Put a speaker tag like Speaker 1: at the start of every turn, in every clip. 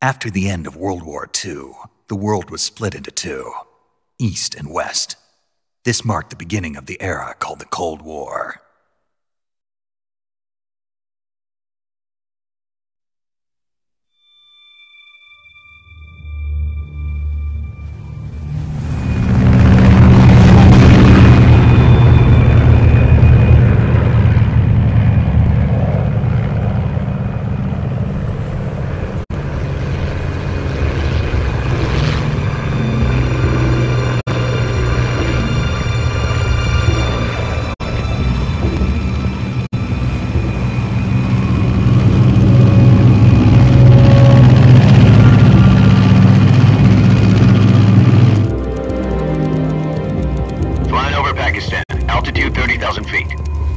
Speaker 1: After the end of World War II, the world was split into two, East and West. This marked the beginning of the era called the Cold War.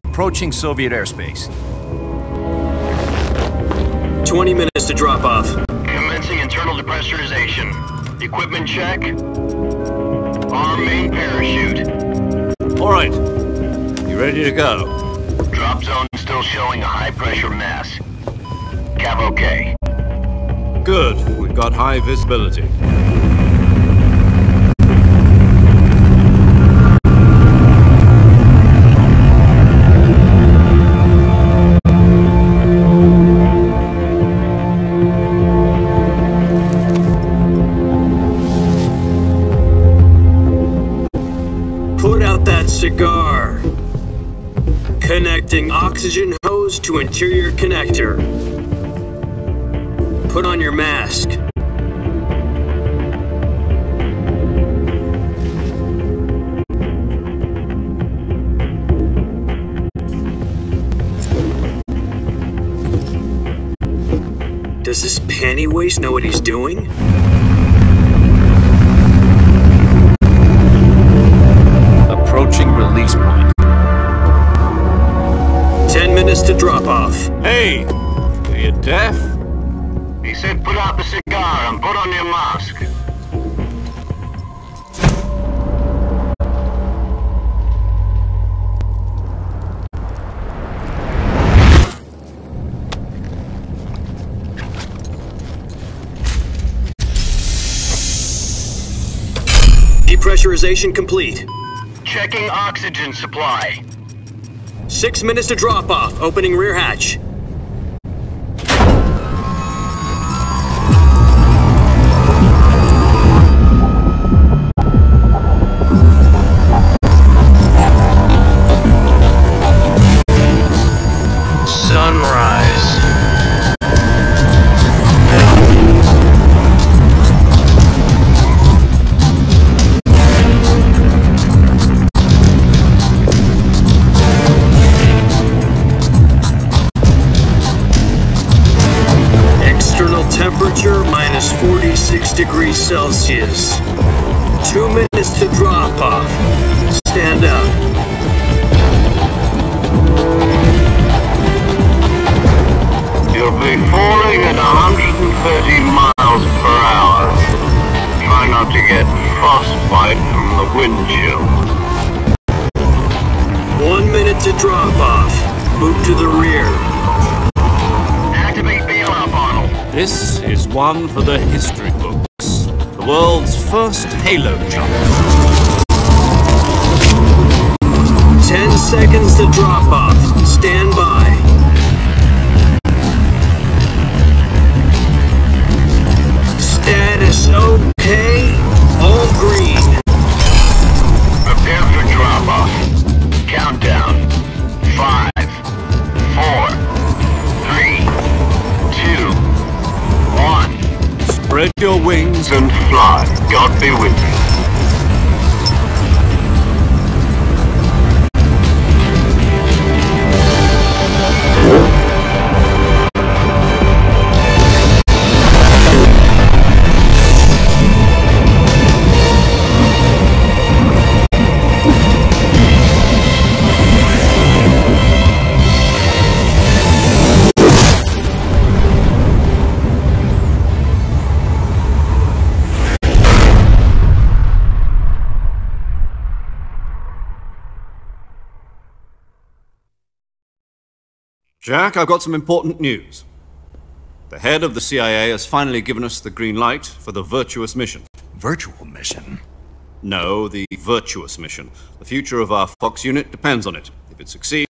Speaker 2: Approaching Soviet airspace.
Speaker 3: 20 minutes to drop off.
Speaker 4: Commencing internal depressurization. Equipment check. Arm main parachute.
Speaker 2: All right. You ready to go?
Speaker 4: Drop zone still showing a high pressure mass. Cav okay.
Speaker 2: Good. We've got high visibility.
Speaker 3: Cigar. Connecting oxygen hose to interior connector. Put on your mask. Does this panty waste know what he's doing?
Speaker 2: Approaching release point.
Speaker 3: 10 minutes to drop off.
Speaker 2: Hey! Are you deaf?
Speaker 4: He said put out the cigar and put on your mask.
Speaker 3: Depressurization complete.
Speaker 4: Checking oxygen supply.
Speaker 3: 6 minutes to drop off. Opening rear hatch.
Speaker 4: Sunrise.
Speaker 3: Temperature minus 46 degrees Celsius. 2 minutes to drop off. Stand up.
Speaker 4: You'll be falling at 130 miles per hour. Try not to get frostbite from the wind chill.
Speaker 3: 1 minute to drop off. Move to the rear.
Speaker 4: Activate bailout funnel.
Speaker 2: This is one for the history books. The world's first Halo jump.
Speaker 3: 10 seconds to drop off. Stand by. Status okay. All green.
Speaker 4: Prepare for drop off. Countdown. 5, 4, 3, 2, 1.
Speaker 2: Spread your wings
Speaker 4: And fly. God be with you.
Speaker 2: Jack, I've got some important news. The head of the CIA has finally given us the green light for the virtuous mission.
Speaker 1: Virtual mission?
Speaker 2: No, the virtuous mission. The future of our Fox unit depends on it. If it succeeds...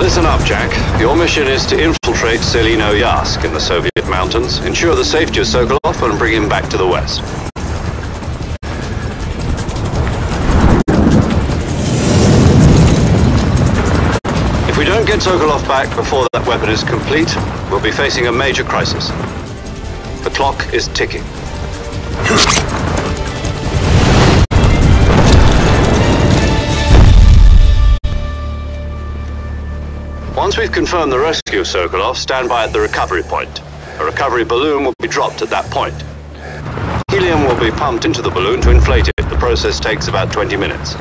Speaker 5: Listen up, Jack. Your mission is to infiltrate Selino-Yask in the Soviet mountains, ensure the safety of Sokolov, and bring him back to the west. If we don't get Sokolov back before that weapon is complete, we'll be facing a major crisis. The clock is ticking. Once we've confirmed the rescue of Sokolov, stand by at the recovery point. A recovery balloon will be dropped at that point. Helium will be pumped into the balloon to inflate it. The process takes about 20 minutes.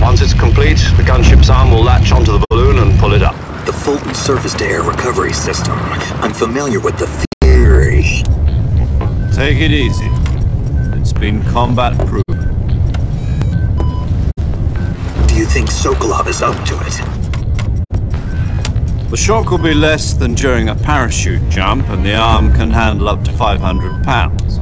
Speaker 5: Once it's complete, the gunship's arm will latch onto the balloon and pull it up.
Speaker 3: The Fulton surface-to-air recovery system. I'm familiar with the theory.
Speaker 2: Take it easy. It's been combat-proof.
Speaker 3: Do you think Sokolov is up to it?
Speaker 2: The shock will be less than during a parachute jump, and the arm can handle up to 500 pounds.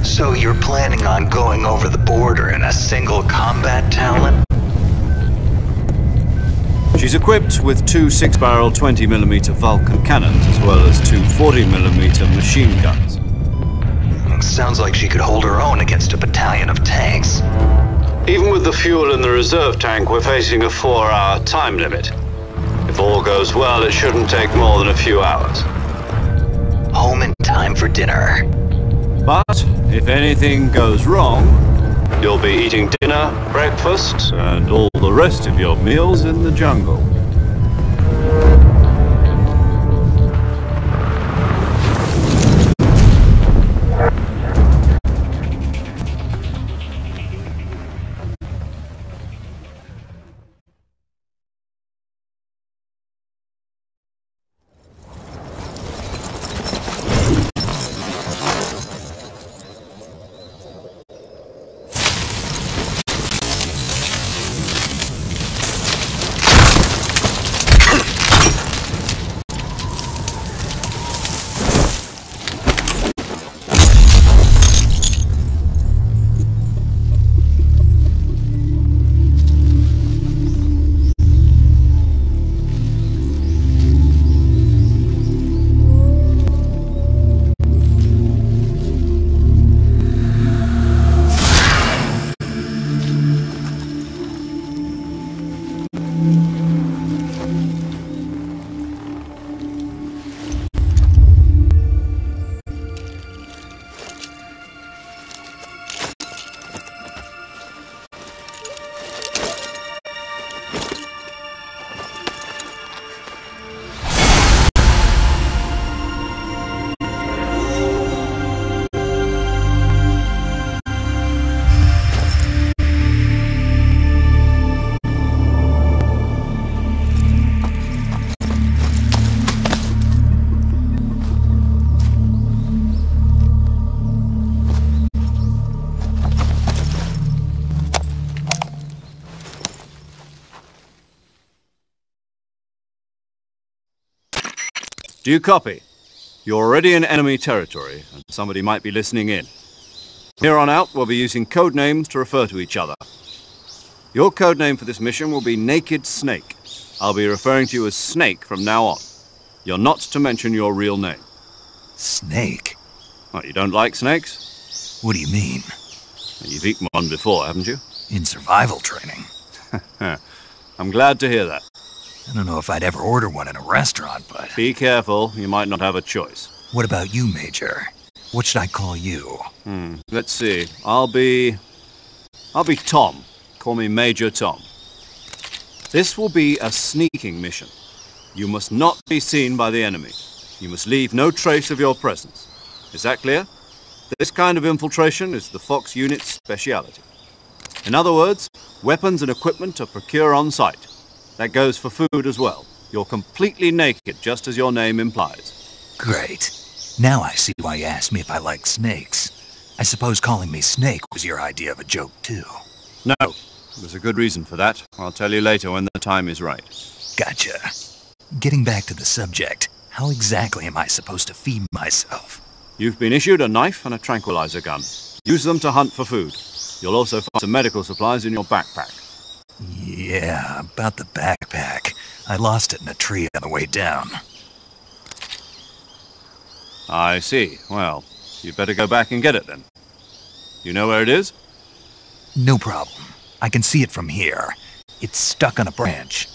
Speaker 1: So you're planning on going over the border in a single combat talent?
Speaker 2: She's equipped with two 6-barrel 20mm Vulcan cannons, as well as two 40mm machine guns.
Speaker 1: Sounds like she could hold her own against a battalion of tanks.
Speaker 5: Even with the fuel in the reserve tank, we're facing a 4-hour time limit. If all goes well, it shouldn't take more than a few hours.
Speaker 1: Home in time for dinner.
Speaker 2: But if anything goes wrong,
Speaker 5: You'll be eating dinner, breakfast,
Speaker 2: and all the rest of your meals in the jungle. Do you copy? You're already in enemy territory, and somebody might be listening in. Here on out, we'll be using code names to refer to each other. Your code name for this mission will be Naked Snake. I'll be referring to you as Snake from now on. You're not to mention your real name.
Speaker 1: Snake?
Speaker 2: What, you don't like snakes?
Speaker 1: What do you mean?
Speaker 2: You've eaten one before, haven't you?
Speaker 1: In survival training.
Speaker 2: I'm glad to hear that.
Speaker 1: I don't know if I'd ever order one in a restaurant, but...
Speaker 2: Be careful, you might not have a choice.
Speaker 1: What about you, Major? What should I call you?
Speaker 2: Let's see. I'll be Tom. Call me Major Tom. This will be a sneaking mission. You must not be seen by the enemy. You must leave no trace of your presence. Is that clear? This kind of infiltration is the Fox unit's speciality. In other words, weapons and equipment are procured on site. That goes for food as well. You're completely naked, just as your name implies.
Speaker 1: Great. Now I see why you asked me if I like snakes. I suppose calling me Snake was your idea of a joke, too.
Speaker 2: No, there's a good reason for that. I'll tell you later when the time is right.
Speaker 1: Gotcha. Getting back to the subject, how exactly am I supposed to feed myself?
Speaker 2: You've been issued a knife and a tranquilizer gun. Use them to hunt for food. You'll also find some medical supplies in your backpack.
Speaker 1: Yeah, about the backpack. I lost it in a tree on the way down.
Speaker 2: I see. Well, you'd better go back and get it then. You know where it is?
Speaker 1: No problem. I can see it from here. It's stuck on a branch.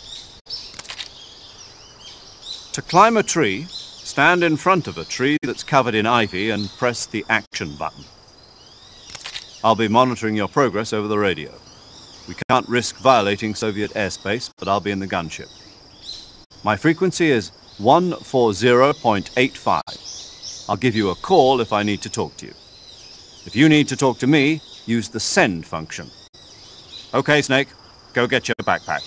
Speaker 2: To climb a tree, stand in front of a tree that's covered in ivy and press the action button. I'll be monitoring your progress over the radio. We can't risk violating Soviet airspace, but I'll be in the gunship. My frequency is 140.85. I'll give you a call if I need to talk to you. If you need to talk to me, use the send function. Okay, Snake, go get your backpack.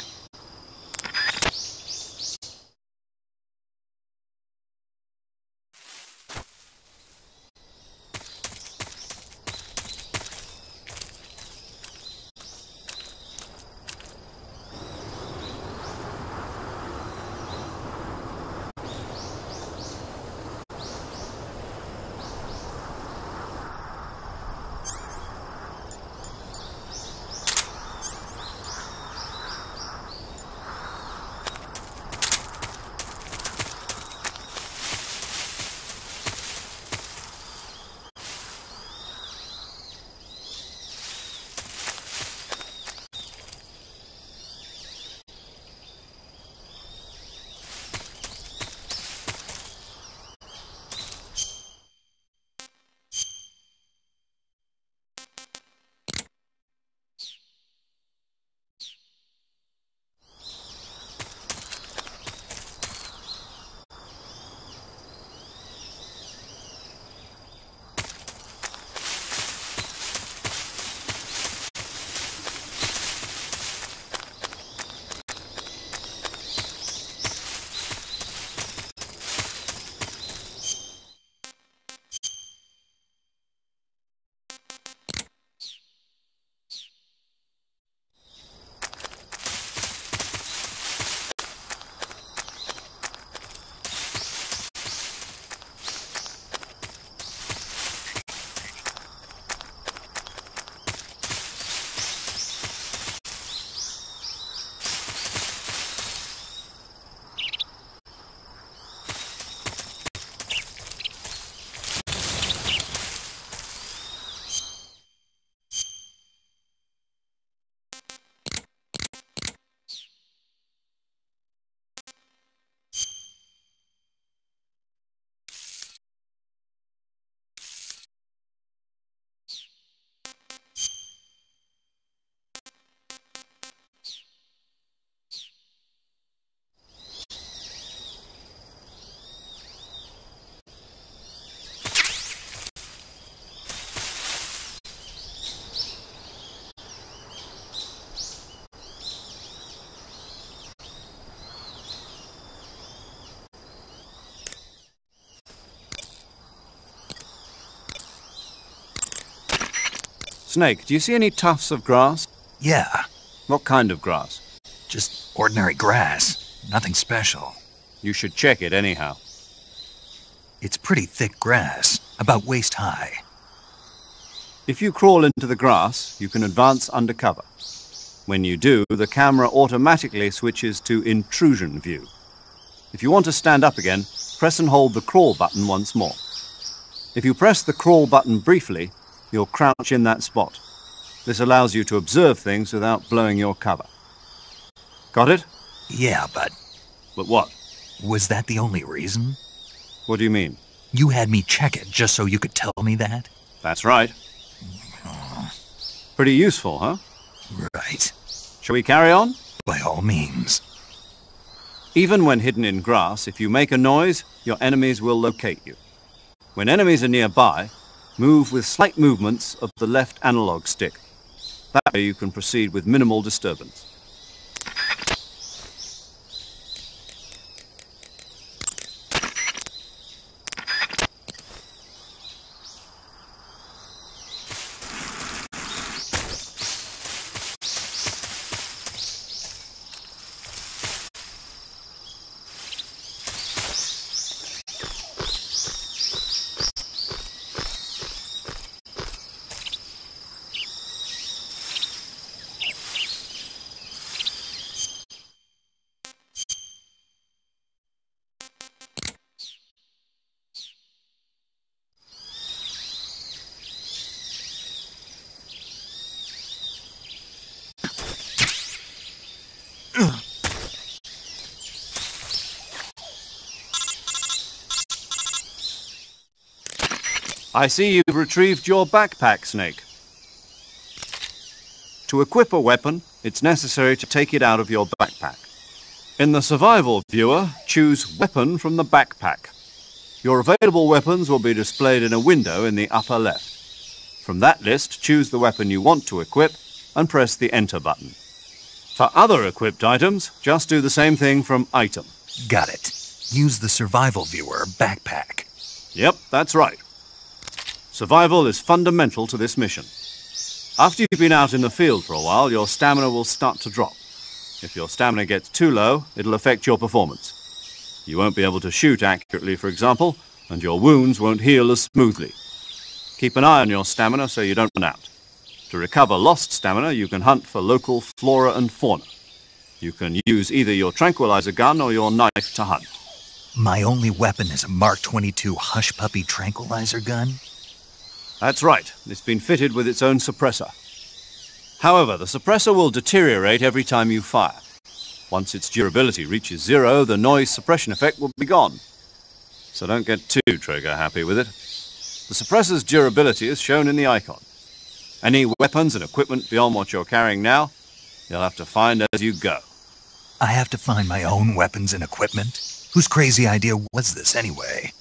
Speaker 2: Snake, do you see any tufts of grass?
Speaker 1: Yeah,
Speaker 2: What kind of grass?
Speaker 1: just ordinary grass. Nothing special.
Speaker 2: You should check it anyhow.
Speaker 1: It's pretty thick grass, about waist high.
Speaker 2: If you crawl into the grass, you can advance undercover. When you do, the camera automatically switches to intrusion view. If you want to stand up again, press and hold the crawl button once more. If you press the crawl button briefly, you'll crouch in that spot. This allows you to observe things without blowing your cover. Got it?
Speaker 1: Yeah, but
Speaker 2: But what?
Speaker 1: was that the only reason?
Speaker 2: What do you mean?
Speaker 1: You had me check it just so you could tell me that?
Speaker 2: That's right. Pretty useful, huh?
Speaker 1: Right.
Speaker 2: Shall we carry on?
Speaker 1: By all means.
Speaker 2: Even when hidden in grass, if you make a noise, your enemies will locate you. When enemies are nearby, move with slight movements of the left analog stick. That way you can proceed with minimal disturbance. I see you've retrieved your backpack, Snake. To equip a weapon, it's necessary to take it out of your backpack. In the survival viewer, choose Weapon from the backpack. Your available weapons will be displayed in a window in the upper left. From that list, choose the weapon you want to equip and press the Enter button. For other equipped items, just do the same thing from Item.
Speaker 1: Got it. Use the survival viewer backpack.
Speaker 2: Yep, that's right. Survival is fundamental to this mission. After you've been out in the field for a while, your stamina will start to drop. If your stamina gets too low, it'll affect your performance. You won't be able to shoot accurately, for example, and your wounds won't heal as smoothly. Keep an eye on your stamina so you don't run out. To recover lost stamina, you can hunt for local flora and fauna. You can use either your tranquilizer gun or your knife to hunt.
Speaker 1: My only weapon is a Mark 22 Hush Puppy tranquilizer gun?
Speaker 2: That's right. It's been fitted with its own suppressor. However, the suppressor will deteriorate every time you fire. Once its durability reaches 0, the noise suppression effect will be gone. So don't get too trigger happy with it. The suppressor's durability is shown in the icon. Any weapons and equipment beyond what you're carrying now, you'll have to find as you go.
Speaker 1: I have to find my own weapons and equipment? Whose crazy idea was this anyway?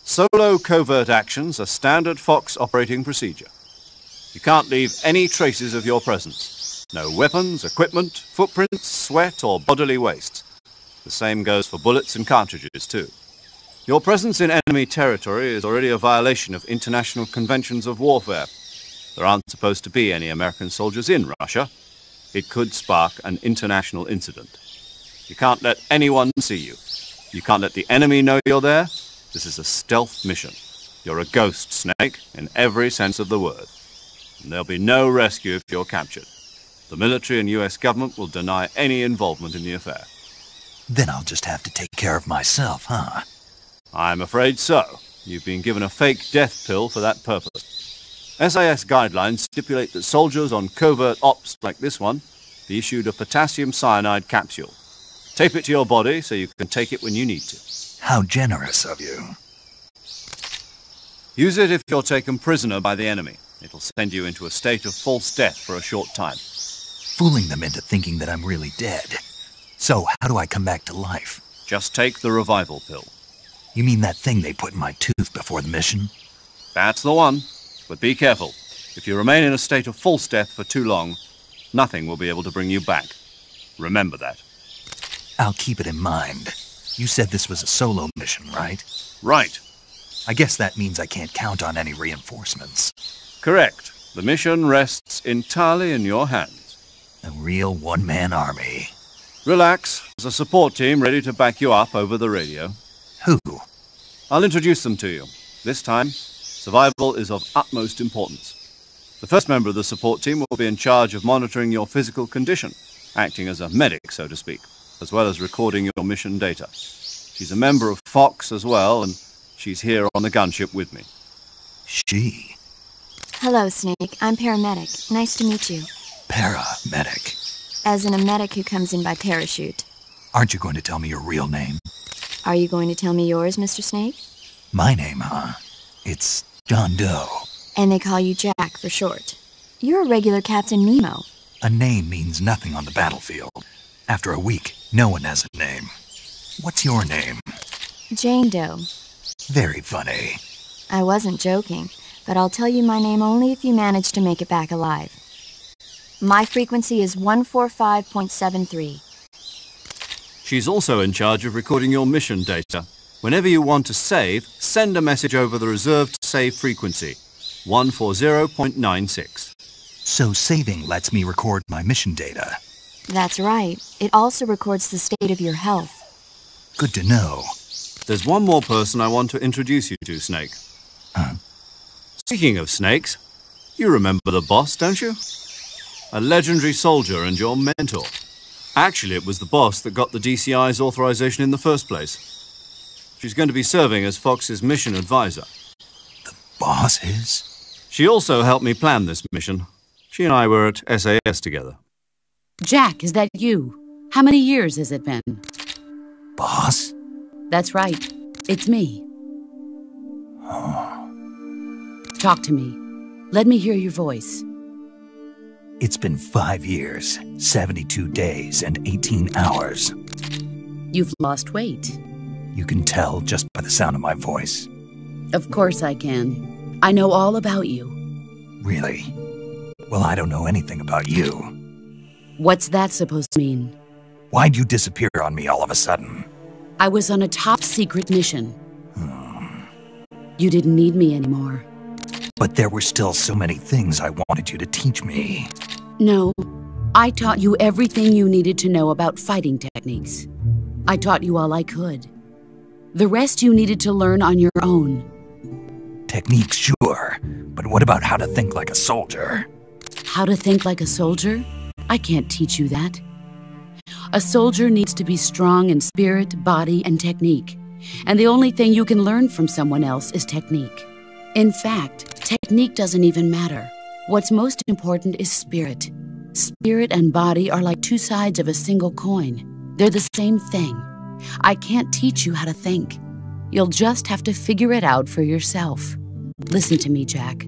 Speaker 2: Solo covert actions are standard Fox operating procedure. You can't leave any traces of your presence. No weapons, equipment, footprints, sweat, or bodily waste. The same goes for bullets and cartridges, too. Your presence in enemy territory is already a violation of international conventions of warfare. There aren't supposed to be any American soldiers in Russia. It could spark an international incident. You can't let anyone see you. You can't let the enemy know you're there. This is a stealth mission. You're a ghost, Snake, in every sense of the word. And there'll be no rescue if you're captured. The military and US government will deny any involvement in the affair.
Speaker 1: Then I'll just have to take care of myself, huh?
Speaker 2: I'm afraid so. You've been given a fake death pill for that purpose. SAS guidelines stipulate that soldiers on covert ops like this one be issued a potassium cyanide capsule. Tape it to your body so you can take it when you need to.
Speaker 1: How generous of you.
Speaker 2: Use it if you're taken prisoner by the enemy. It'll send you into a state of false death for a short time.
Speaker 1: Fooling them into thinking that I'm really dead. So, how do I come back to life?
Speaker 2: Just take the revival pill.
Speaker 1: You mean that thing they put in my tooth before the mission?
Speaker 2: That's the one. But be careful. If you remain in a state of false death for too long, nothing will be able to bring you back. Remember that.
Speaker 1: I'll keep it in mind. You said this was a solo mission, right?
Speaker 2: Right.
Speaker 1: I guess that means I can't count on any reinforcements.
Speaker 2: Correct. The mission rests entirely in your hands.
Speaker 1: A real one-man army.
Speaker 2: Relax. There's a support team ready to back you up over the radio.
Speaker 1: Who?
Speaker 2: I'll introduce them to you. This time, survival is of utmost importance. The first member of the support team will be in charge of monitoring your physical condition, acting as a medic, so to speak, as well as recording your mission data. She's a member of Fox as well, and she's here on the gunship with me.
Speaker 1: She?
Speaker 6: Hello, Snake. I'm paramedic. Nice to meet you.
Speaker 1: Paramedic.
Speaker 6: As in a medic who comes in by parachute.
Speaker 1: Aren't you going to tell me your real name?
Speaker 6: Are you going to tell me yours, Mr. Snake?
Speaker 1: My name, huh? It's John Doe.
Speaker 6: And they call you Jack for short. You're a regular Captain Nemo.
Speaker 1: A name means nothing on the battlefield. After a week, no one has a name. What's your name?
Speaker 6: Jane Doe.
Speaker 1: Very funny.
Speaker 6: I wasn't joking, but I'll tell you my name only if you manage to make it back alive. My frequency is 145.73.
Speaker 2: She's also in charge of recording your mission data. Whenever you want to save, send a message over the reserved save frequency, 140.96.
Speaker 1: So saving lets me record my mission data.
Speaker 6: That's right. It also records the state of your health.
Speaker 1: Good to know.
Speaker 2: There's one more person I want to introduce you to, Snake.
Speaker 1: Huh?
Speaker 2: Speaking of snakes, you remember the boss, don't you? A legendary soldier and your mentor. Actually, it was the boss that got the DCI's authorization in the first place. She's going to be serving as Fox's mission advisor.
Speaker 1: The boss is?
Speaker 2: She also helped me plan this mission. She and I were at SAS together.
Speaker 7: Jack, is that you? How many years has it been?
Speaker 1: Boss?
Speaker 7: That's right. It's me. Talk to me. Let me hear your voice.
Speaker 1: It's been 5 years, 72 days, and 18 hours.
Speaker 7: You've lost weight.
Speaker 1: You can tell just by the sound of my voice.
Speaker 7: Of course I can. I know all about you.
Speaker 1: Really? Well, I don't know anything about you.
Speaker 7: What's that supposed to mean?
Speaker 1: Why'd you disappear on me all of a sudden?
Speaker 7: I was on a top-secret mission. You didn't need me anymore.
Speaker 1: But there were still so many things I wanted you to teach me.
Speaker 7: No, I taught you everything you needed to know about fighting techniques. I taught you all I could. The rest you needed to learn on your own.
Speaker 1: Techniques, sure. But what about how to think like a soldier?
Speaker 7: How to think like a soldier? I can't teach you that. A soldier needs to be strong in spirit, body, and technique. And the only thing you can learn from someone else is technique. In fact, technique doesn't even matter. What's most important is spirit. Spirit and body are like two sides of a single coin. They're the same thing. I can't teach you how to think. You'll just have to figure it out for yourself. Listen to me, Jack.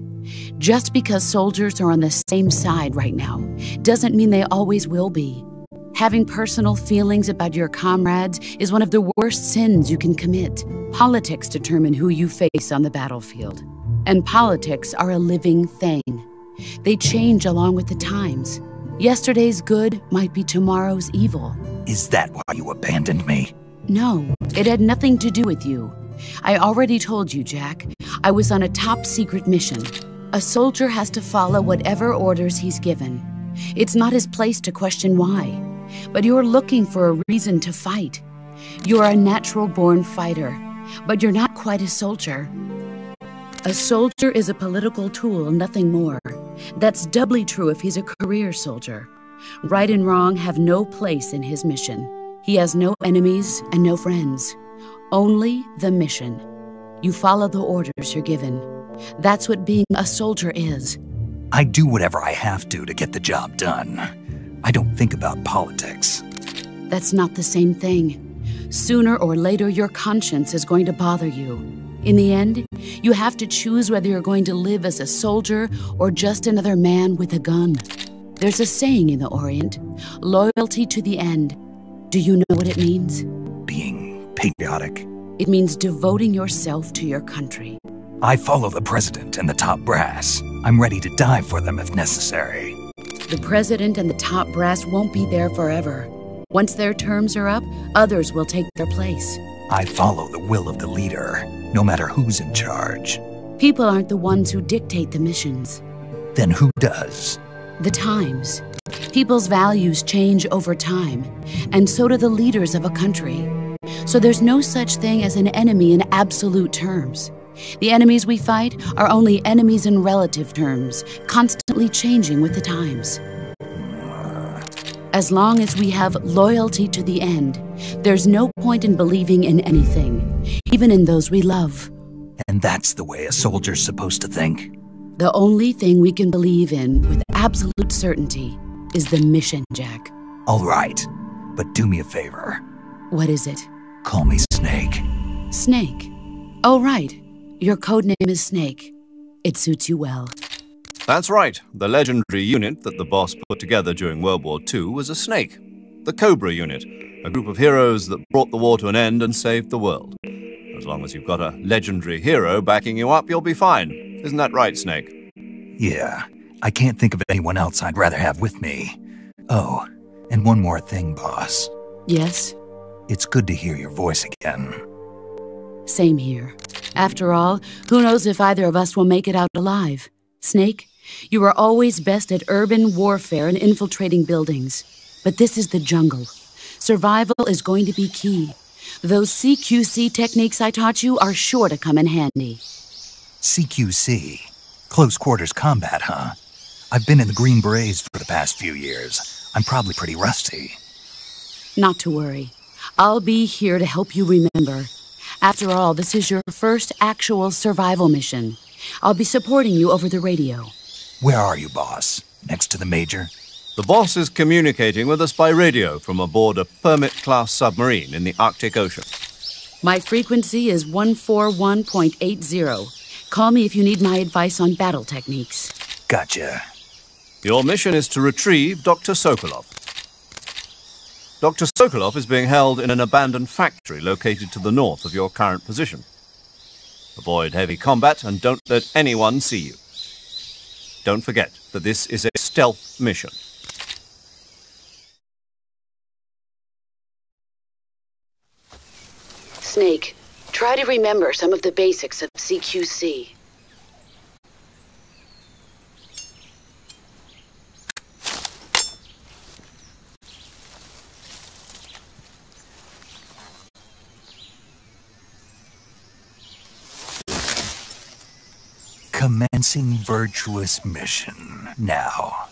Speaker 7: Just because soldiers are on the same side right now doesn't mean they always will be. Having personal feelings about your comrades is one of the worst sins you can commit. Politics determine who you face on the battlefield. And politics are a living thing. They change along with the times. Yesterday's good might be tomorrow's evil.
Speaker 1: Is that why you abandoned me?
Speaker 7: No, it had nothing to do with you. I already told you, Jack. I was on a top-secret mission. A soldier has to follow whatever orders he's given. It's not his place to question why. But you're looking for a reason to fight. You're a natural-born fighter, but you're not quite a soldier. A soldier is a political tool, nothing more. That's doubly true if he's a career soldier. Right and wrong have no place in his mission. He has no enemies and no friends. Only the mission. You follow the orders you're given. That's what being a soldier is.
Speaker 1: I do whatever I have to get the job done. I don't think about politics.
Speaker 7: That's not the same thing. Sooner or later, your conscience is going to bother you. In the end, you have to choose whether you're going to live as a soldier or just another man with a gun. There's a saying in the Orient, loyalty to the end. Do you know what it means?
Speaker 1: Being patriotic.
Speaker 7: It means devoting yourself to your country.
Speaker 1: I follow the president and the top brass. I'm ready to die for them if necessary.
Speaker 7: The president and the top brass won't be there forever. Once their terms are up, others will take their place.
Speaker 1: I follow the will of the leader, no matter who's in charge.
Speaker 7: People aren't the ones who dictate the missions.
Speaker 1: Then who does?
Speaker 7: The times. People's values change over time, and so do the leaders of a country. So there's no such thing as an enemy in absolute terms. The enemies we fight are only enemies in relative terms, constantly changing with the times. As long as we have loyalty to the end, there's no point in believing in anything, even in those we love.
Speaker 1: And that's the way a soldier's supposed to think?
Speaker 7: The only thing we can believe in with absolute certainty is the mission, Jack.
Speaker 1: All right, but do me a favor.
Speaker 7: What is it?
Speaker 1: Call me Snake.
Speaker 7: Snake? Oh, right. Your codename is Snake. It suits you well.
Speaker 2: That's right. The legendary unit that the boss put together during World War II was a snake. the Cobra Unit, a group of heroes that brought the war to an end and saved the world. As long as you've got a legendary hero backing you up, you'll be fine. Isn't that right, Snake?
Speaker 1: Yeah, I can't think of anyone else I'd rather have with me. Oh, and one more thing, boss.
Speaker 7: Yes?
Speaker 1: It's good to hear your voice again.
Speaker 7: Same here. After all, who knows if either of us will make it out alive? Snake, you are always best at urban warfare and infiltrating buildings. But this is the jungle. Survival is going to be key. Those CQC techniques I taught you are sure to come in handy.
Speaker 1: CQC? Close quarters combat, huh? I've been in the Green Berets for the past few years. I'm probably pretty rusty.
Speaker 7: Not to worry. I'll be here to help you remember. After all, this is your first actual survival mission. I'll be supporting you over the radio.
Speaker 1: Where are you, boss? Next to the Major?
Speaker 2: The boss is communicating with us by radio from aboard a Permit-class submarine in the Arctic Ocean.
Speaker 7: My frequency is 141.80. Call me if you need my advice on battle techniques.
Speaker 1: Gotcha.
Speaker 2: Your mission is to retrieve Dr. Sokolov. Dr. Sokolov is being held in an abandoned factory located to the north of your current position. Avoid heavy combat and don't let anyone see you. Don't forget that this is a stealth mission.
Speaker 7: Snake, try to remember some of the basics of CQC.
Speaker 1: Commencing virtuous mission now.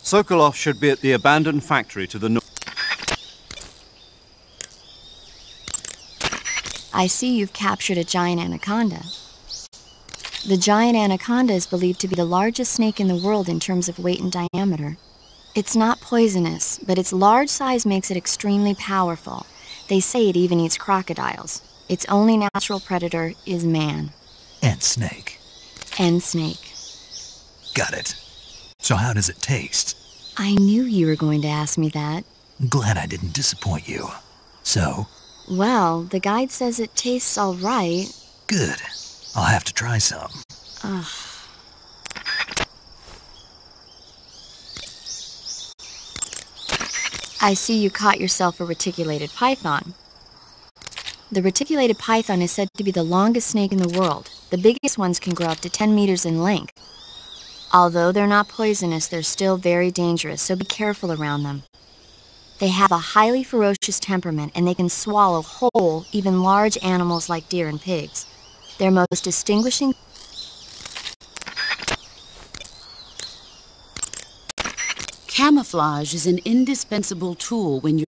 Speaker 2: Sokolov should be at the abandoned factory to the north.
Speaker 6: I see you've captured a giant anaconda. The giant anaconda is believed to be the largest snake in the world in terms of weight and diameter. It's not poisonous, but its large size makes it extremely powerful. They say it even eats crocodiles. Its only natural predator is man.
Speaker 1: And snake.
Speaker 6: And snake.
Speaker 1: Got it. So how does it taste?
Speaker 6: I knew you were going to ask me that.
Speaker 1: Glad I didn't disappoint you. So?
Speaker 6: Well, the guide says it tastes all right.
Speaker 1: Good. I'll have to try some.
Speaker 6: Ugh. I see you caught yourself a reticulated python. The reticulated python is said to be the longest snake in the world. The biggest ones can grow up to 10 meters in length. Although they're not poisonous, they're still very dangerous, so be careful around them. They have a highly ferocious temperament, and they can swallow whole, even large animals like deer and pigs. Their most distinguishing...
Speaker 7: Camouflage is an indispensable tool when you're...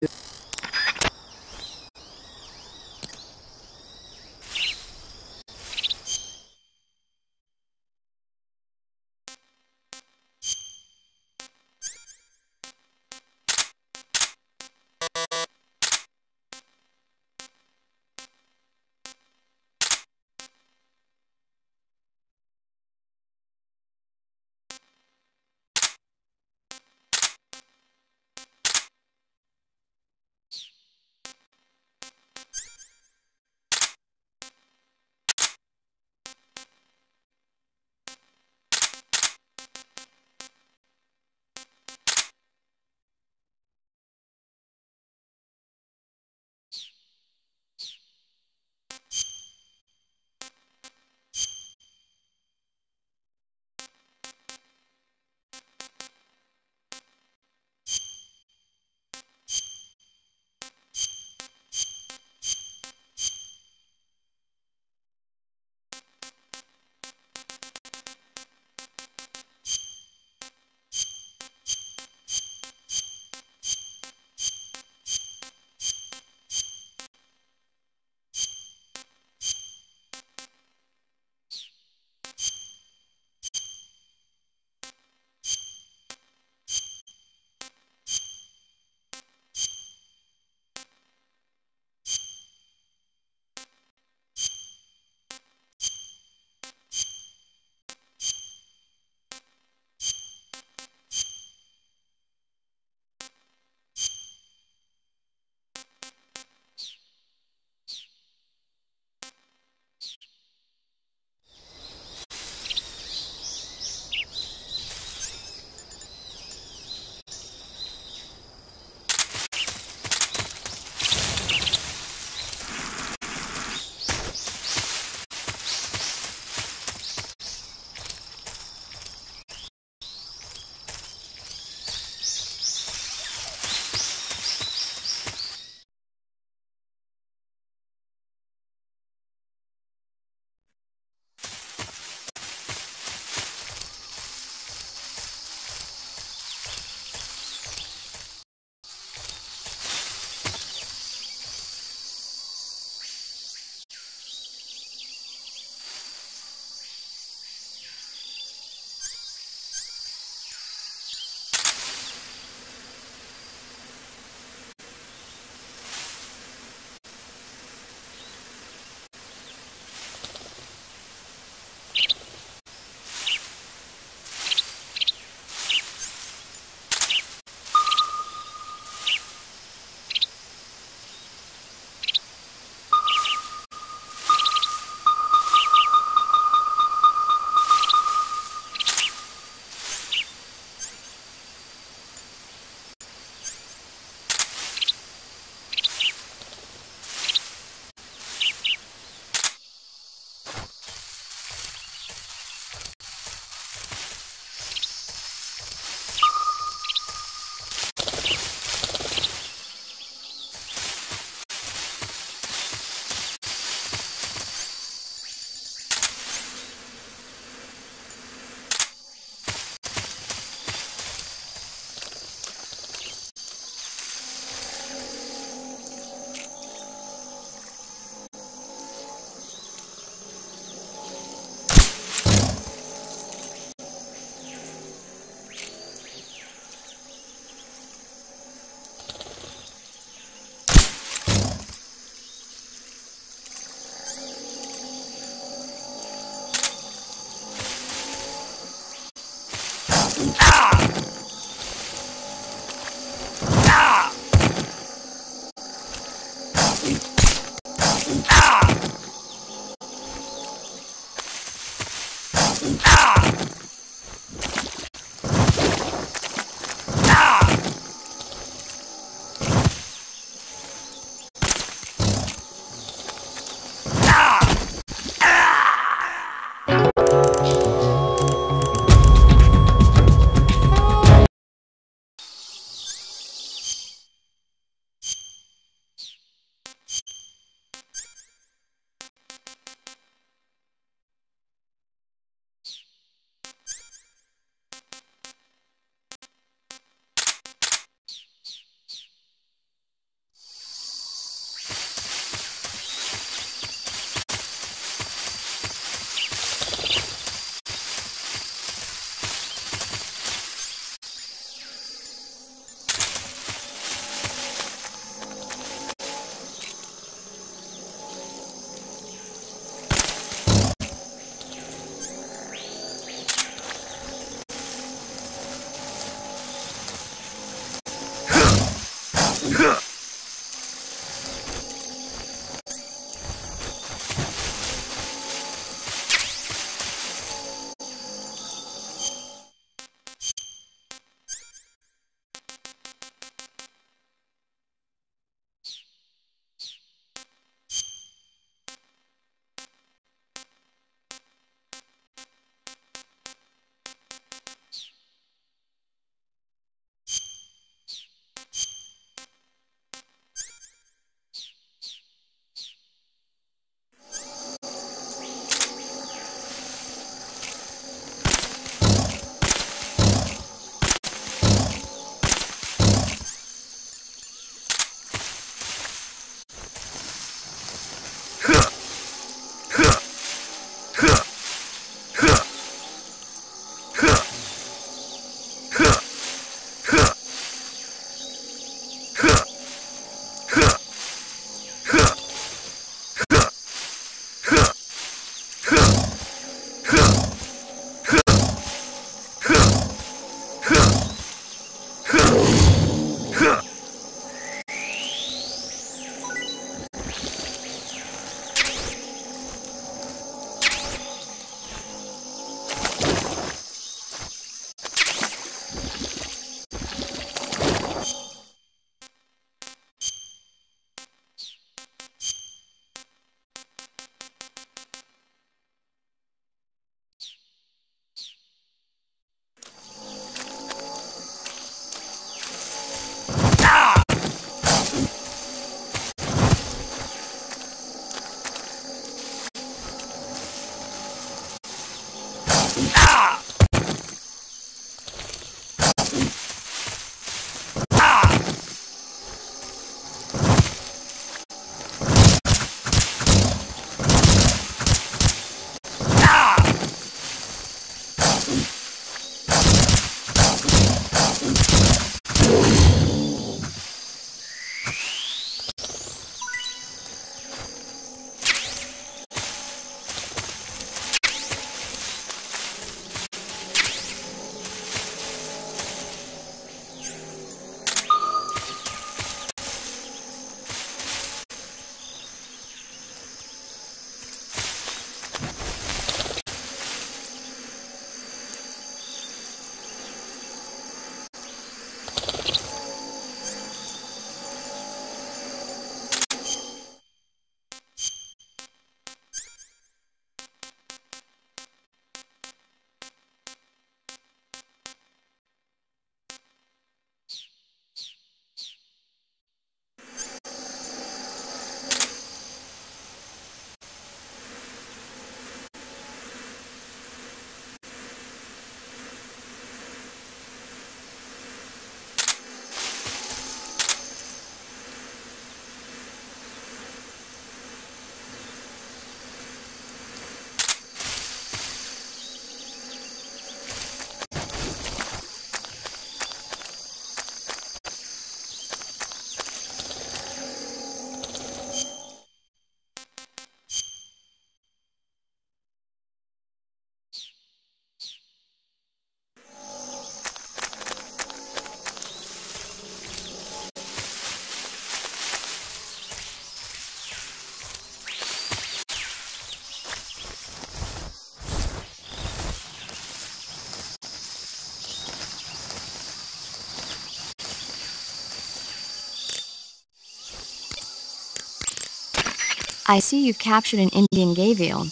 Speaker 6: I see you've captured an Indian gavial.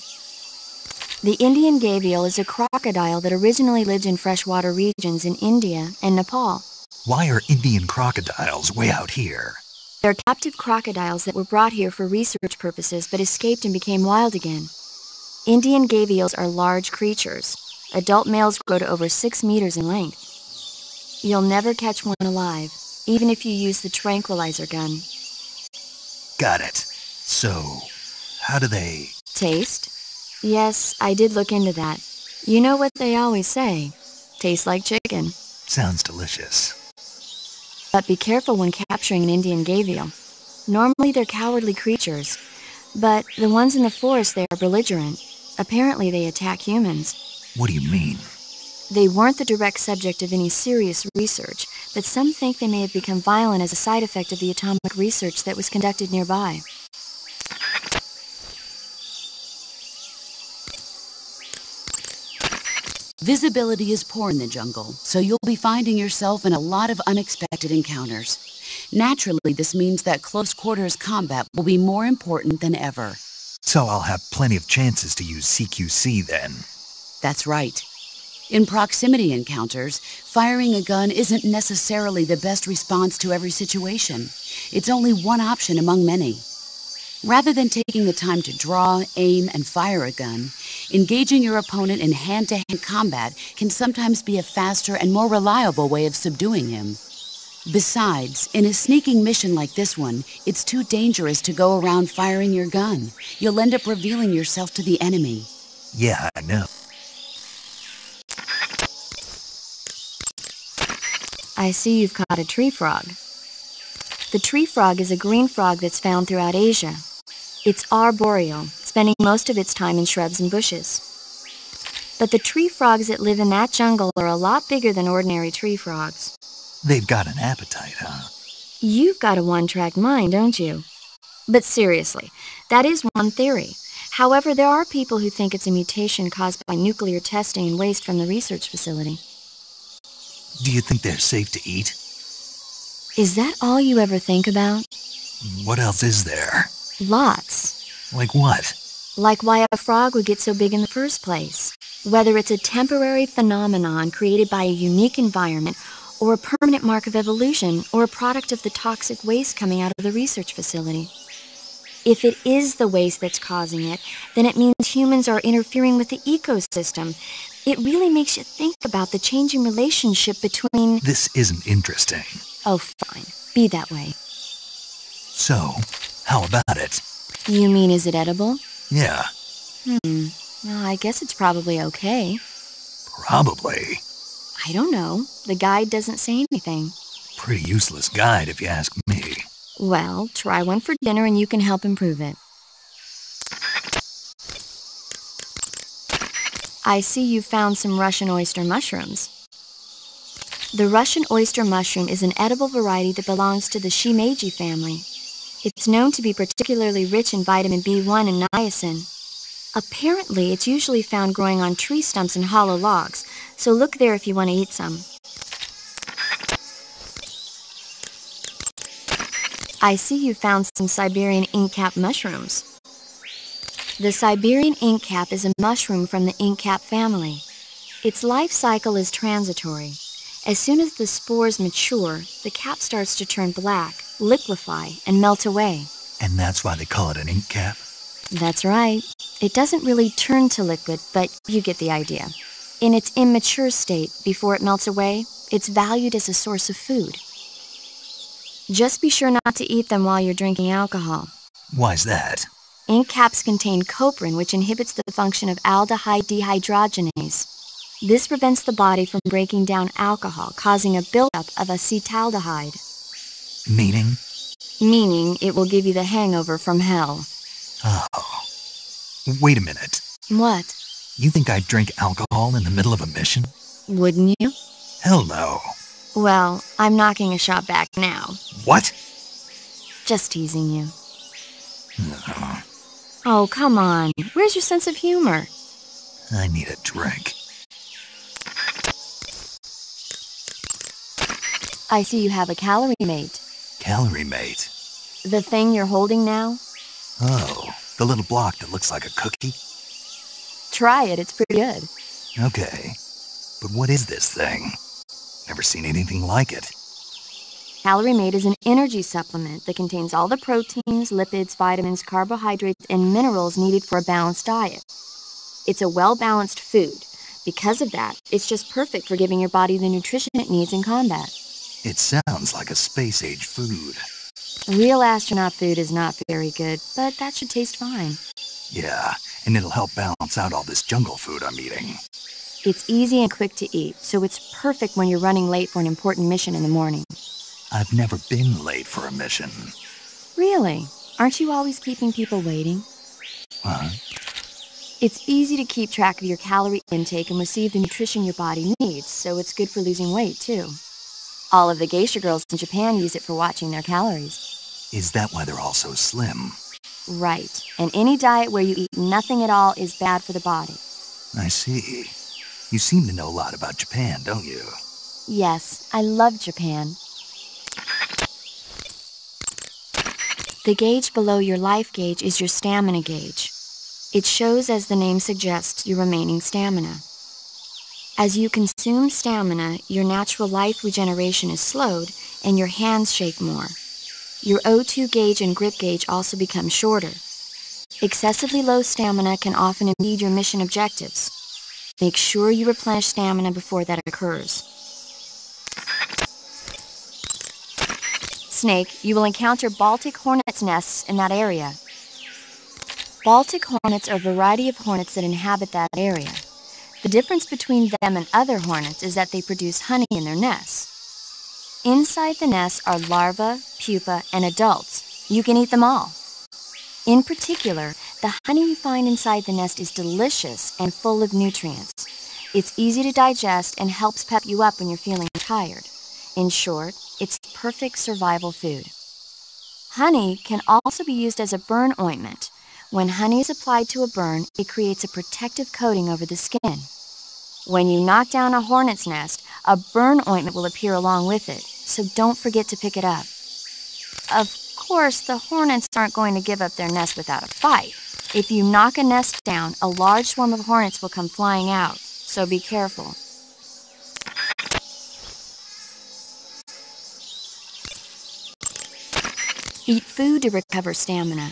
Speaker 6: The Indian gavial is a crocodile that originally lived in freshwater regions in India and Nepal.
Speaker 1: Why are Indian crocodiles way out here?
Speaker 6: They're captive crocodiles that were brought here for research purposes but escaped and became wild again. Indian gavials are large creatures. Adult males grow to over 6 meters in length. You'll never catch one alive, even if you use the tranquilizer gun.
Speaker 1: Got it. So, how do they...
Speaker 6: Taste? Yes, I did look into that. You know what they always say. Tastes like chicken.
Speaker 1: Sounds delicious.
Speaker 6: But be careful when capturing an Indian gavial. Normally they're cowardly creatures, but the ones in the forest, they are belligerent. Apparently they attack humans.
Speaker 1: What do you mean?
Speaker 6: They weren't the direct subject of any serious research, but some think they may have become violent as a side effect of the atomic research that was conducted nearby.
Speaker 7: Visibility is poor in the jungle, so you'll be finding yourself in a lot of unexpected encounters. Naturally, this means that close quarters combat will be more important than ever.
Speaker 1: So I'll have plenty of chances to use CQC then.
Speaker 7: That's right. In proximity encounters, firing a gun isn't necessarily the best response to every situation. It's only one option among many. Rather than taking the time to draw, aim, and fire a gun, engaging your opponent in hand-to-hand combat can sometimes be a faster and more reliable way of subduing him. Besides, in a sneaking mission like this one, it's too dangerous to go around firing your gun. You'll end up revealing yourself to the enemy.
Speaker 1: Yeah, I know.
Speaker 6: I see you've caught a tree frog. The tree frog is a green frog that's found throughout Asia. It's arboreal, spending most of its time in shrubs and bushes. But the tree frogs that live in that jungle are a lot bigger than ordinary tree frogs.
Speaker 1: They've got an appetite, huh?
Speaker 6: You've got a one-track mind, don't you? But seriously, that is one theory. However, there are people who think it's a mutation caused by nuclear testing and waste from the research facility.
Speaker 1: Do you think they're safe to eat?
Speaker 6: Is that all you ever think about?
Speaker 1: What else is there?
Speaker 6: Lots.
Speaker 1: Like what?
Speaker 6: Like why a frog would get so big in the first place. Whether it's a temporary phenomenon created by a unique environment, or a permanent mark of evolution, or a product of the toxic waste coming out of the research facility. If it is the waste that's causing it, then it means humans are interfering with the ecosystem. It really makes you think about the changing relationship between...
Speaker 1: This isn't interesting.
Speaker 6: Oh, fine. Be that way.
Speaker 1: So, how about it?
Speaker 6: You mean, is it edible?
Speaker 1: Yeah.
Speaker 6: Well, I guess it's probably okay.
Speaker 1: Probably.
Speaker 6: I don't know. The guide doesn't say anything.
Speaker 1: Pretty useless guide, if you ask me.
Speaker 6: Well, try one for dinner and you can help improve it. I see you found some Russian oyster mushrooms. The Russian oyster mushroom is an edible variety that belongs to the shimeji family. It's known to be particularly rich in vitamin B1 and niacin. Apparently, it's usually found growing on tree stumps and hollow logs, so look there if you want to eat some. I see you found some Siberian inkcap mushrooms. The Siberian inkcap is a mushroom from the inkcap family. Its life cycle is transitory. As soon as the spores mature, the cap starts to turn black, liquefy, and melt away.
Speaker 1: And that's why they call it an ink cap?
Speaker 6: That's right. It doesn't really turn to liquid, but you get the idea. In its immature state, before it melts away, it's valued as a source of food. Just be sure not to eat them while you're drinking alcohol.
Speaker 1: Why's that?
Speaker 6: Ink caps contain coprin, which inhibits the function of aldehyde dehydrogenase. This prevents the body from breaking down alcohol, causing a buildup of acetaldehyde.
Speaker 1: Meaning?
Speaker 6: Meaning it will give you the hangover from hell.
Speaker 1: Oh. Wait a minute.
Speaker 6: What?
Speaker 1: You think I'd drink alcohol in the middle of a mission?
Speaker 6: Wouldn't you?
Speaker 1: Hell no.
Speaker 6: Well, I'm knocking a shot back now.
Speaker 1: What?
Speaker 6: Just teasing you. Oh, come on. Where's your sense of humor?
Speaker 1: I need a drink.
Speaker 6: I see you have a calorie mate.
Speaker 1: Calorie mate?
Speaker 6: The thing you're holding now?
Speaker 1: Oh, The little block that looks like a cookie?
Speaker 6: Try it, it's pretty good.
Speaker 1: Okay. But what is this thing? Never seen anything like it.
Speaker 6: Calorie Mate is an energy supplement that contains all the proteins, lipids, vitamins, carbohydrates, and minerals needed for a balanced diet. It's a well-balanced food. Because of that, it's just perfect for giving your body the nutrition it needs in combat.
Speaker 1: It sounds like a space-age food.
Speaker 6: Real astronaut food is not very good, but that should taste fine.
Speaker 1: Yeah, and it'll help balance out all this jungle food I'm eating.
Speaker 6: It's easy and quick to eat, so it's perfect when you're running late for an important mission in the morning.
Speaker 1: I've never been late for a mission.
Speaker 6: Really? Aren't you always keeping people waiting?
Speaker 1: Huh?
Speaker 6: It's easy to keep track of your calorie intake and receive the nutrition your body needs, so it's good for losing weight, too. All of the geisha girls in Japan use it for watching their calories.
Speaker 1: Is that why they're all so slim?
Speaker 6: Right. And any diet where you eat nothing at all is bad for the body.
Speaker 1: I see. You seem to know a lot about Japan, don't you?
Speaker 6: Yes, I love Japan. The gauge below your life gauge is your stamina gauge. It shows, as the name suggests, your remaining stamina. As you consume stamina, your natural life regeneration is slowed and your hands shake more. Your O2 gauge and grip gauge also become shorter. Excessively low stamina can often impede your mission objectives. Make sure you replenish stamina before that occurs. Snake, you will encounter Baltic hornets' nests in that area. Baltic hornets are a variety of hornets that inhabit that area. The difference between them and other hornets is that they produce honey in their nests. Inside the nests are larvae, pupa, and adults. You can eat them all. In particular, the honey you find inside the nest is delicious and full of nutrients. It's easy to digest and helps pep you up when you're feeling tired. In short, it's perfect survival food. Honey can also be used as a burn ointment. When honey is applied to a burn, it creates a protective coating over the skin. When you knock down a hornet's nest, a burn ointment will appear along with it, so don't forget to pick it up. Of course, the hornets aren't going to give up their nest without a fight. If you knock a nest down, a large swarm of hornets will come flying out, so be careful. Eat food to recover stamina.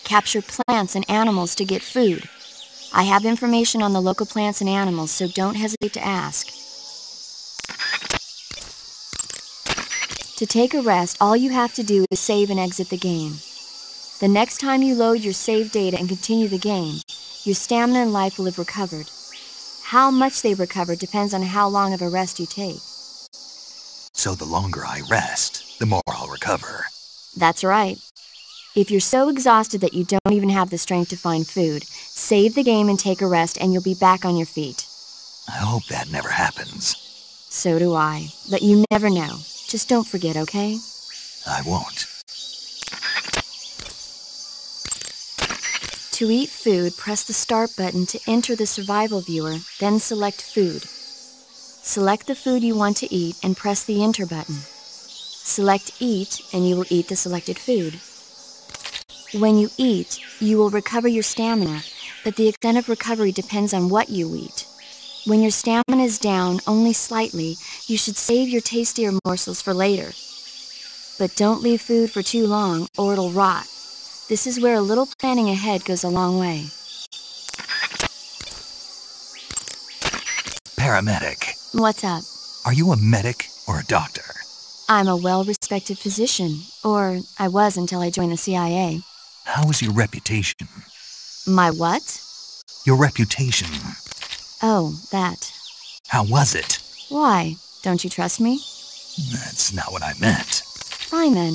Speaker 6: Capture plants and animals to get food. I have information on the local plants and animals, so don't hesitate to ask. To take a rest, all you have to do is save and exit the game. The next time you load your save data and continue the game, your stamina and life will have recovered. How much they recover depends on how long of a rest you take.
Speaker 1: So the longer I rest, the more I'll recover.
Speaker 6: That's right. If you're so exhausted that you don't even have the strength to find food, save the game and take a rest and you'll be back on your feet.
Speaker 1: I hope that never happens.
Speaker 6: So do I. But you never know. Just don't forget, okay?
Speaker 1: I won't.
Speaker 6: To eat food, press the Start button to enter the survival viewer, then select Food. Select the food you want to eat and press the Enter button. Select Eat and you will eat the selected food. When you eat, you will recover your stamina, but the extent of recovery depends on what you eat. When your stamina is down only slightly, you should save your tastier morsels for later. But don't leave food for too long or it'll rot. This is where a little planning ahead goes a long way.
Speaker 1: Paramedic.
Speaker 6: What's up?
Speaker 1: Are you a medic or a doctor?
Speaker 6: I'm a well-respected physician, or I was until I joined the CIA.
Speaker 1: How is your reputation?
Speaker 6: My what?
Speaker 1: Your reputation.
Speaker 6: Oh, that.
Speaker 1: How was it?
Speaker 6: Why? Don't you trust me?
Speaker 1: That's not what I meant.
Speaker 6: Fine then.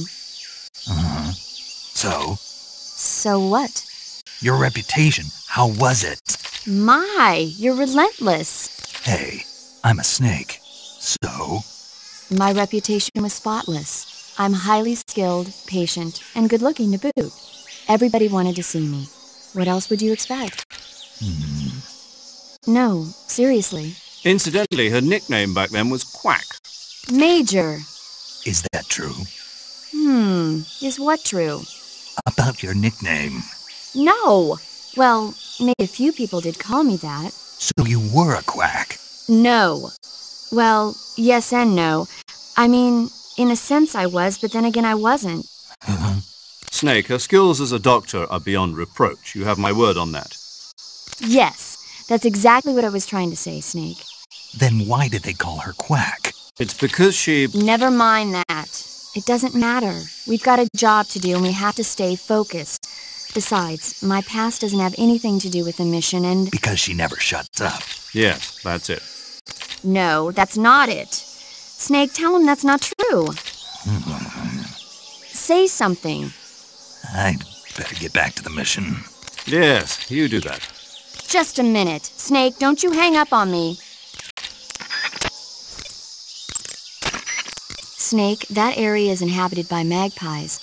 Speaker 1: Uh-huh. So?
Speaker 6: So what?
Speaker 1: Your reputation. How was it?
Speaker 6: My, you're relentless.
Speaker 1: Hey, I'm a snake. So?
Speaker 6: My reputation was spotless. I'm highly skilled, patient, and good-looking to boot. Everybody wanted to see me. What else would you expect? No, seriously.
Speaker 2: Incidentally, her nickname back then was Quack.
Speaker 6: Major.
Speaker 1: Is that true?
Speaker 6: Is what true?
Speaker 1: About your nickname.
Speaker 6: No. Well, maybe a few people did call me that.
Speaker 1: So you were a quack.
Speaker 6: No. Well, yes and no. I mean, in a sense I was, but then again I wasn't.
Speaker 2: Snake, her skills as a doctor are beyond reproach. You have my word on that.
Speaker 6: Yes, that's exactly what I was trying to say, Snake.
Speaker 1: Then why did they call her quack?
Speaker 2: It's because she...
Speaker 6: Never mind that. It doesn't matter. We've got a job to do and we have to stay focused. Besides, my past doesn't have anything to do with the mission and...
Speaker 1: Because she never shuts up.
Speaker 2: Yes, that's it.
Speaker 6: No, that's not it. Snake, tell him that's not true. Say something.
Speaker 1: I'd better get back to the mission.
Speaker 2: Yes, you do that.
Speaker 6: Just a minute. Snake, don't you hang up on me. Snake, that area is inhabited by magpies.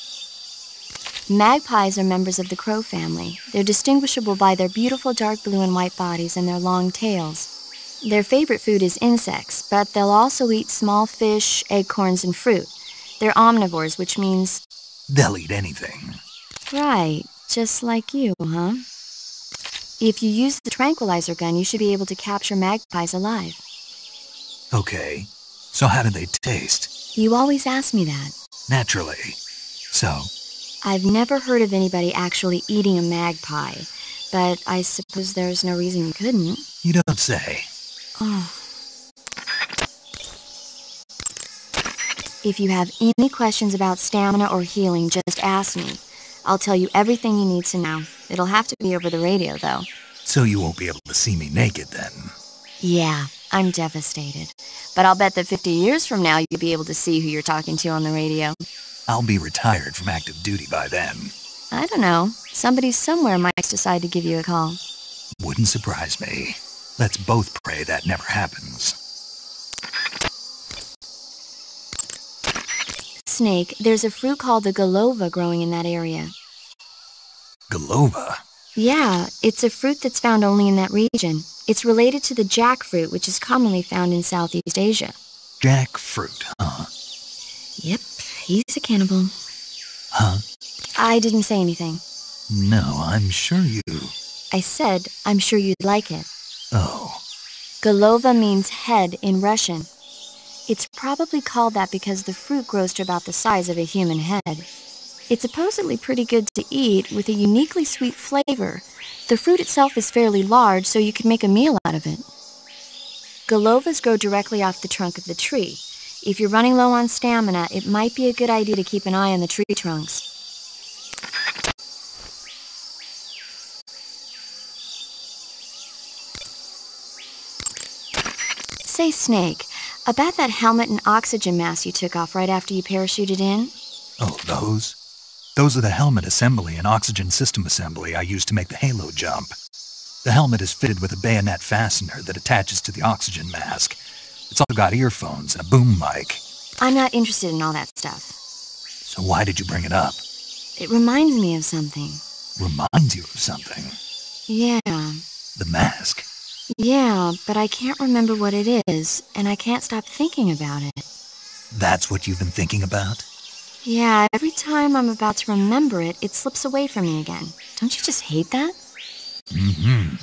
Speaker 6: Magpies are members of the crow family. They're distinguishable by their beautiful dark blue and white bodies and their long tails. Their favorite food is insects, but they'll also eat small fish, acorns, and fruit. They're omnivores, which means...
Speaker 1: They'll eat anything.
Speaker 6: Right, just like you, huh? If you use the tranquilizer gun, you should be able to capture magpies alive.
Speaker 1: Okay, so how do they taste?
Speaker 6: You always ask me that.
Speaker 1: Naturally. So?
Speaker 6: I've never heard of anybody actually eating a magpie, but I suppose there's no reason you couldn't.
Speaker 1: You don't say.
Speaker 6: Oh. If you have any questions about stamina or healing, just ask me. I'll tell you everything you need to know. It'll have to be over the radio, though.
Speaker 1: So you won't be able to see me naked, then?
Speaker 6: Yeah, I'm devastated. But I'll bet that 50 years from now you'll be able to see who you're talking to on the radio.
Speaker 1: I'll be retired from active duty by then.
Speaker 6: I don't know. Somebody somewhere might decide to give you a call.
Speaker 1: Wouldn't surprise me. Let's both pray that never happens.
Speaker 6: Snake, there's a fruit called the golova growing in that area.
Speaker 1: Golova?
Speaker 6: Yeah, it's a fruit that's found only in that region. It's related to the jackfruit, which is commonly found in Southeast Asia.
Speaker 1: Jackfruit, huh?
Speaker 6: Yep, he's a cannibal.
Speaker 1: Huh?
Speaker 6: I didn't say anything.
Speaker 1: No, I'm sure you...
Speaker 6: I said, I'm sure you'd like it.
Speaker 1: Oh.
Speaker 6: Golova means head in Russian. It's probably called that because the fruit grows to about the size of a human head. It's supposedly pretty good to eat with a uniquely sweet flavor. The fruit itself is fairly large, so you can make a meal out of it. Golovas grow directly off the trunk of the tree. If you're running low on stamina, it might be a good idea to keep an eye on the tree trunks. Say, Snake, about that helmet and oxygen mask you took off right after you parachuted in?
Speaker 1: Oh, those? Those are the helmet assembly and oxygen system assembly I used to make the halo jump. The helmet is fitted with a bayonet fastener that attaches to the oxygen mask. It's also got earphones and a boom mic.
Speaker 6: I'm not interested in all that stuff.
Speaker 1: So why did you bring it up?
Speaker 6: It reminds me of something.
Speaker 1: Reminds you of something?
Speaker 6: Yeah.
Speaker 1: The mask?
Speaker 6: Yeah, but I can't remember what it is, and I can't stop thinking about it.
Speaker 1: That's what you've been thinking about?
Speaker 6: Yeah, every time I'm about to remember it, it slips away from me again. Don't you just hate that?
Speaker 1: Mm-hmm.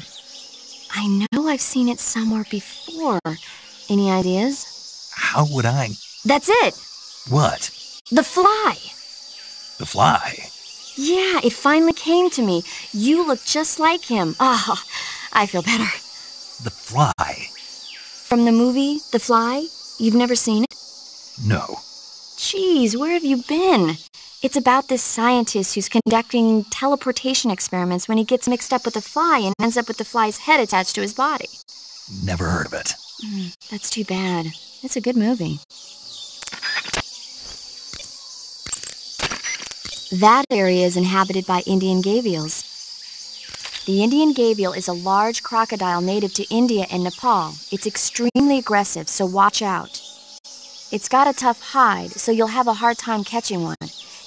Speaker 6: I know I've seen it somewhere before. Any ideas?
Speaker 1: How would I...
Speaker 6: That's it!
Speaker 1: What?
Speaker 6: The fly!
Speaker 1: The fly?
Speaker 6: Yeah, it finally came to me. You look just like him. Ah, I feel better.
Speaker 1: The fly?
Speaker 6: From the movie, The Fly? You've never seen it?
Speaker 1: No.
Speaker 6: Jeez, where have you been? It's about this scientist who's conducting teleportation experiments when he gets mixed up with a fly and ends up with the fly's head attached to his body.
Speaker 1: Never heard of it.
Speaker 6: That's too bad. It's a good movie. That area is inhabited by Indian gavials. The Indian gavial is a large crocodile native to India and Nepal. It's extremely aggressive, so watch out. It's got a tough hide, so you'll have a hard time catching one.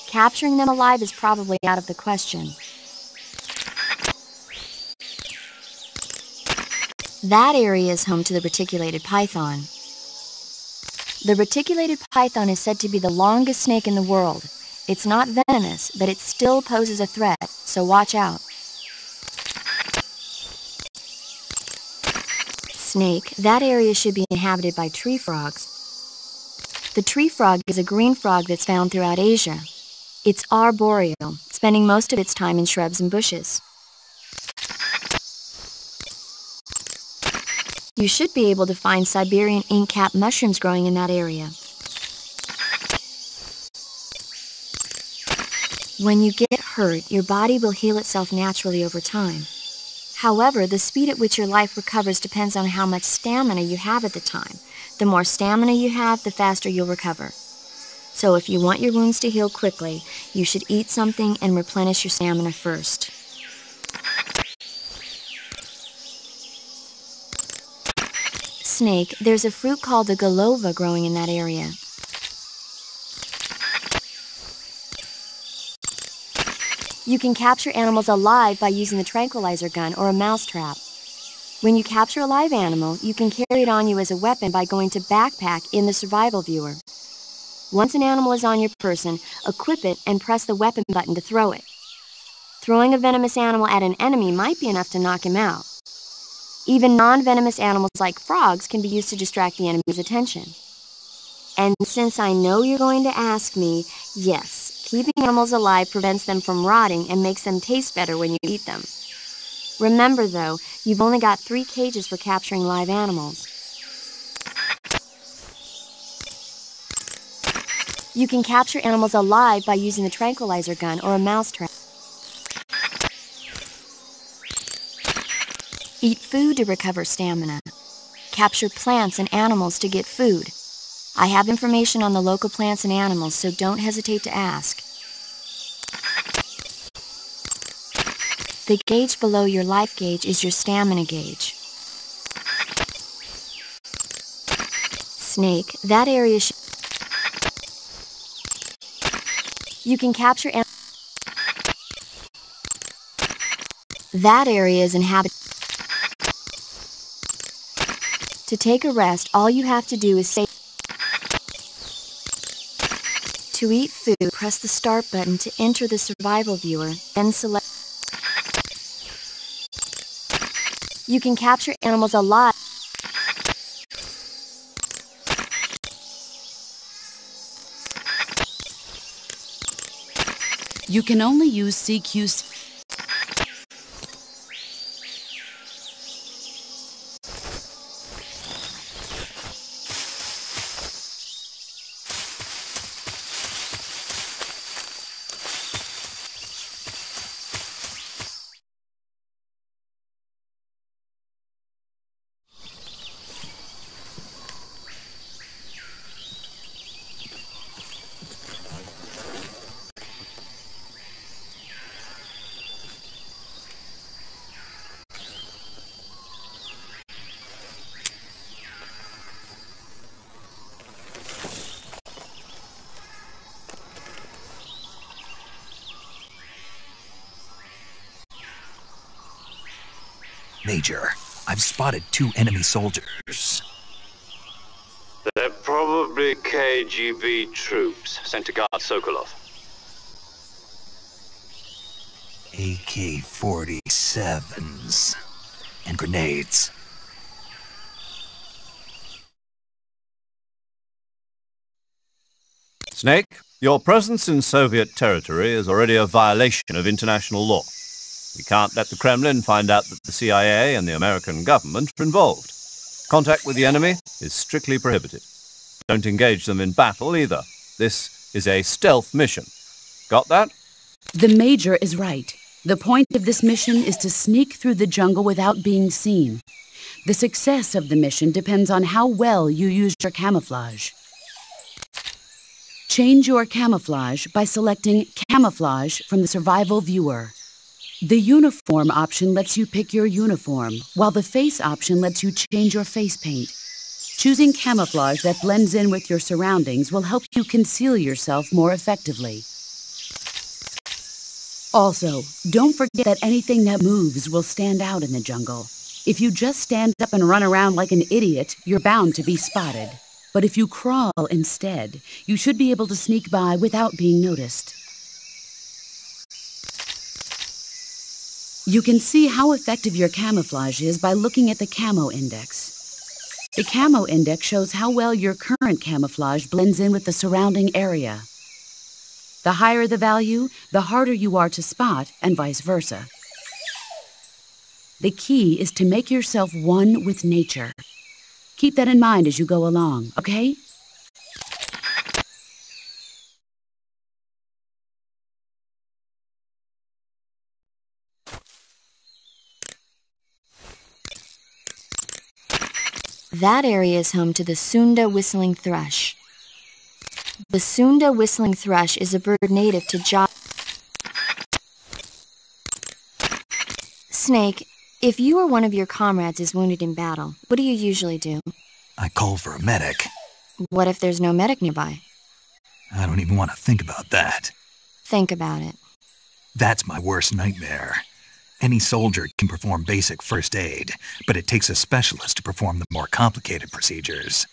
Speaker 6: Capturing them alive is probably out of the question. That area is home to the reticulated python. The reticulated python is said to be the longest snake in the world. It's not venomous, but it still poses a threat, so watch out. Snake, that area should be inhabited by tree frogs. The tree frog is a green frog that's found throughout Asia. It's arboreal, spending most of its time in shrubs and bushes. You should be able to find Siberian ink-cap mushrooms growing in that area. When you get hurt, your body will heal itself naturally over time. However, the speed at which your life recovers depends on how much stamina you have at the time. The more stamina you have, the faster you'll recover. So if you want your wounds to heal quickly, you should eat something and replenish your stamina first. Snake, there's a fruit called the golova growing in that area. You can capture animals alive by using the tranquilizer gun or a mousetrap. When you capture a live animal, you can carry it on you as a weapon by going to Backpack in the survival viewer. Once an animal is on your person, equip it and press the weapon button to throw it. Throwing a venomous animal at an enemy might be enough to knock him out. Even non-venomous animals like frogs can be used to distract the enemy's attention. And since I know you're going to ask me, yes, keeping animals alive prevents them from rotting and makes them taste better when you eat them. Remember though, you've only got 3 cages for capturing live animals. You can capture animals alive by using the tranquilizer gun or a mousetrap. Eat food to recover stamina. Capture plants and animals to get food. I have information on the local plants and animals, so don't hesitate to ask. The gauge below your life gauge is your stamina gauge. Snake, that area you can capture that area is inhabited. To take a rest, all you have to do is say to eat food, press the start button to enter the survival viewer, then select. You can capture animals alive.
Speaker 7: You can only use CQ.
Speaker 1: Major, I've spotted 2 enemy soldiers.
Speaker 5: They're probably KGB troops sent to guard Sokolov.
Speaker 1: AK-47s and grenades.
Speaker 2: Snake, your presence in Soviet territory is already a violation of international law. We can't let the Kremlin find out that the CIA and the American government are involved. Contact with the enemy is strictly prohibited. Don't engage them in battle either. This is a stealth mission. Got that?
Speaker 7: The Major is right. The point of this mission is to sneak through the jungle without being seen. The success of the mission depends on how well you use your camouflage. Change your camouflage by selecting Camouflage from the survival viewer. The uniform option lets you pick your uniform, while the face option lets you change your face paint. Choosing camouflage that blends in with your surroundings will help you conceal yourself more effectively. Also, don't forget that anything that moves will stand out in the jungle. If you just stand up and run around like an idiot, you're bound to be spotted. But if you crawl instead, you should be able to sneak by without being noticed. You can see how effective your camouflage is by looking at the camo index. The camo index shows how well your current camouflage blends in with the surrounding area. The higher the value, the harder you are to spot, and vice versa. The key is to make yourself one with nature. Keep that in mind as you go along, okay?
Speaker 6: That area is home to the Sunda whistling thrush. The Sunda whistling thrush is a bird native to Java. Snake, if you or one of your comrades is wounded in battle, what do you usually do?
Speaker 1: I call for a medic.
Speaker 6: What if there's no medic nearby?
Speaker 1: I don't even want to think about that.
Speaker 6: Think about it.
Speaker 1: That's my worst nightmare. Any soldier can perform basic first aid, but it takes a specialist to perform the more complicated procedures.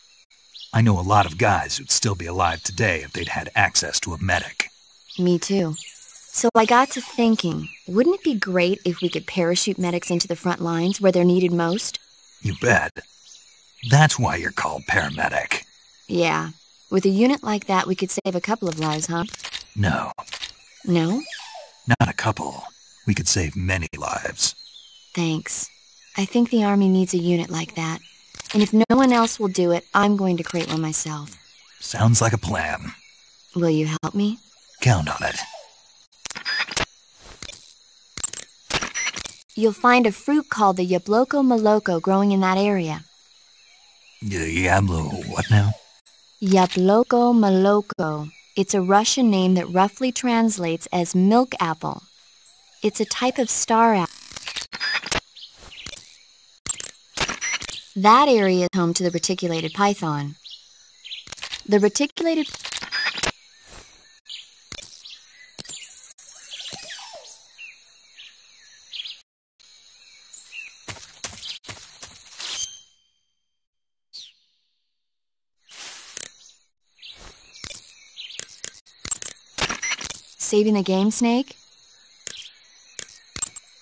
Speaker 1: I know a lot of guys who'd still be alive today if they'd had access to a medic.
Speaker 6: Me too. So I got to thinking, wouldn't it be great if we could parachute medics into the front lines where they're needed most?
Speaker 1: You bet. That's why you're called paramedic.
Speaker 6: Yeah. With a unit like that, we could save a couple of lives, huh?
Speaker 1: No.
Speaker 6: No?
Speaker 1: Not a couple. We could save many lives.
Speaker 6: Thanks. I think the Army needs a unit like that. And if no one else will do it, I'm going to create one myself.
Speaker 1: Sounds like a plan.
Speaker 6: Will you help me?
Speaker 1: Count on it.
Speaker 6: You'll find a fruit called the Yabloko Maloko growing in that area.
Speaker 1: Diablo, what now?
Speaker 6: Yabloko Maloko. It's a Russian name that roughly translates as milk apple. It's a type of star apple. That area is home to the reticulated python. The reticulated... Saving the game, Snake?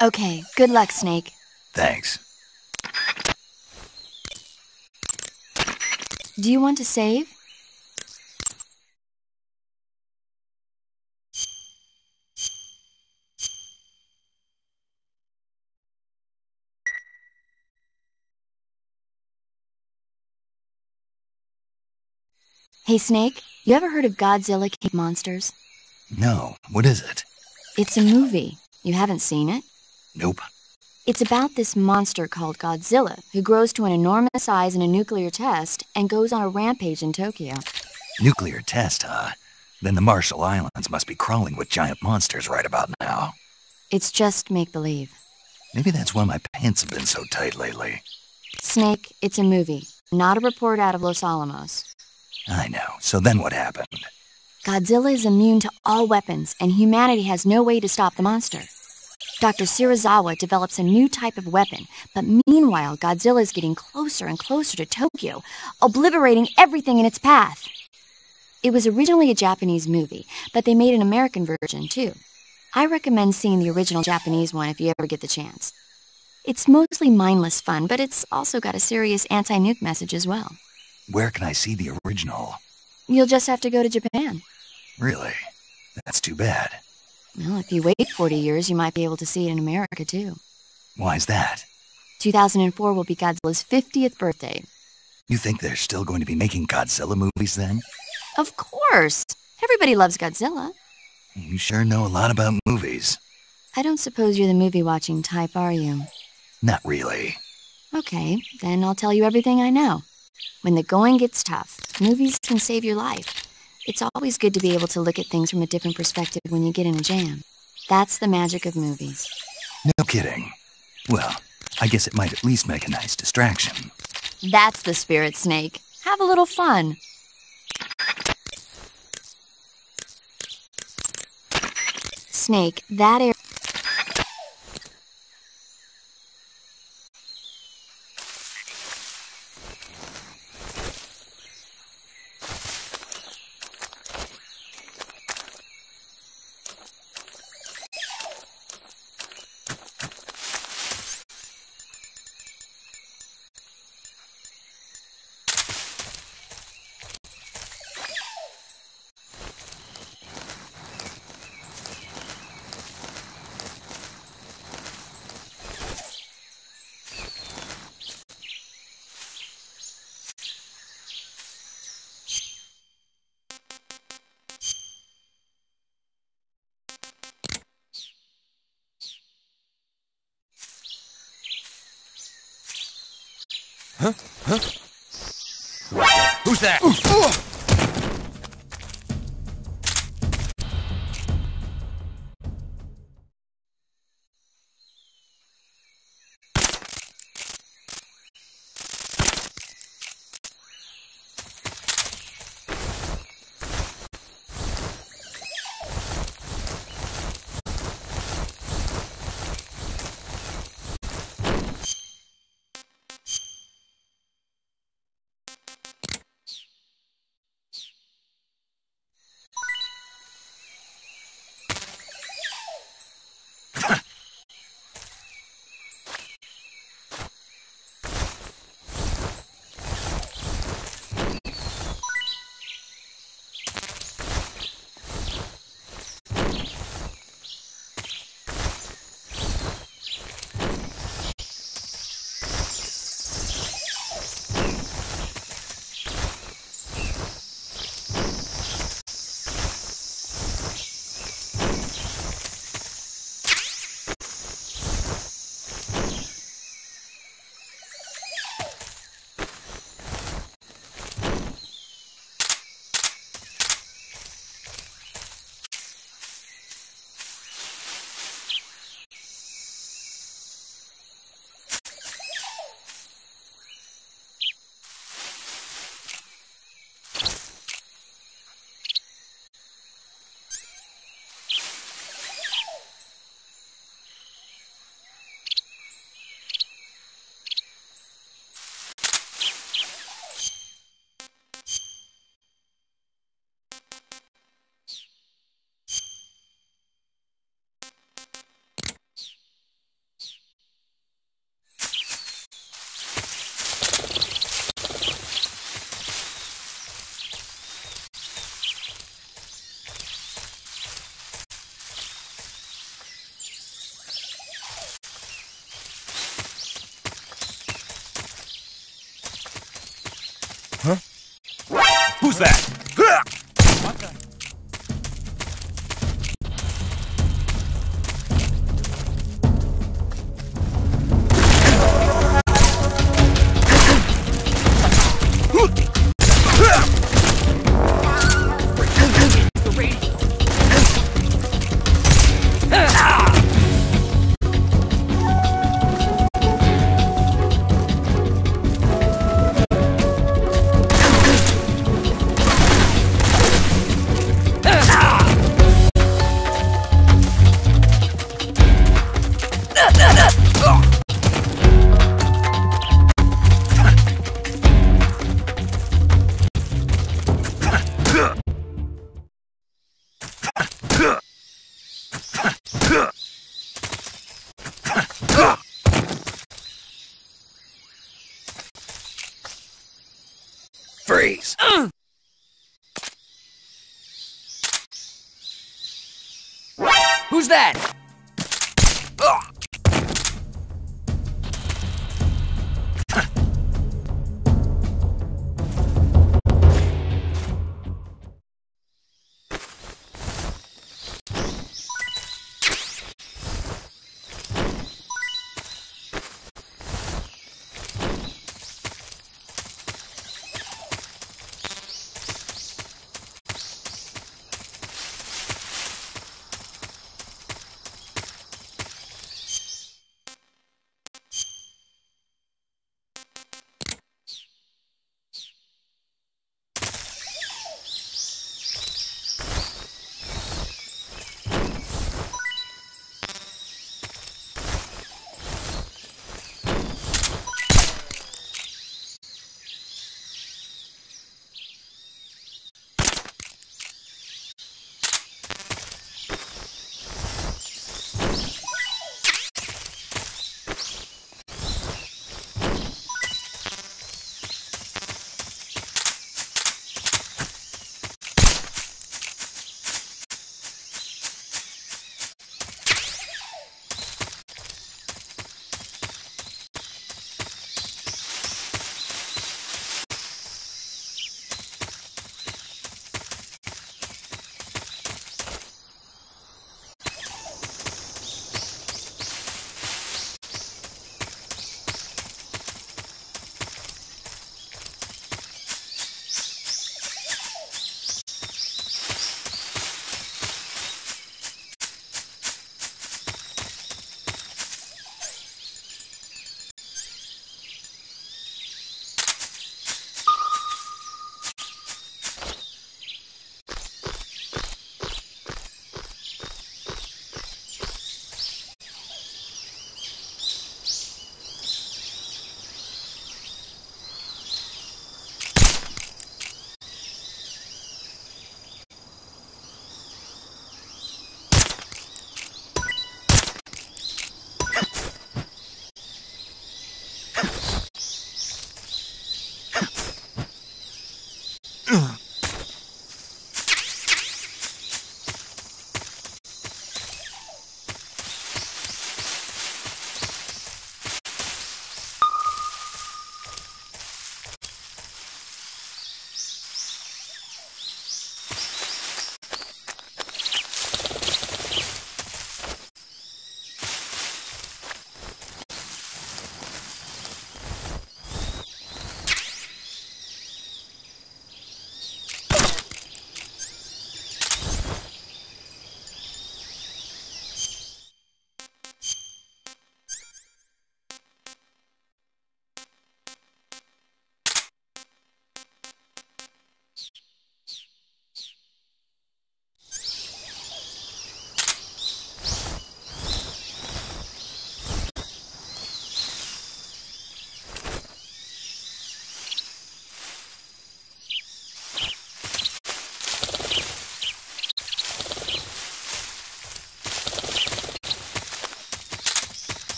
Speaker 6: Okay, good luck, Snake.
Speaker 1: Thanks.
Speaker 6: Do you want to save? Hey, Snake, you ever heard of Godzilla King of Monsters?
Speaker 1: No, what is it?
Speaker 6: It's a movie. You haven't seen it?
Speaker 1: Nope.
Speaker 6: It's about this monster called Godzilla, who grows to an enormous size in a nuclear test and goes on a rampage in Tokyo.
Speaker 1: Nuclear test, huh? Then the Marshall Islands must be crawling with giant monsters right about now.
Speaker 6: It's just make-believe.
Speaker 1: Maybe that's why my pants have been so tight lately.
Speaker 6: Snake, it's a movie, not a report out of Los Alamos.
Speaker 1: I know. So then what happened?
Speaker 6: Godzilla is immune to all weapons, and humanity has no way to stop the monster. Dr. Shirazawa develops a new type of weapon, but meanwhile, Godzilla is getting closer and closer to Tokyo, obliterating everything in its path. It was originally a Japanese movie, but they made an American version, too. I recommend seeing the original Japanese one if you ever get the chance. It's mostly mindless fun, but it's also got a serious anti-nuke message as well.
Speaker 1: Where can I see the original?
Speaker 6: You'll just have to go to Japan.
Speaker 1: Really? That's too bad.
Speaker 6: Well, if you wait 40 years, you might be able to see it in America, too.
Speaker 1: Why's that?
Speaker 6: 2004 will be Godzilla's 50th birthday.
Speaker 1: You think they're still going to be making Godzilla movies then?
Speaker 6: Of course! Everybody loves Godzilla.
Speaker 1: You sure know a lot about movies.
Speaker 6: I don't suppose you're the movie-watching type, are you?
Speaker 1: Not really.
Speaker 6: Okay, then I'll tell you everything I know. When the going gets tough, movies can save your life. It's always good to be able to look at things from a different perspective when you get in a jam. That's the magic of movies.
Speaker 1: No kidding. Well, I guess it might at least make a nice distraction.
Speaker 6: That's the spirit, Snake. Have a little fun. Snake, that area...
Speaker 8: Who's that? Who's that? What the? Freeze! Who's that?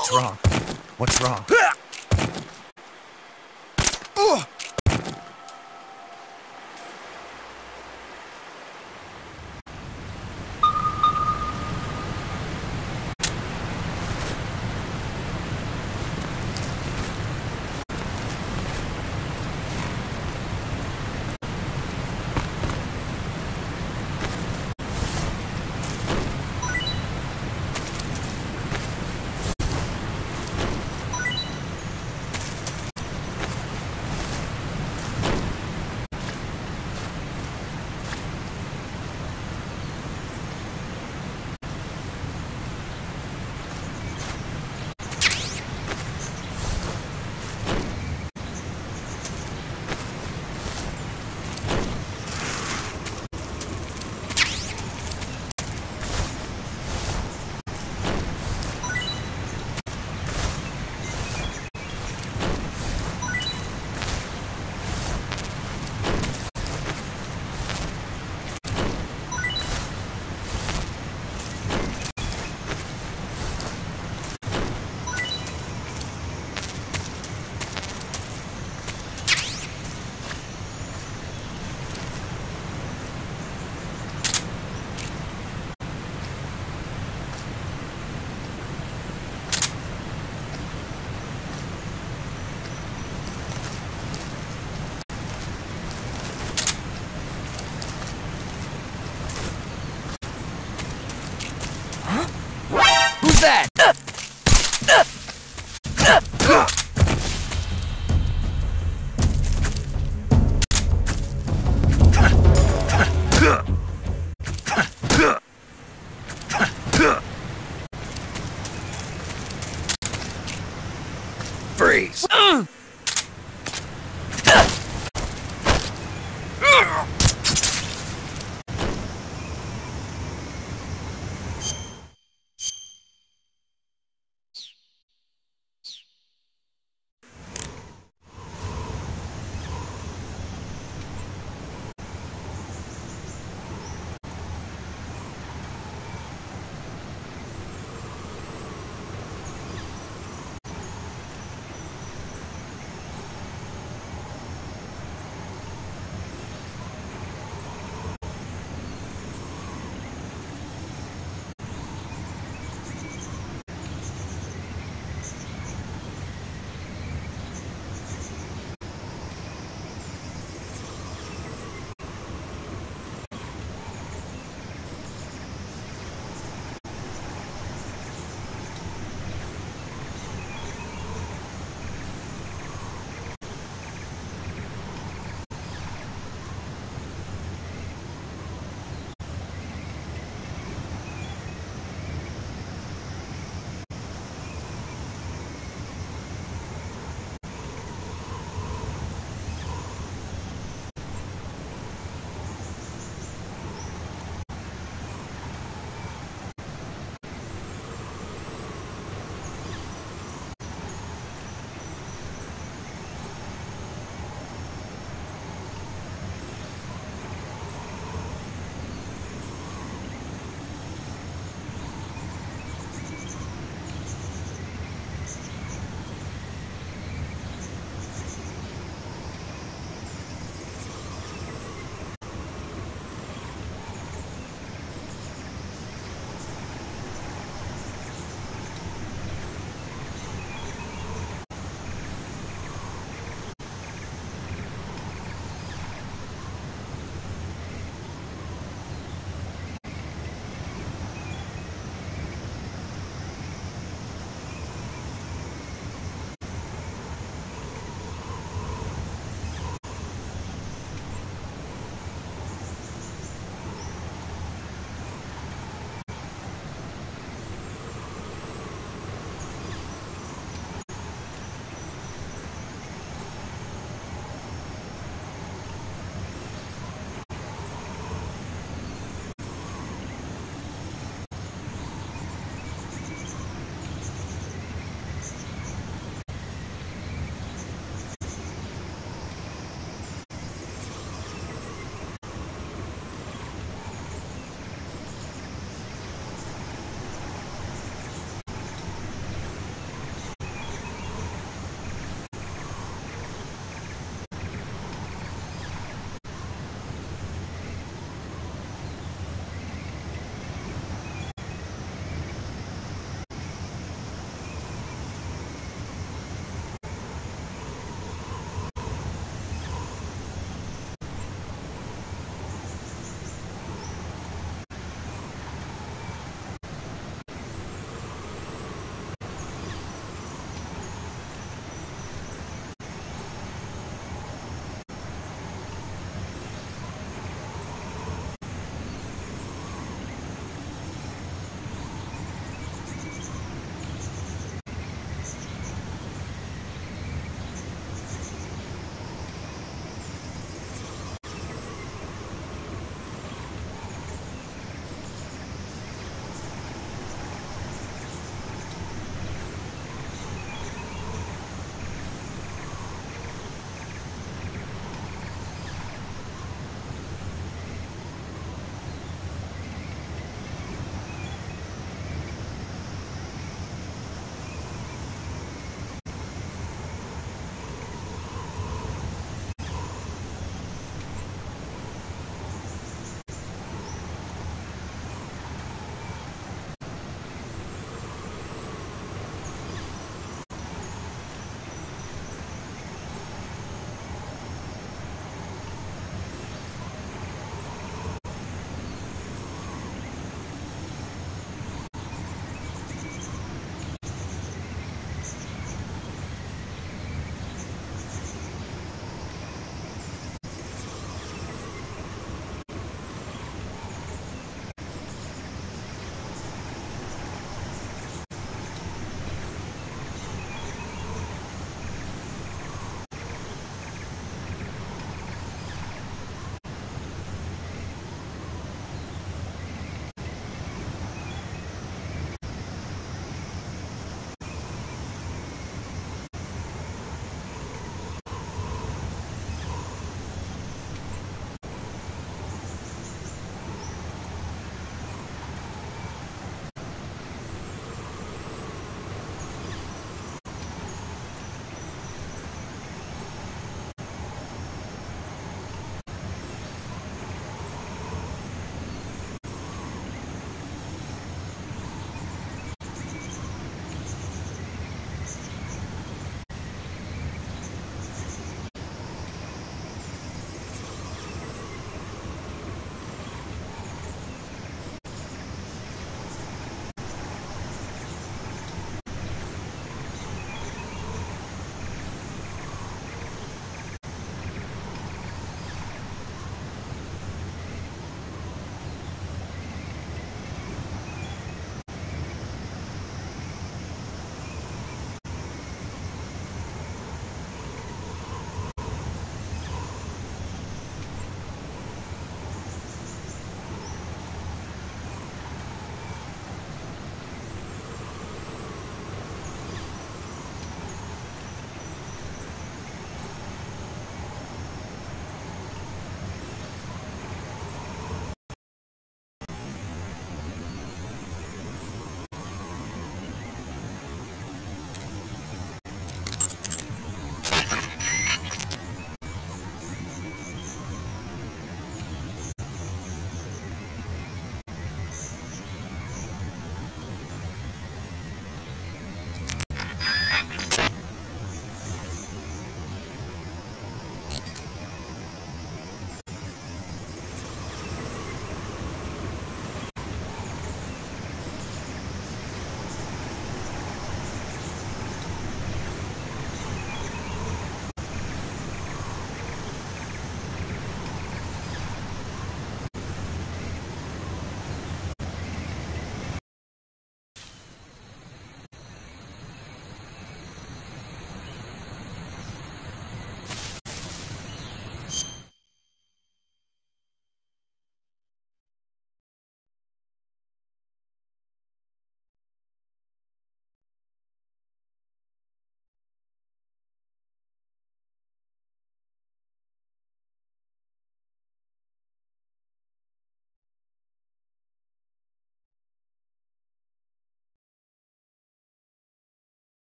Speaker 8: What's wrong? What's wrong? That? Freeze!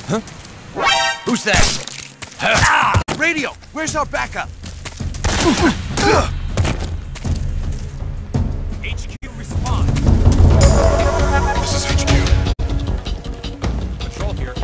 Speaker 8: Who's that? Radio! Where's our backup? HQ respond.
Speaker 9: This is HQ.
Speaker 8: Patrol here.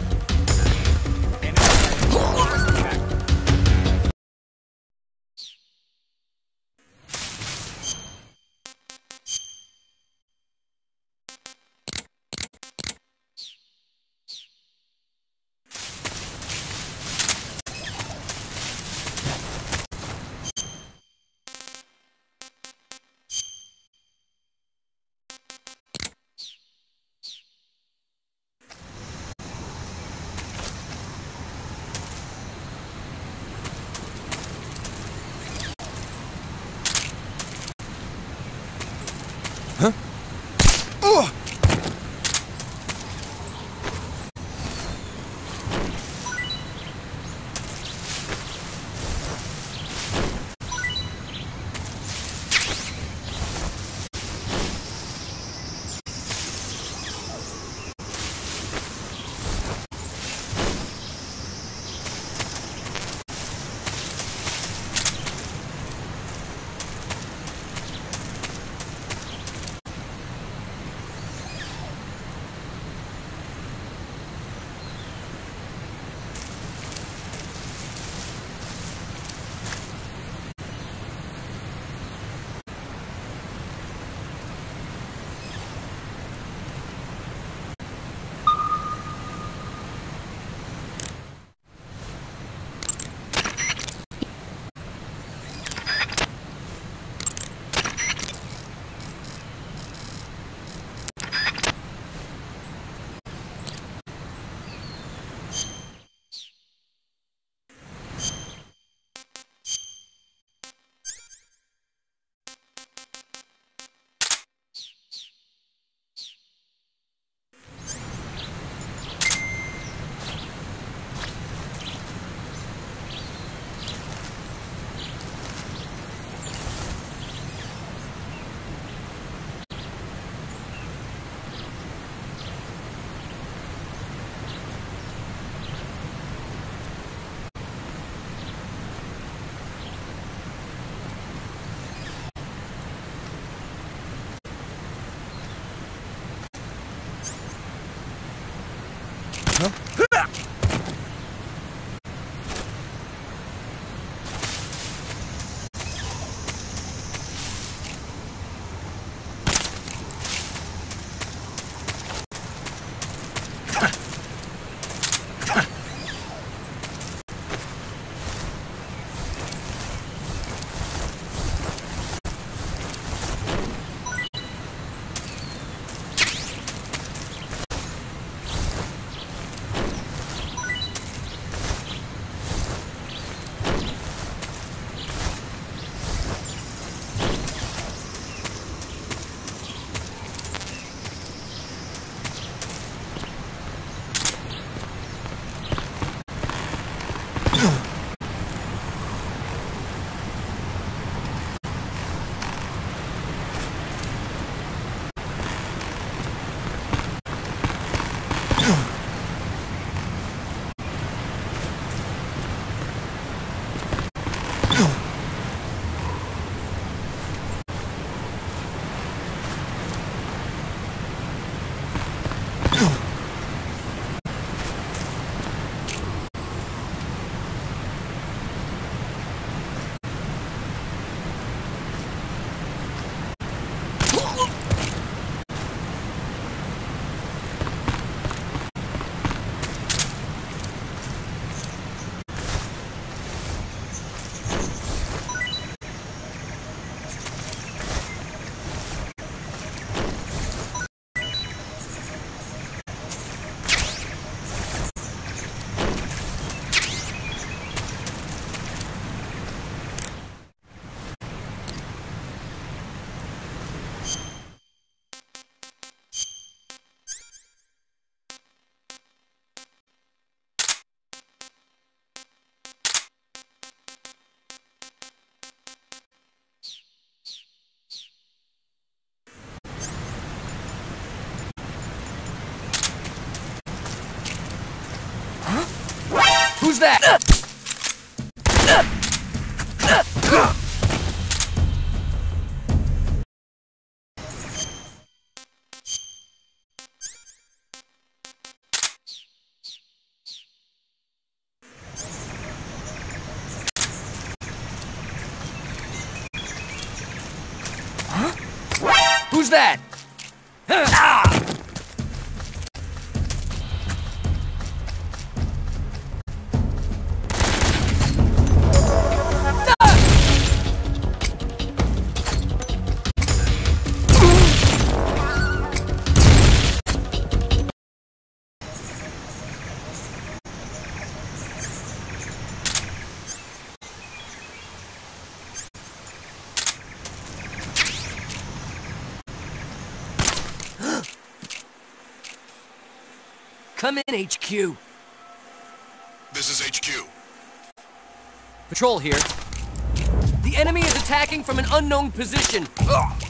Speaker 8: Who's that? Huh? Who's that? Ah! Come in, HQ.
Speaker 9: This is HQ.
Speaker 8: Patrol here. The enemy is attacking from an unknown position. Ugh.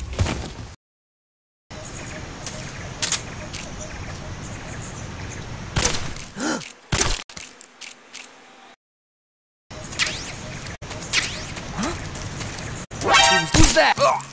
Speaker 8: Huh? Who's that? Ugh.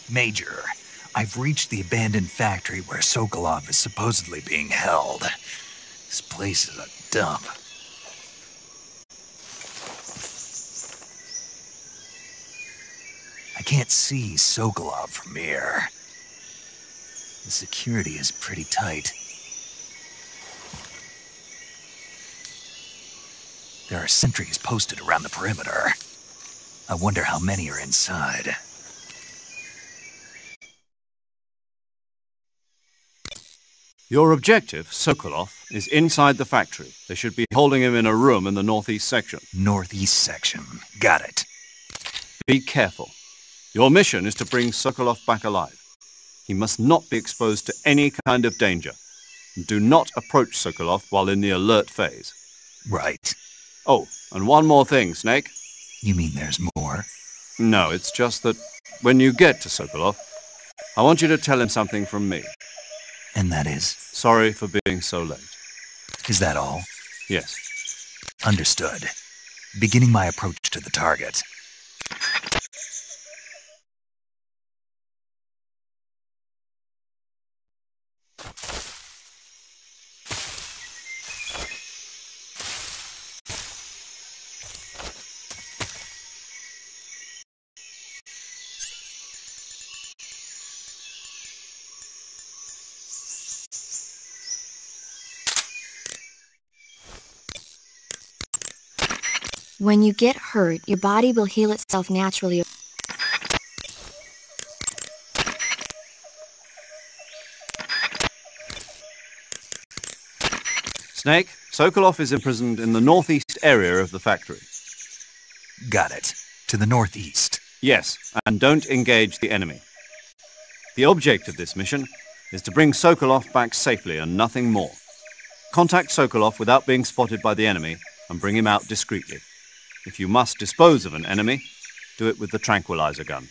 Speaker 1: Major, I've reached the abandoned factory where Sokolov is supposedly being held. This place is a dump. I can't see Sokolov from here. The security is pretty tight. There are sentries posted around the perimeter. I wonder how many are inside.
Speaker 2: Your objective, Sokolov, is inside the factory. They should be holding him in a room in the northeast section.
Speaker 1: Northeast section. Got it.
Speaker 2: Be careful. Your mission is to bring Sokolov back alive. He must not be exposed to any kind of danger. Do not approach Sokolov while in the alert phase.
Speaker 1: Right.
Speaker 2: Oh, and one more thing, Snake.
Speaker 1: You mean there's more?
Speaker 2: No, it's just that when you get to Sokolov, I want you to tell him something from me.
Speaker 1: And that is?
Speaker 2: Sorry for being so late.
Speaker 1: Is that all?
Speaker 2: Yes.
Speaker 1: Understood. Beginning my approach to the target.
Speaker 6: When you get hurt, your body will heal itself naturally.
Speaker 2: Snake, Sokolov is imprisoned in the northeast area of the factory.
Speaker 1: Got it. To the northeast.
Speaker 2: Yes, and don't engage the enemy. The object of this mission is to bring Sokolov back safely and nothing more. Contact Sokolov without being spotted by the enemy and bring him out discreetly. If you must dispose of an enemy, do it with the tranquilizer gun.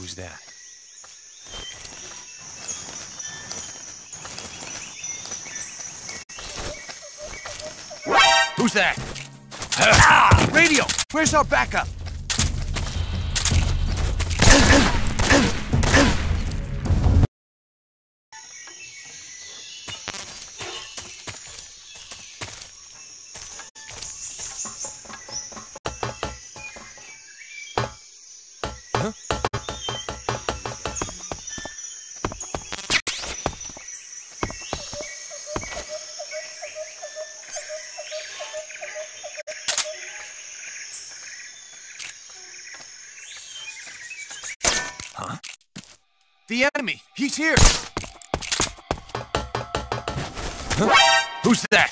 Speaker 10: Who's that? Who's that? Radio! Where's our backup? The enemy! He's here! Huh? Who's that?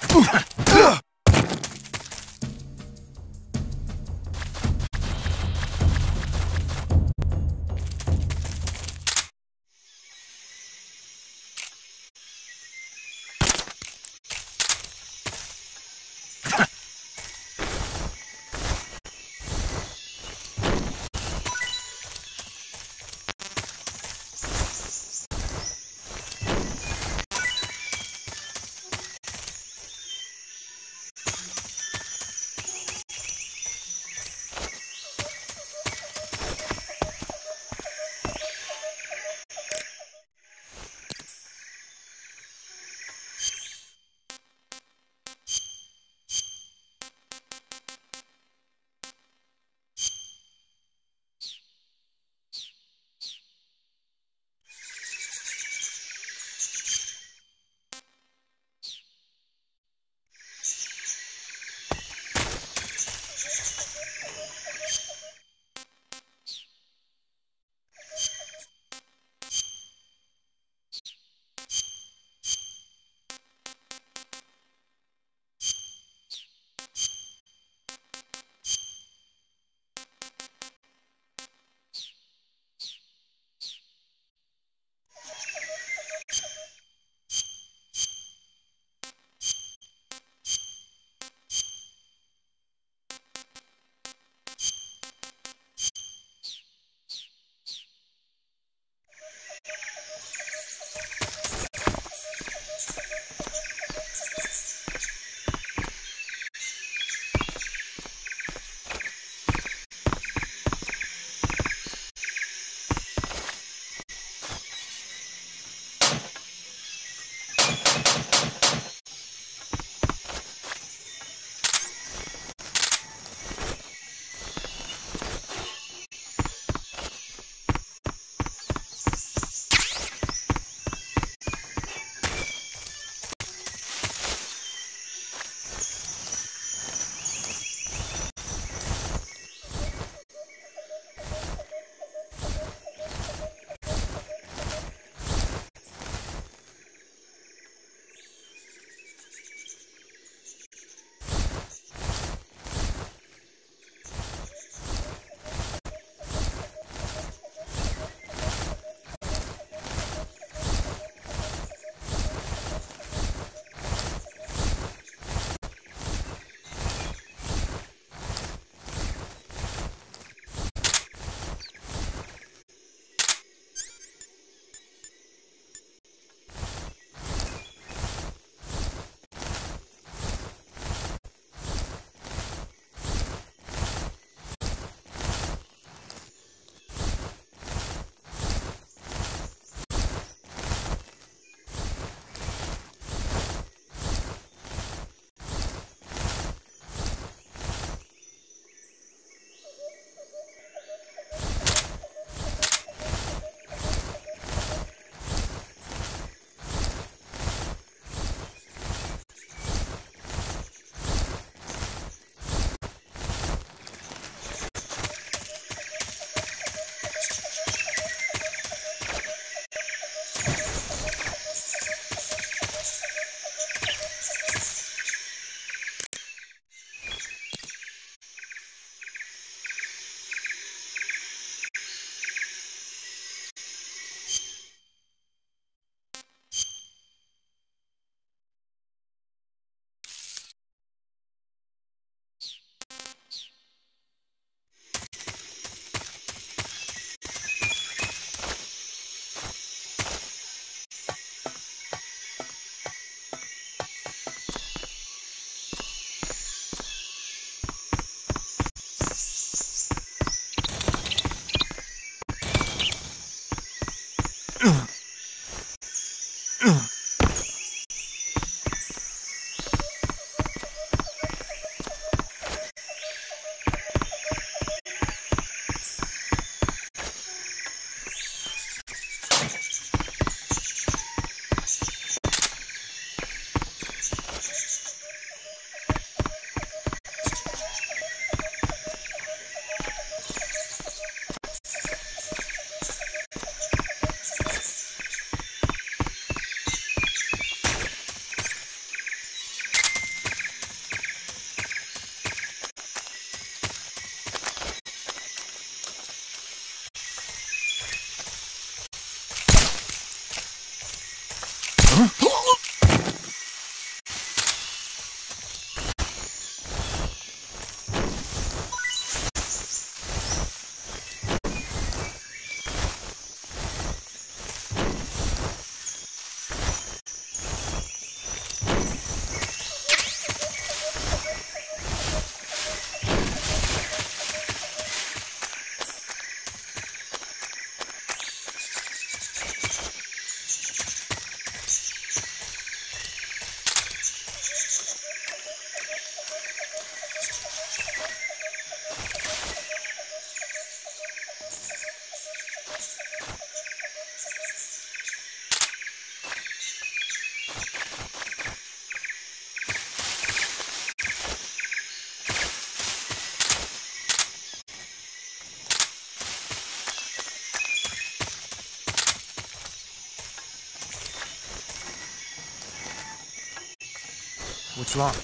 Speaker 10: What's wrong?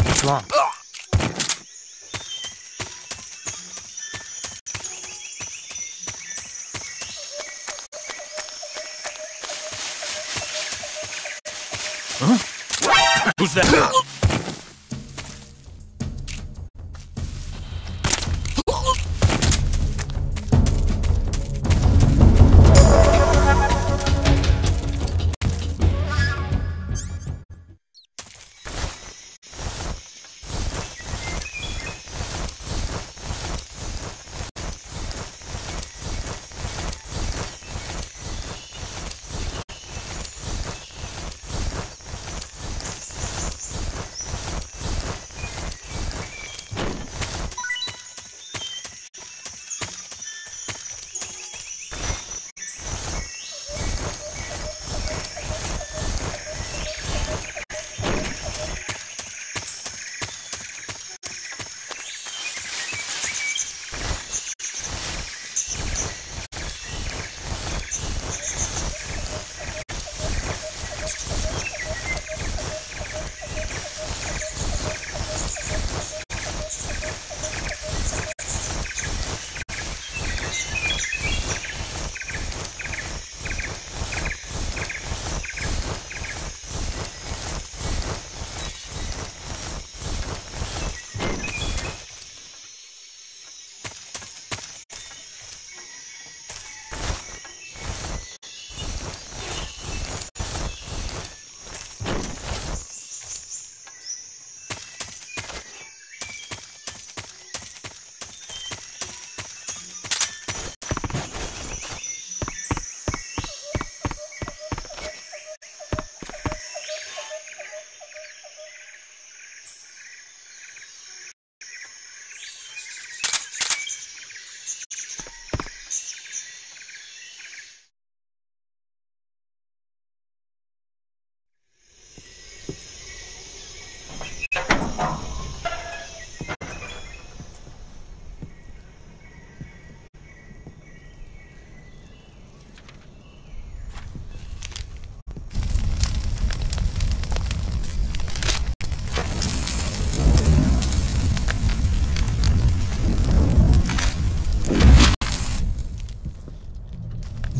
Speaker 10: What's wrong?
Speaker 11: Huh? Who's that?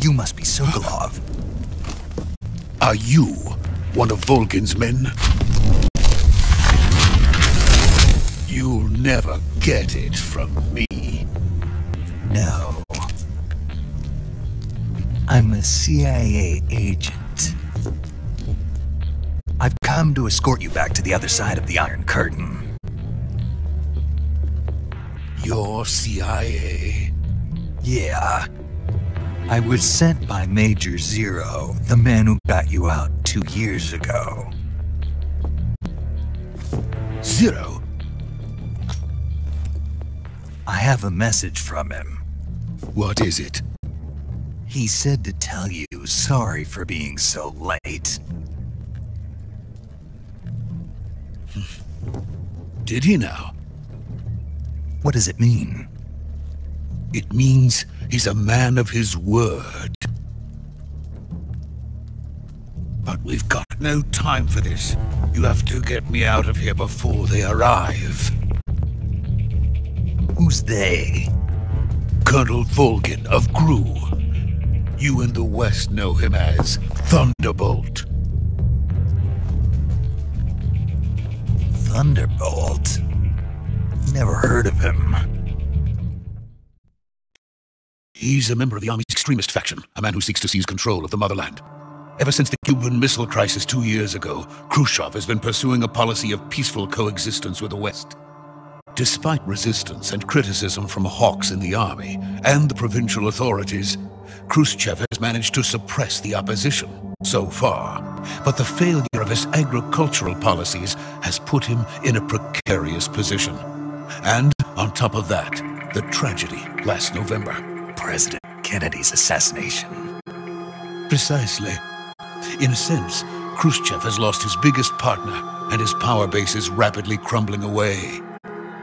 Speaker 1: You must be Sokolov.
Speaker 9: Are you one of Volgin's men? You'll never get it from me.
Speaker 1: No. I'm a CIA agent. I've come to escort you back to the other side of the Iron Curtain.
Speaker 9: You're CIA?
Speaker 1: Yeah. I was sent by Major Zero, the man who got you out 2 years ago.
Speaker 9: Zero?
Speaker 1: I have a message from him.
Speaker 9: What is it?
Speaker 1: He said to tell you sorry for being so late.
Speaker 9: Did he now?
Speaker 1: What does it mean?
Speaker 9: It means he's a man of his word. But we've got no time for this. You have to get me out of here before they arrive.
Speaker 1: Who's they?
Speaker 9: Colonel Volgin of GRU. You in the West know him as Thunderbolt.
Speaker 1: Thunderbolt? Never heard of him.
Speaker 9: He's a member of the Army's extremist faction, a man who seeks to seize control of the motherland. Ever since the Cuban Missile Crisis 2 years ago, Khrushchev has been pursuing a policy of peaceful coexistence with the West. Despite resistance and criticism from hawks in the army and the provincial authorities, Khrushchev has managed to suppress the opposition so far. But the failure of his agricultural policies has put him in a precarious position. And on top of that, the tragedy last November.
Speaker 1: President Kennedy's assassination.
Speaker 9: Precisely. In a sense, Khrushchev has lost his biggest partner, and his power base is rapidly crumbling away.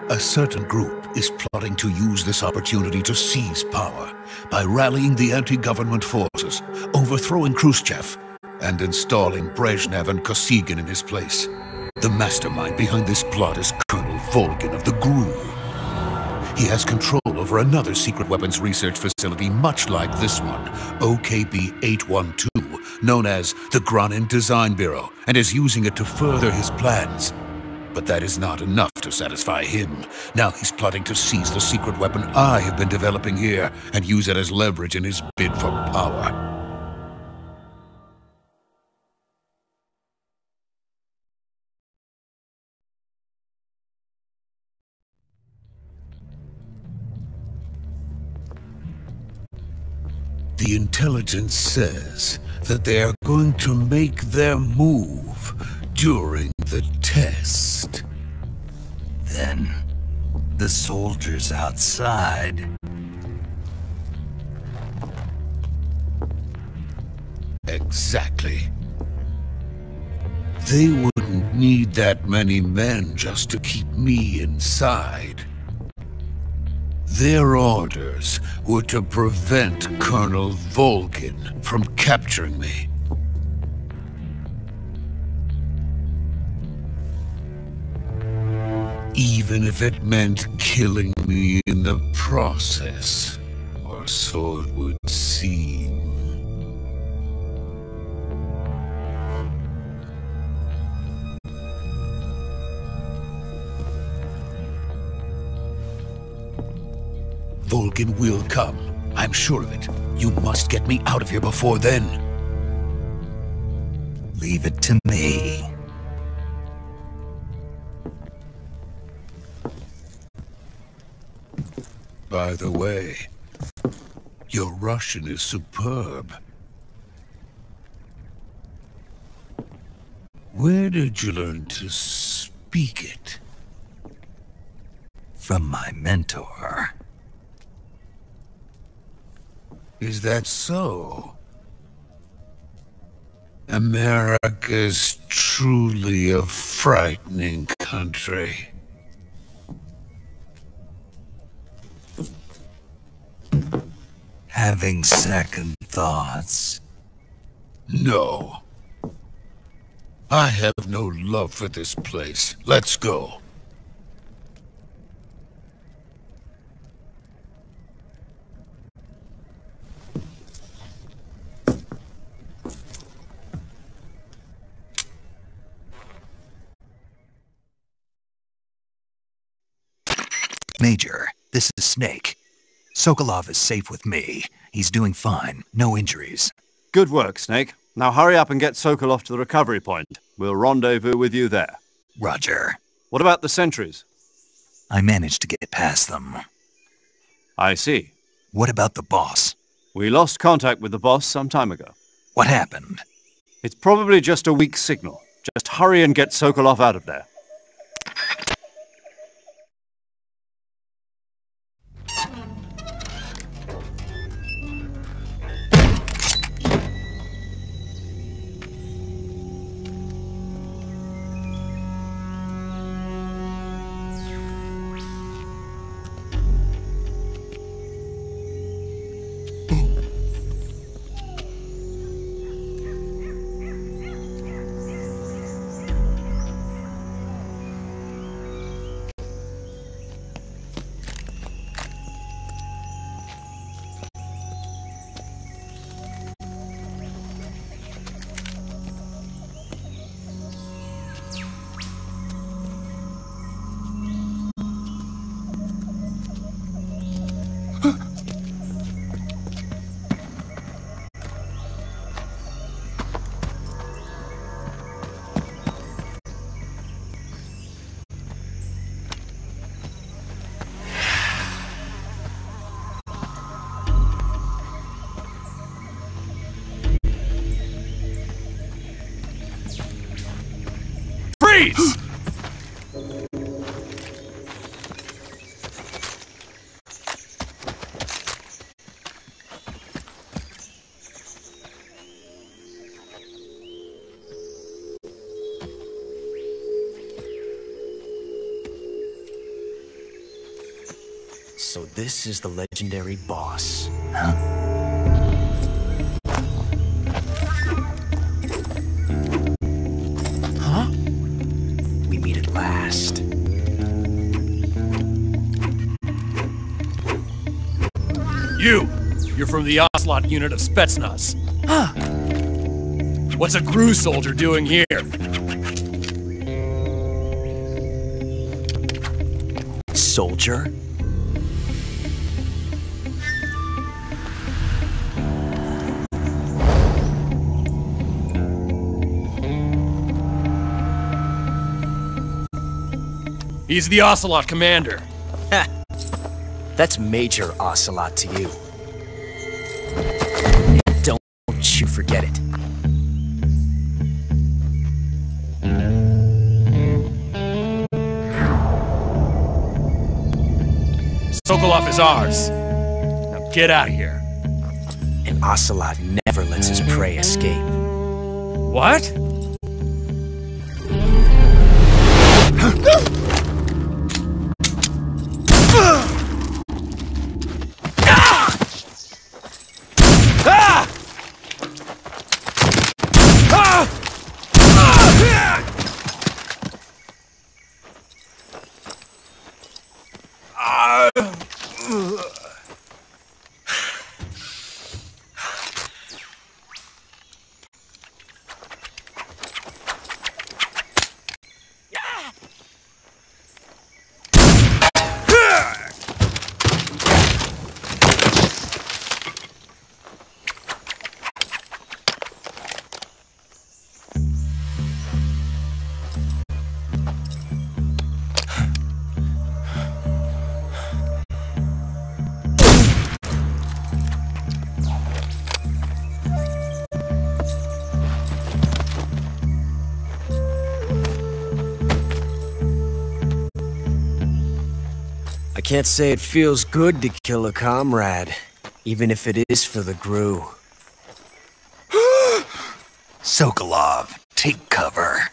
Speaker 9: A certain group, is plotting to use this opportunity to seize power by rallying the anti-government forces, overthrowing Khrushchev, and installing Brezhnev and Kosygin in his place. The mastermind behind this plot is Colonel Volgin of the GRU. He has control over another secret weapons research facility much like this one, OKB-812, known as the Granin Design Bureau, and is using it to further his plans. But that is not enough to satisfy him. Now he's plotting to seize the secret weapon I have been developing here and use it as leverage in his bid for power. The intelligence says that they are going to make their move during the test.
Speaker 1: Then, the soldiers outside.
Speaker 9: Exactly. They wouldn't need that many men just to keep me inside. Their orders were to prevent Colonel Volgin from capturing me. Even if it meant killing me in the process, or so it would seem. Volgin will come. I'm sure of it. You must get me out of here before then.
Speaker 1: Leave it to me.
Speaker 9: By the way, your Russian is superb. Where did you learn to speak it?
Speaker 1: From my mentor.
Speaker 9: Is that so? America's truly a frightening country.
Speaker 1: Having second thoughts?
Speaker 9: No. I have no love for this place. Let's go.
Speaker 1: Major, this is Snake. Sokolov is safe with me. He's doing fine. No injuries.
Speaker 2: Good work, Snake. Now hurry up and get Sokolov to the recovery point. We'll rendezvous with you there.
Speaker 1: Roger.
Speaker 2: What about the sentries?
Speaker 1: I managed to get past them.
Speaker 2: I see.
Speaker 1: What about the boss?
Speaker 2: We lost contact with the boss some time ago.
Speaker 1: What happened?
Speaker 2: It's probably just a weak signal. Just hurry and get Sokolov out of there.
Speaker 11: Freeze!
Speaker 3: So this is the legendary boss.
Speaker 1: Huh?
Speaker 3: Huh? We meet at last.
Speaker 8: You're from the Ocelot unit of Spetsnaz. Huh. What's a GRU soldier doing here?
Speaker 3: Soldier?
Speaker 8: He's the Ocelot commander.
Speaker 3: That's Major Ocelot to you. Don't you forget it.
Speaker 8: Sokolov is ours. Now get out of here.
Speaker 3: And Ocelot never lets his prey escape.
Speaker 8: What?
Speaker 3: I can't say it feels good to kill a comrade, even if it is for the GRU.
Speaker 1: Sokolov, take cover.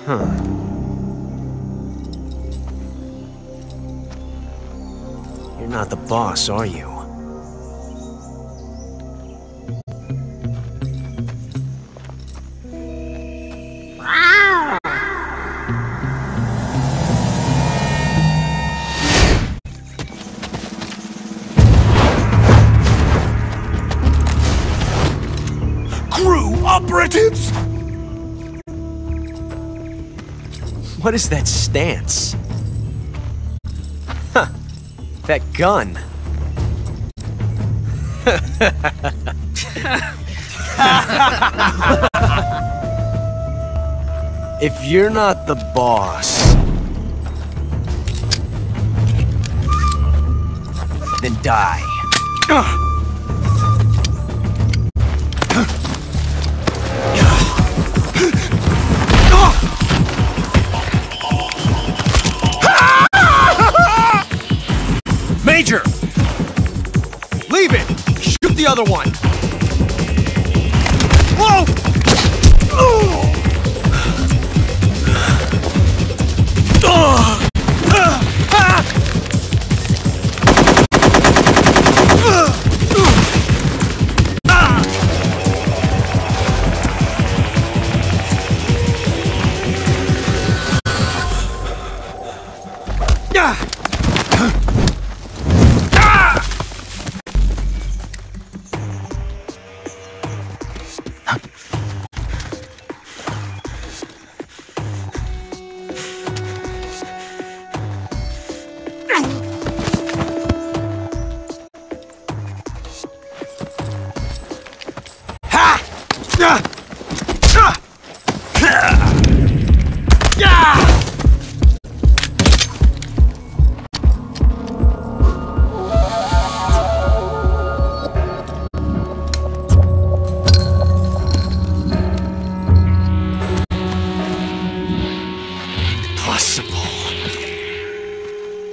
Speaker 3: Huh. You're not the boss, are you?
Speaker 10: GRU operatives!
Speaker 3: What is that stance? Huh. That gun. If you're not the boss, then die.
Speaker 10: Major! Leave it! Shoot the other one! Whoa!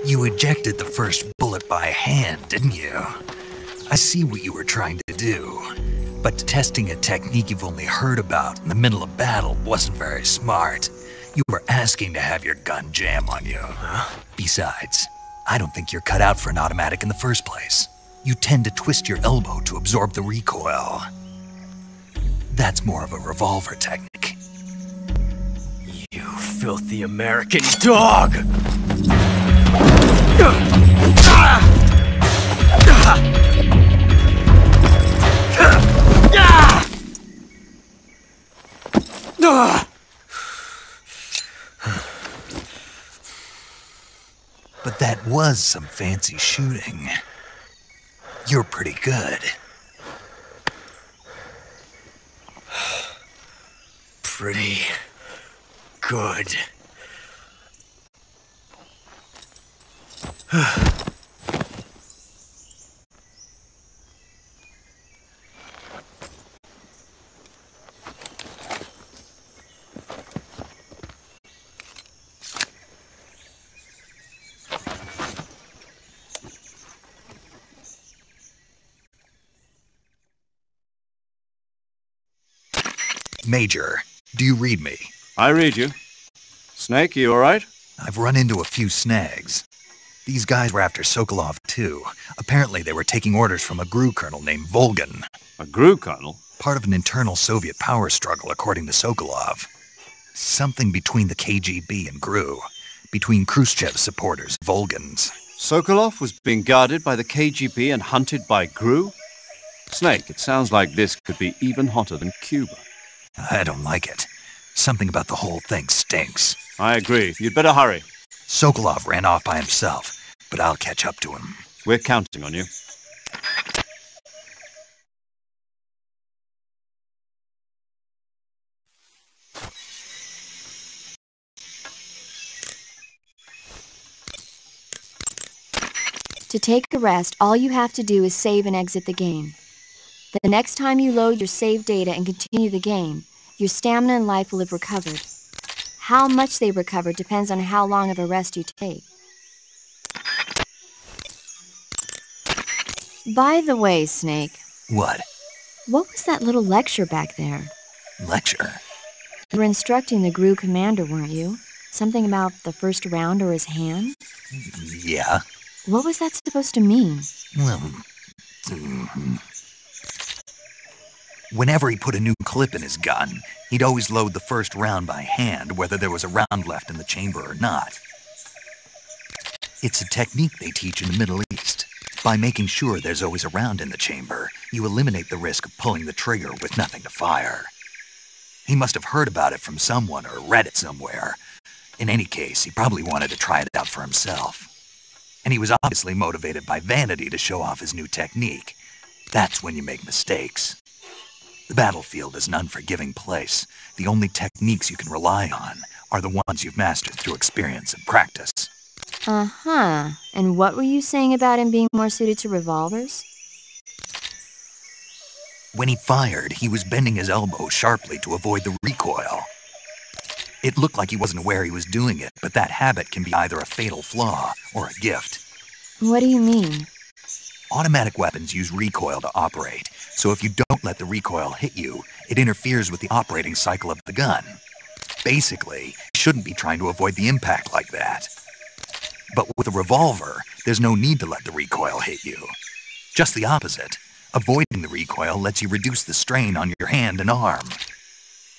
Speaker 1: You ejected the first bullet by hand, didn't you? I see what you were trying to do, but testing a technique you've only heard about in the middle of battle wasn't very smart. You were asking to have your gun jam on you. Huh? Besides, I don't think you're cut out for an automatic in the first place. You tend to twist your elbow to absorb the recoil. That's more of a revolver technique.
Speaker 10: You filthy American dog!
Speaker 1: But that was some fancy shooting. You're pretty good.
Speaker 10: Pretty good.
Speaker 1: Major, do you read me?
Speaker 2: I read you. Snake, you all right?
Speaker 1: I've run into a few snags. These guys were after Sokolov, too. Apparently they were taking orders from a GRU colonel named Volgan.
Speaker 2: A GRU colonel?
Speaker 1: Part of an internal Soviet power struggle, according to Sokolov. Something between the KGB and GRU. Between Khrushchev's supporters, Volgans.
Speaker 2: Sokolov was being guarded by the KGB and hunted by GRU? Snake, it sounds like this could be even hotter than Cuba.
Speaker 1: I don't like it. Something about the whole thing stinks.
Speaker 2: I agree. You'd better hurry.
Speaker 1: Sokolov ran off by himself, but I'll catch up to him.
Speaker 2: We're counting on you.
Speaker 6: To take a rest, all you have to do is save and exit the game. The next time you load your save data and continue the game, your stamina and life will have recovered. How much they recover depends on how long of a rest you take. By the way, Snake.
Speaker 1: What?
Speaker 6: What was that little lecture back there?
Speaker 1: Lecture?
Speaker 6: You were instructing the GRU commander, weren't you? Something about the first round or his hand?
Speaker 1: Yeah.
Speaker 6: What was that supposed to mean?
Speaker 1: Well, whenever he put a new clip in his gun, he'd always load the first round by hand, whether there was a round left in the chamber or not. It's a technique they teach in the Middle East. By making sure there's always a round in the chamber, you eliminate the risk of pulling the trigger with nothing to fire. He must have heard about it from someone or read it somewhere. In any case, he probably wanted to try it out for himself. And he was obviously motivated by vanity to show off his new technique. That's when you make mistakes. The battlefield is an unforgiving place. The only techniques you can rely on are the ones you've mastered through experience and practice.
Speaker 6: Uh-huh. And what were you saying about him being more suited to revolvers?
Speaker 1: When he fired, he was bending his elbow sharply to avoid the recoil. It looked like he wasn't aware he was doing it, but that habit can be either a fatal flaw or a gift.
Speaker 6: What do you mean?
Speaker 1: Automatic weapons use recoil to operate, so if you don't let the recoil hit you, it interferes with the operating cycle of the gun. Basically, you shouldn't be trying to avoid the impact like that. But with a revolver, there's no need to let the recoil hit you. Just the opposite. Avoiding the recoil lets you reduce the strain on your hand and arm.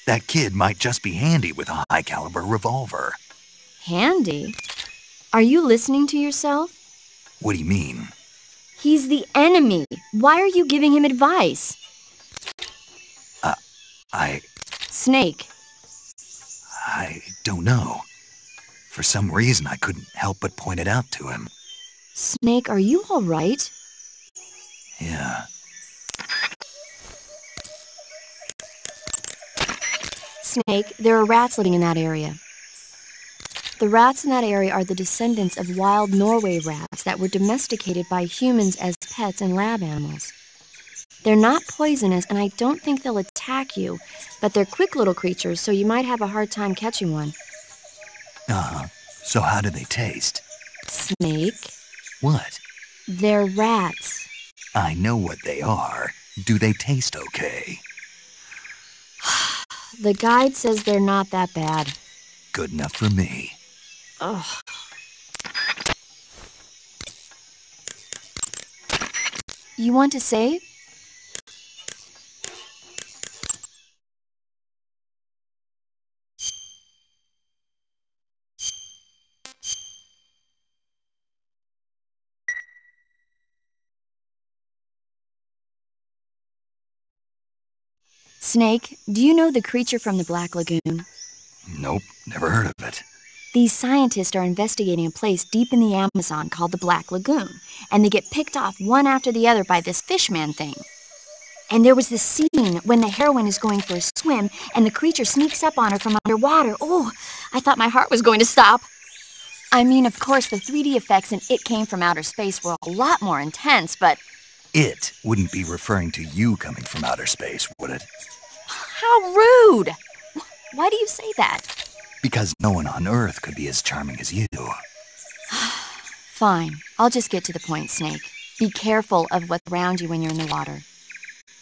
Speaker 1: That kid might just be handy with a high-caliber revolver.
Speaker 6: Handy? Are you listening to yourself?
Speaker 1: What do you mean?
Speaker 6: He's the enemy. Why are you giving him advice? Snake.
Speaker 1: I don't know. For some reason, I couldn't help but point it out to him.
Speaker 6: Snake, are you all right?
Speaker 1: Yeah.
Speaker 6: Snake, there are rats living in that area. The rats in that area are the descendants of wild Norway rats that were domesticated by humans as pets and lab animals. They're not poisonous, and I don't think they'll attack you, but they're quick little creatures, so you might have a hard time catching one.
Speaker 1: So how do they taste?
Speaker 6: Snake?
Speaker 1: What?
Speaker 6: They're rats.
Speaker 1: I know what they are. Do they taste okay?
Speaker 6: The guide says they're not that bad.
Speaker 1: Good enough for me.
Speaker 6: Ugh. You want to save? Snake, do you know the creature from the Black Lagoon?
Speaker 1: Nope, never heard of it.
Speaker 6: These scientists are investigating a place deep in the Amazon called the Black Lagoon, and they get picked off one after the other by this fishman thing. And there was this scene when the heroine is going for a swim, and the creature sneaks up on her from underwater. Oh, I thought my heart was going to stop. I mean, of course, the 3D effects in It Came from Outer Space were a lot more intense, but...
Speaker 1: It wouldn't be referring to you coming from outer space, would it?
Speaker 6: How rude! Why do you say that?
Speaker 1: Because no one on Earth could be as charming as you.
Speaker 6: Fine. I'll just get to the point, Snake. Be careful of what's around you when you're in the water.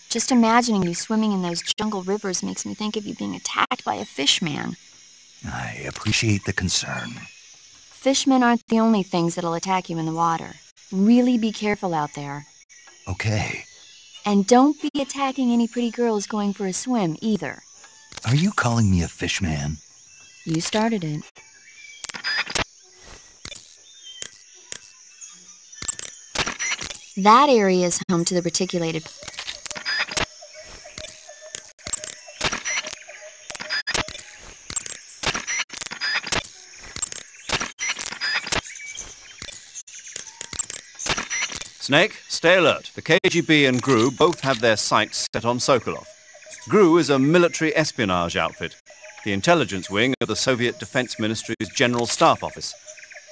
Speaker 6: Just imagining you swimming in those jungle rivers makes me think of you being attacked by a fishman.
Speaker 1: I appreciate the concern.
Speaker 6: Fishmen aren't the only things that'll attack you in the water. Really be careful out there.
Speaker 1: Okay.
Speaker 6: And don't be attacking any pretty girls going for a swim, either.
Speaker 1: Are you calling me a fishman?
Speaker 6: You started it. That area is home to the reticulated...
Speaker 2: Snake, stay alert. The KGB and GRU both have their sights set on Sokolov. GRU is a military espionage outfit, the intelligence wing of the Soviet Defense Ministry's General Staff Office.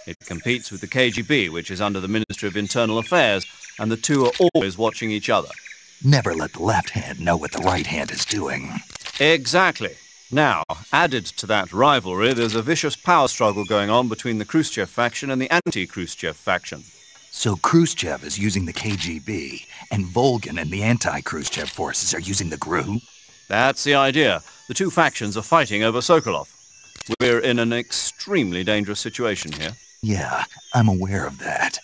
Speaker 2: It competes with the KGB, which is under the Ministry of Internal Affairs, and the two are always watching each other.
Speaker 1: Never let the left hand know what the right hand is doing.
Speaker 2: Exactly. Now, added to that rivalry, there's a vicious power struggle going on between the Khrushchev faction and the anti-Khrushchev faction.
Speaker 1: So Khrushchev is using the KGB, and Volgin and the anti-Khrushchev forces are using the GRU?
Speaker 2: That's the idea. The two factions are fighting over Sokolov. We're in an extremely dangerous situation here.
Speaker 1: Yeah, I'm aware of that.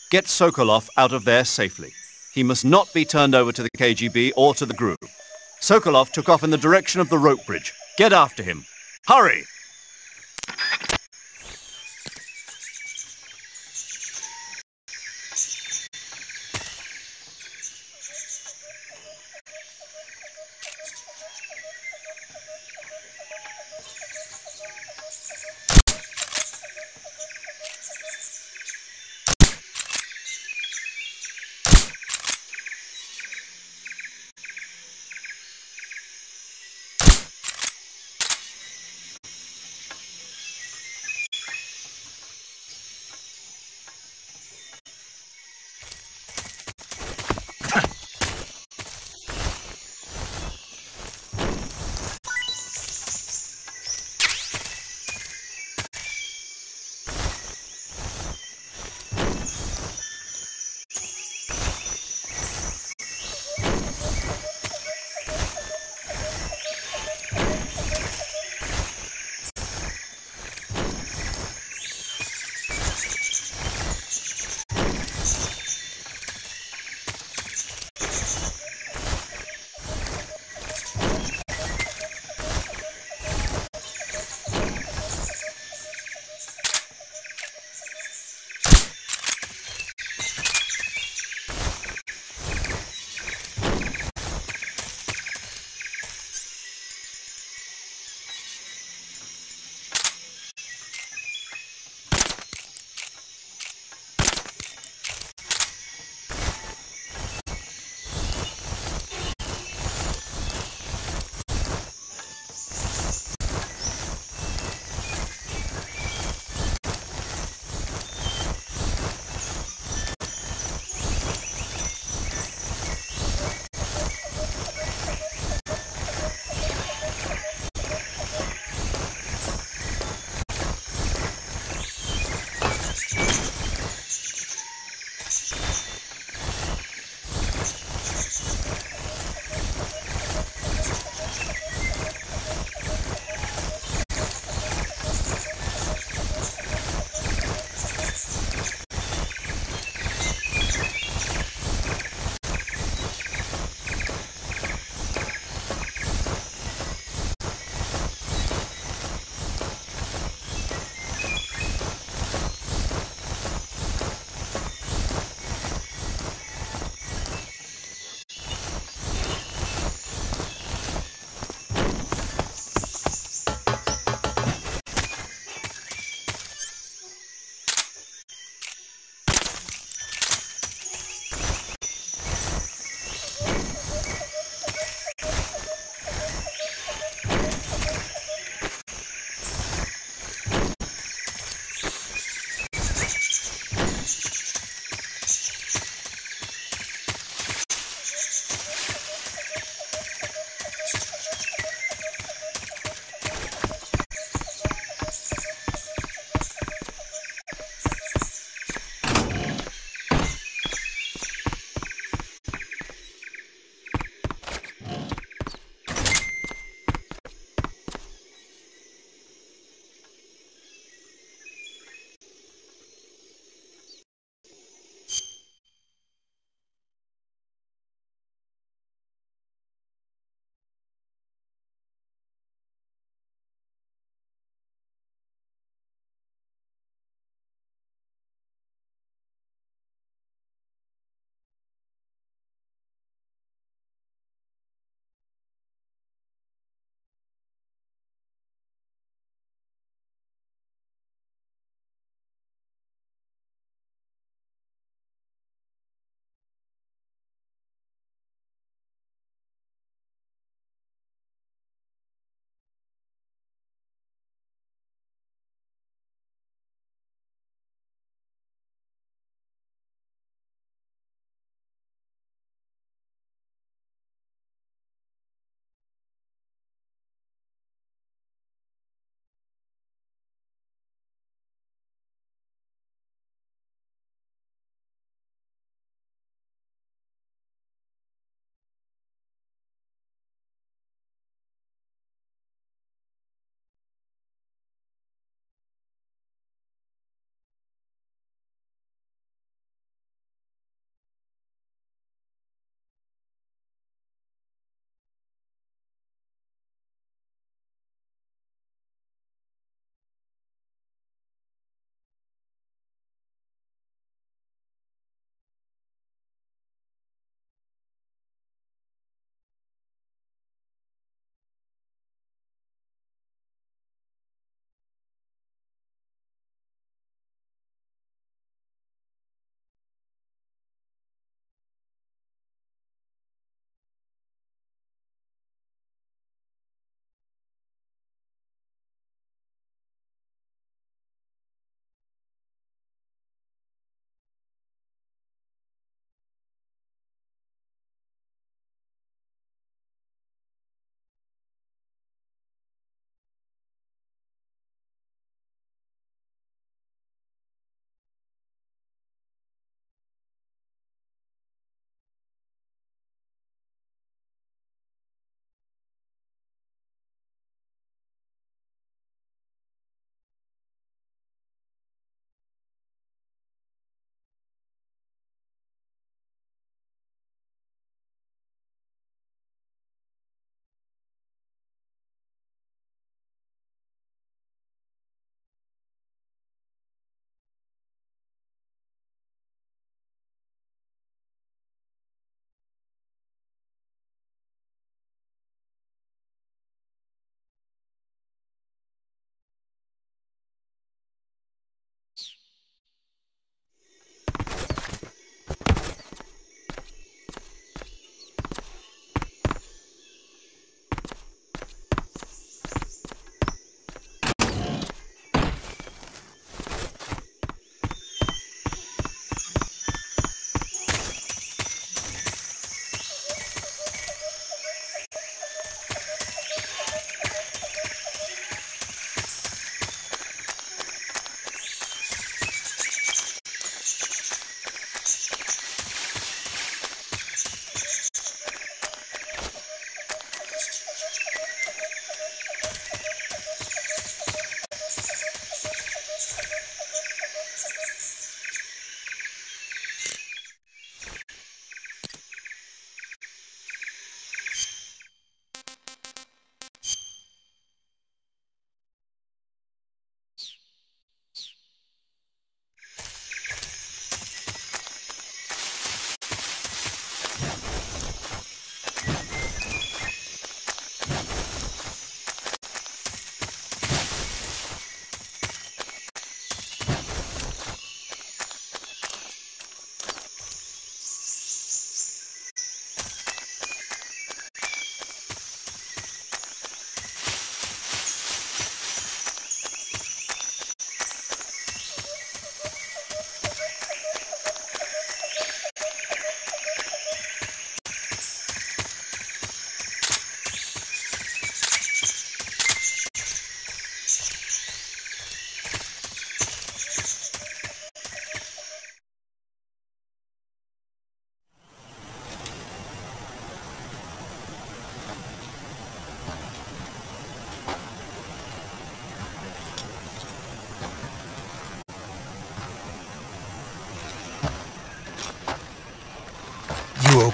Speaker 2: Get Sokolov out of there safely. He must not be turned over to the KGB or to the GRU. Sokolov took off in the direction of the rope bridge. Get after him. Hurry!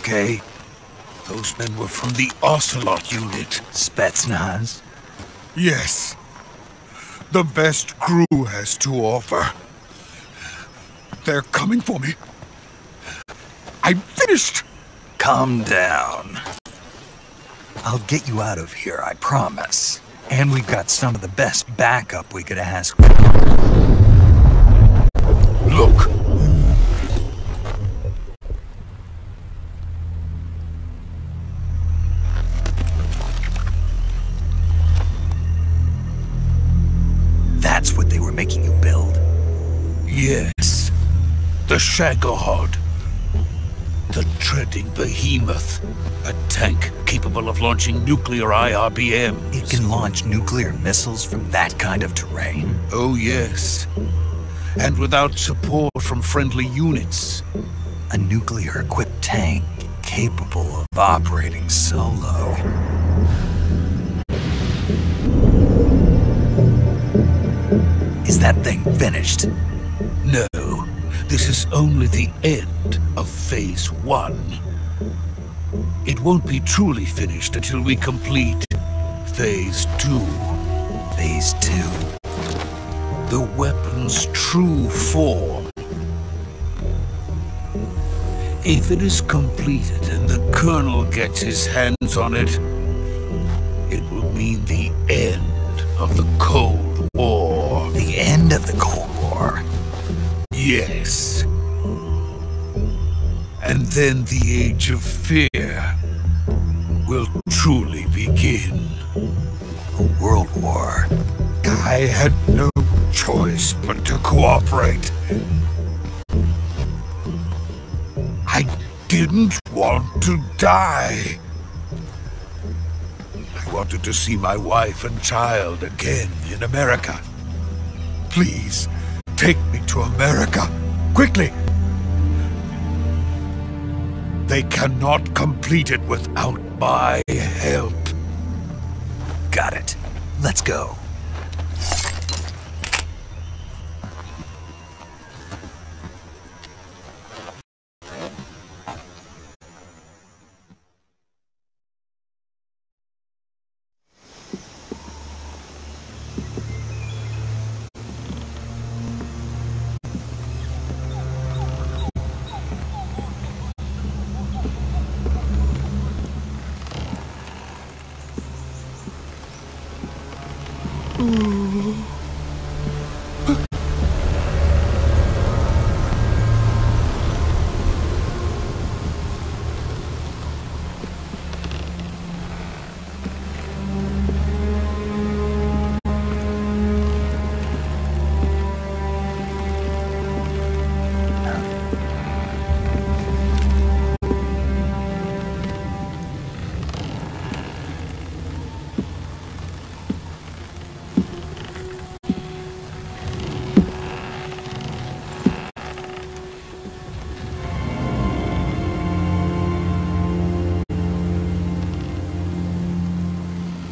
Speaker 9: okay? Those men were from the Ocelot unit.
Speaker 1: Spetsnaz?
Speaker 9: Yes. The best crew has to offer. They're coming for me. I'm finished!
Speaker 1: Calm down. I'll get you out of here, I promise. And we've got some of the best backup we could ask for.
Speaker 9: Look.
Speaker 1: That's what they were making you build?
Speaker 9: Yes. The Shagohod. The treading behemoth. A tank capable of launching nuclear IRBM.
Speaker 1: It can launch nuclear missiles from that kind of terrain?
Speaker 9: Oh, yes. And without support from friendly units.
Speaker 1: A nuclear-equipped tank capable of operating solo. Is that thing finished?
Speaker 9: No. This is only the end of Phase 1. It won't be truly finished until we complete Phase 2.
Speaker 1: Phase 2?
Speaker 9: The weapon's true form. If it is completed and the Colonel gets his hands on it, it will mean the end of the Cold War.
Speaker 1: The end of the Cold War?
Speaker 9: Yes. And then the Age of Fear will truly begin.
Speaker 1: A world war?
Speaker 9: I had no choice but to cooperate. I didn't want to die. I wanted to see my wife and child again in America. Please, take me to America, quickly! They cannot complete it without my help.
Speaker 1: Got it. Let's go.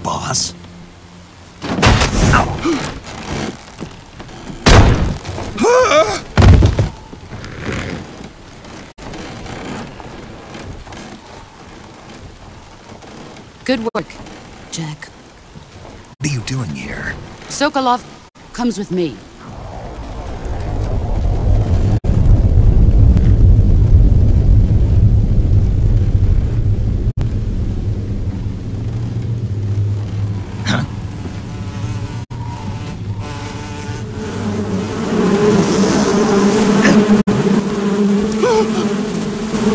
Speaker 1: Boss?
Speaker 7: Good work, Jack.
Speaker 1: What are you doing here?
Speaker 7: Sokolov comes with me.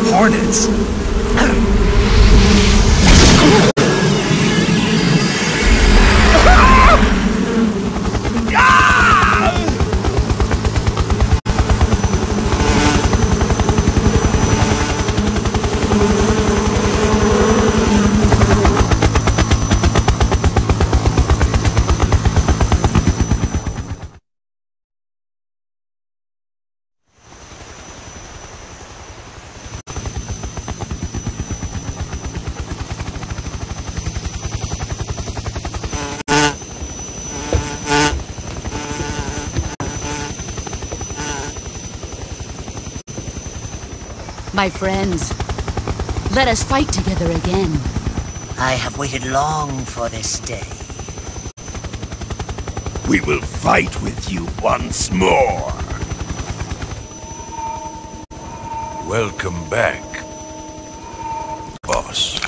Speaker 1: Hornets!
Speaker 7: My friends, Let us fight together again.
Speaker 12: I have waited long for this day.
Speaker 11: We will fight with you once more. Welcome back, boss.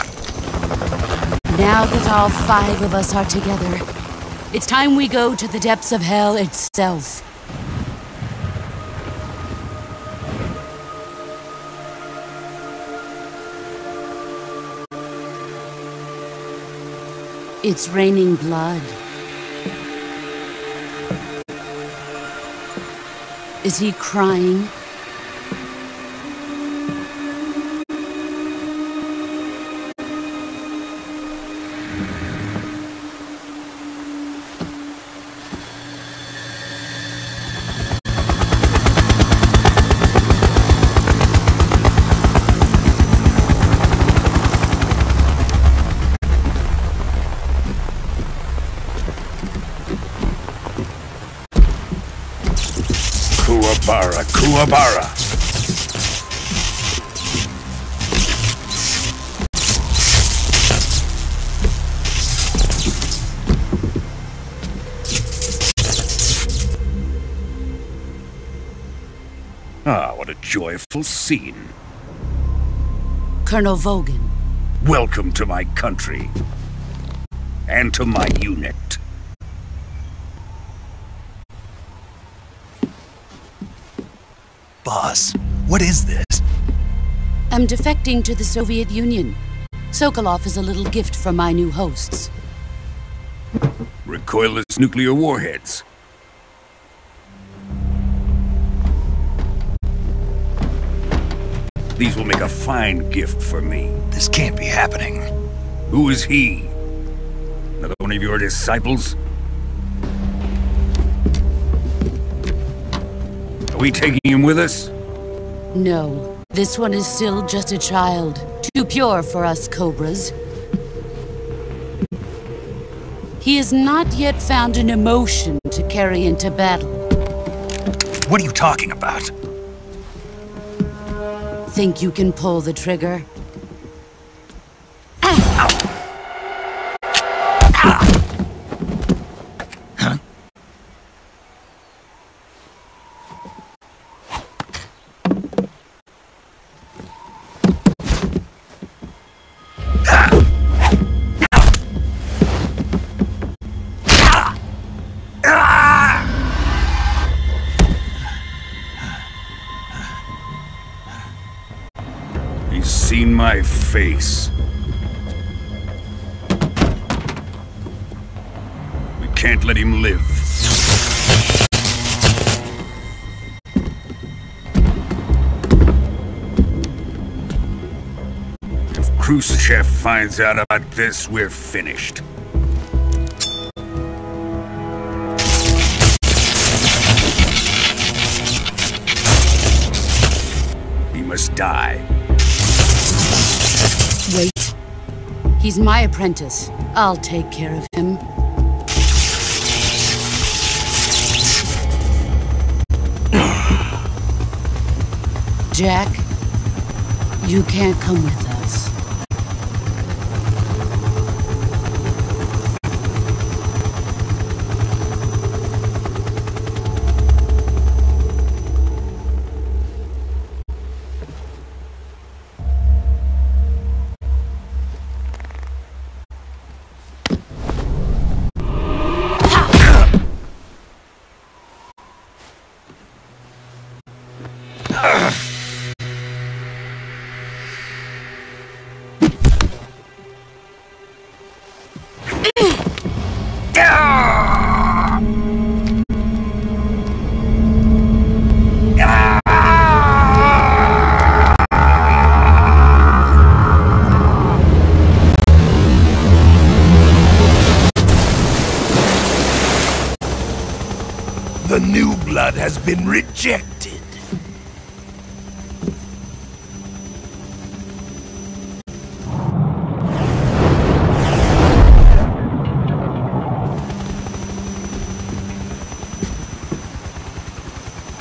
Speaker 7: Now that all 5 of us are together, it's time we go to the depths of hell itself. It's raining blood. Is he crying?
Speaker 11: Kuwabara, Kuwabara. Ah, what a joyful scene.
Speaker 7: Colonel Vogan.
Speaker 11: Welcome to my country. And to my unit.
Speaker 1: Boss, what is this?
Speaker 7: I'm defecting to the Soviet Union. Sokolov is a little gift from my new hosts.
Speaker 11: Recoilless nuclear warheads. These will make a fine gift for me.
Speaker 1: This can't be happening.
Speaker 11: Who is he? Another one of your disciples? Are we taking him with us?
Speaker 7: No, this one is still just a child. Too pure for us Cobras. He has not yet found an emotion to carry into battle.
Speaker 1: What are you talking about?
Speaker 7: Think you can pull the trigger?
Speaker 11: He's seen my face. We can't let him live. If Khrushchev finds out about this, we're finished. He must die.
Speaker 7: Wait. He's my apprentice. I'll take care of him. Jack, you can't come with us.
Speaker 11: The new blood has been rejected.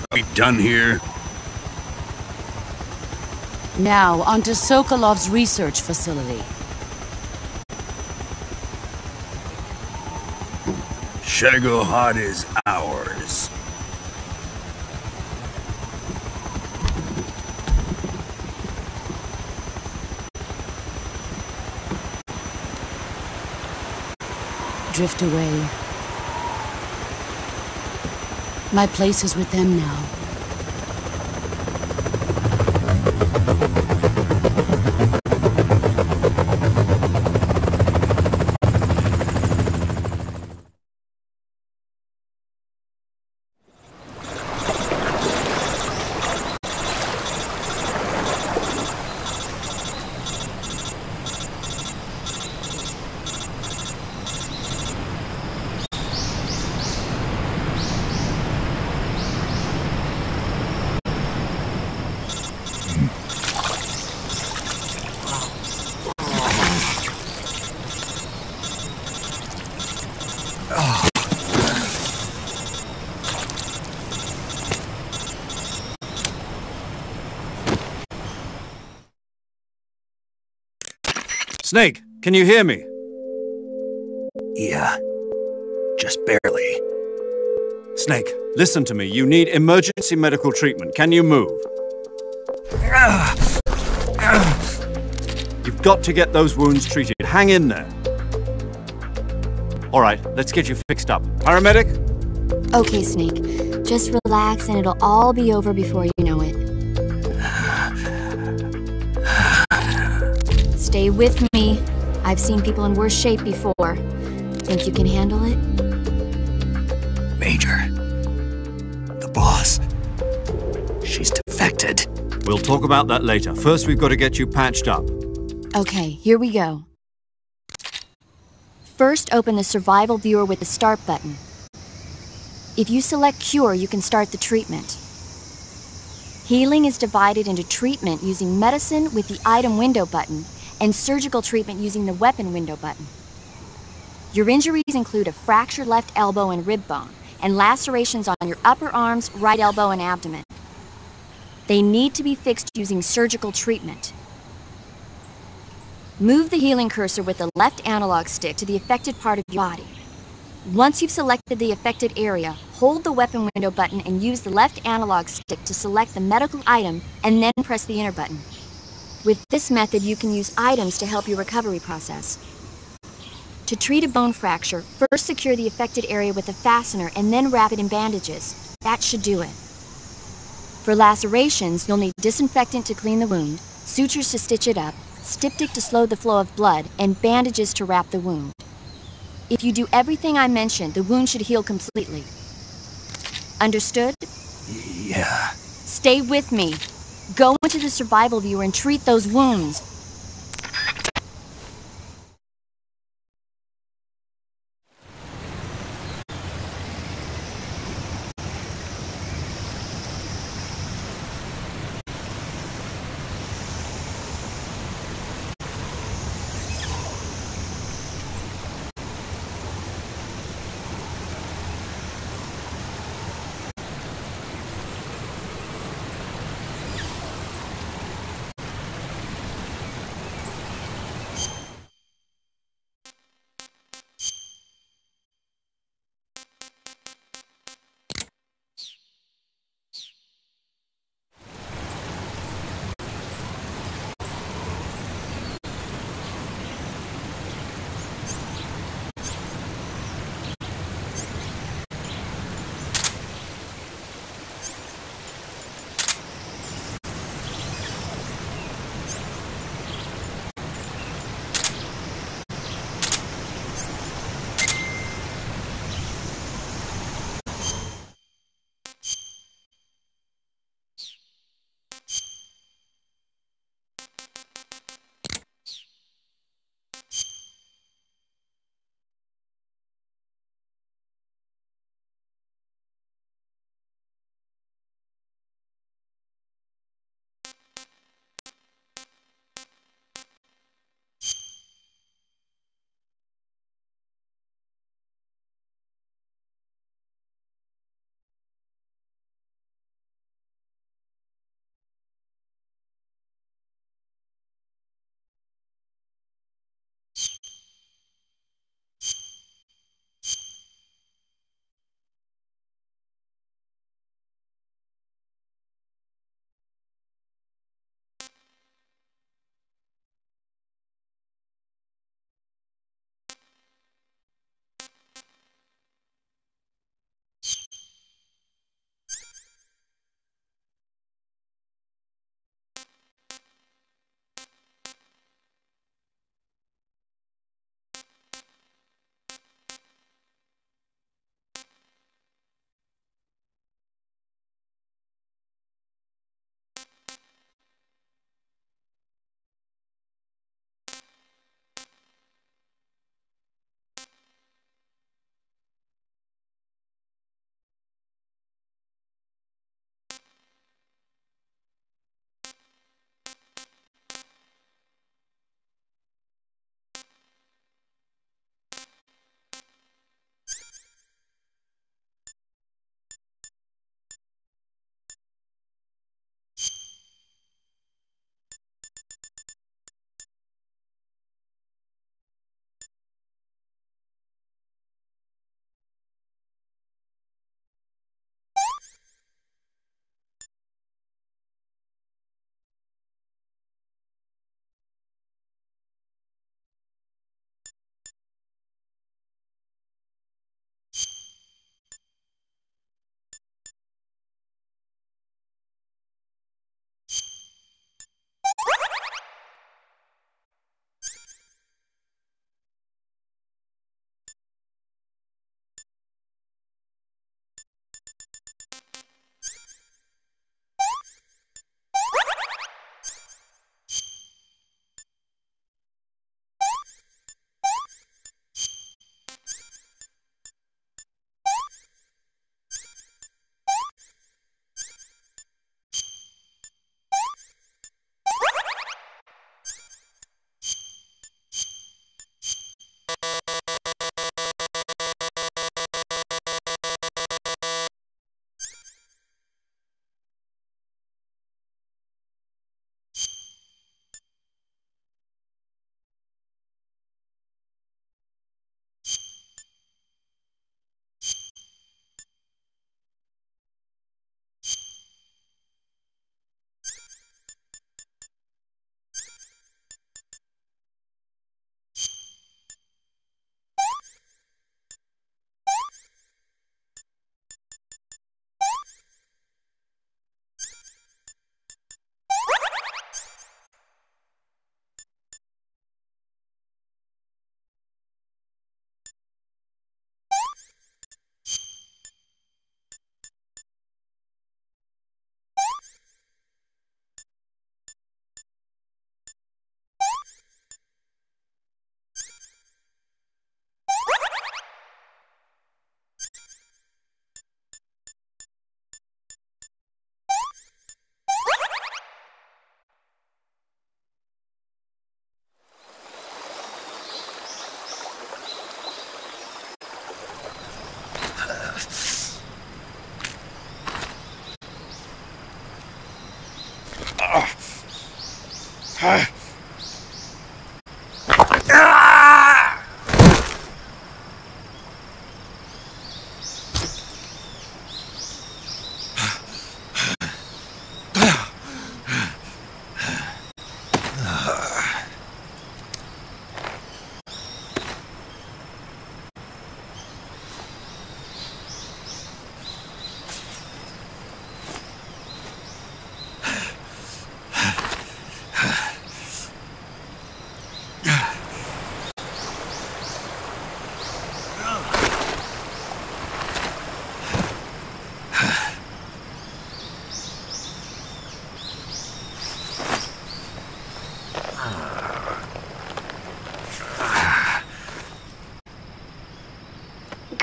Speaker 11: Are we done here?
Speaker 7: Now, onto Sokolov's research facility.
Speaker 11: Shagohod is ours.
Speaker 7: Drift away. My place is with them now.
Speaker 2: Snake, can you hear me?
Speaker 1: Yeah. Just barely.
Speaker 2: Snake, listen to me. You need emergency medical treatment. Can you move? You've got to get those wounds treated. Hang in there. All right, let's get you fixed up. Paramedic?
Speaker 6: Okay, Snake. Just relax and it'll all be over before you know it. Stay with me. I've seen people in worse shape before. Think you can handle it?
Speaker 1: Major. The boss. She's defected.
Speaker 2: We'll talk about that later. First, we've got to get you patched up.
Speaker 6: Okay, here we go. First, open the survival viewer with the start button. If you select cure, you can start the treatment. Healing is divided into treatment using medicine with the item window button and surgical treatment using the weapon window button. Your injuries include a fractured left elbow and rib bone, and lacerations on your upper arms, right elbow, and abdomen. They need to be fixed using surgical treatment. Move the healing cursor with the left analog stick to the affected part of your body. Once you've selected the affected area, hold the weapon window button and use the left analog stick to select the medical item and then press the enter button. With this method, you can use items to help your recovery process. To treat a bone fracture, first secure the affected area with a fastener and then wrap it in bandages. That should do it. For lacerations, you'll need disinfectant to clean the wound, sutures to stitch it up, styptic to slow the flow of blood, and bandages to wrap the wound. If you do everything I mentioned, the wound should heal completely. Understood?
Speaker 1: Yeah.
Speaker 6: Stay with me. Go into the survival viewer and treat those wounds.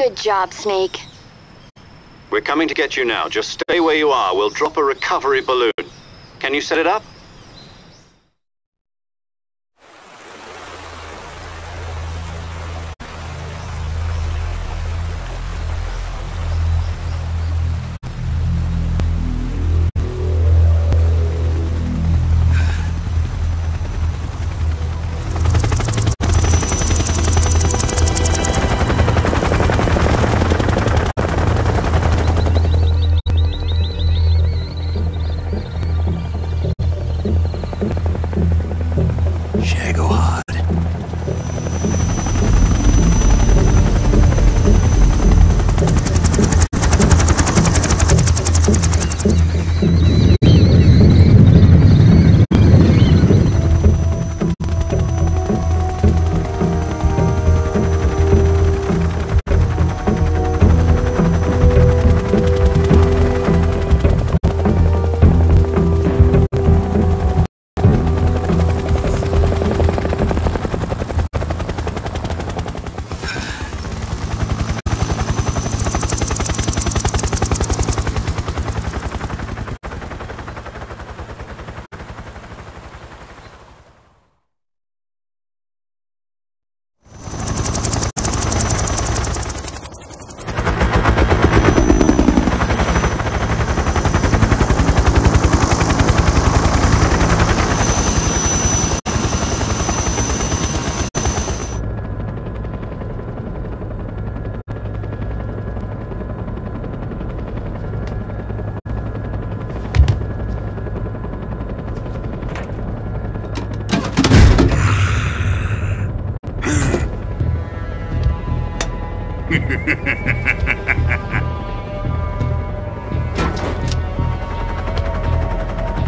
Speaker 6: Good job, Snake.
Speaker 5: We're coming to get you now. Just stay where you are. We'll drop a recovery balloon. Can you set it up?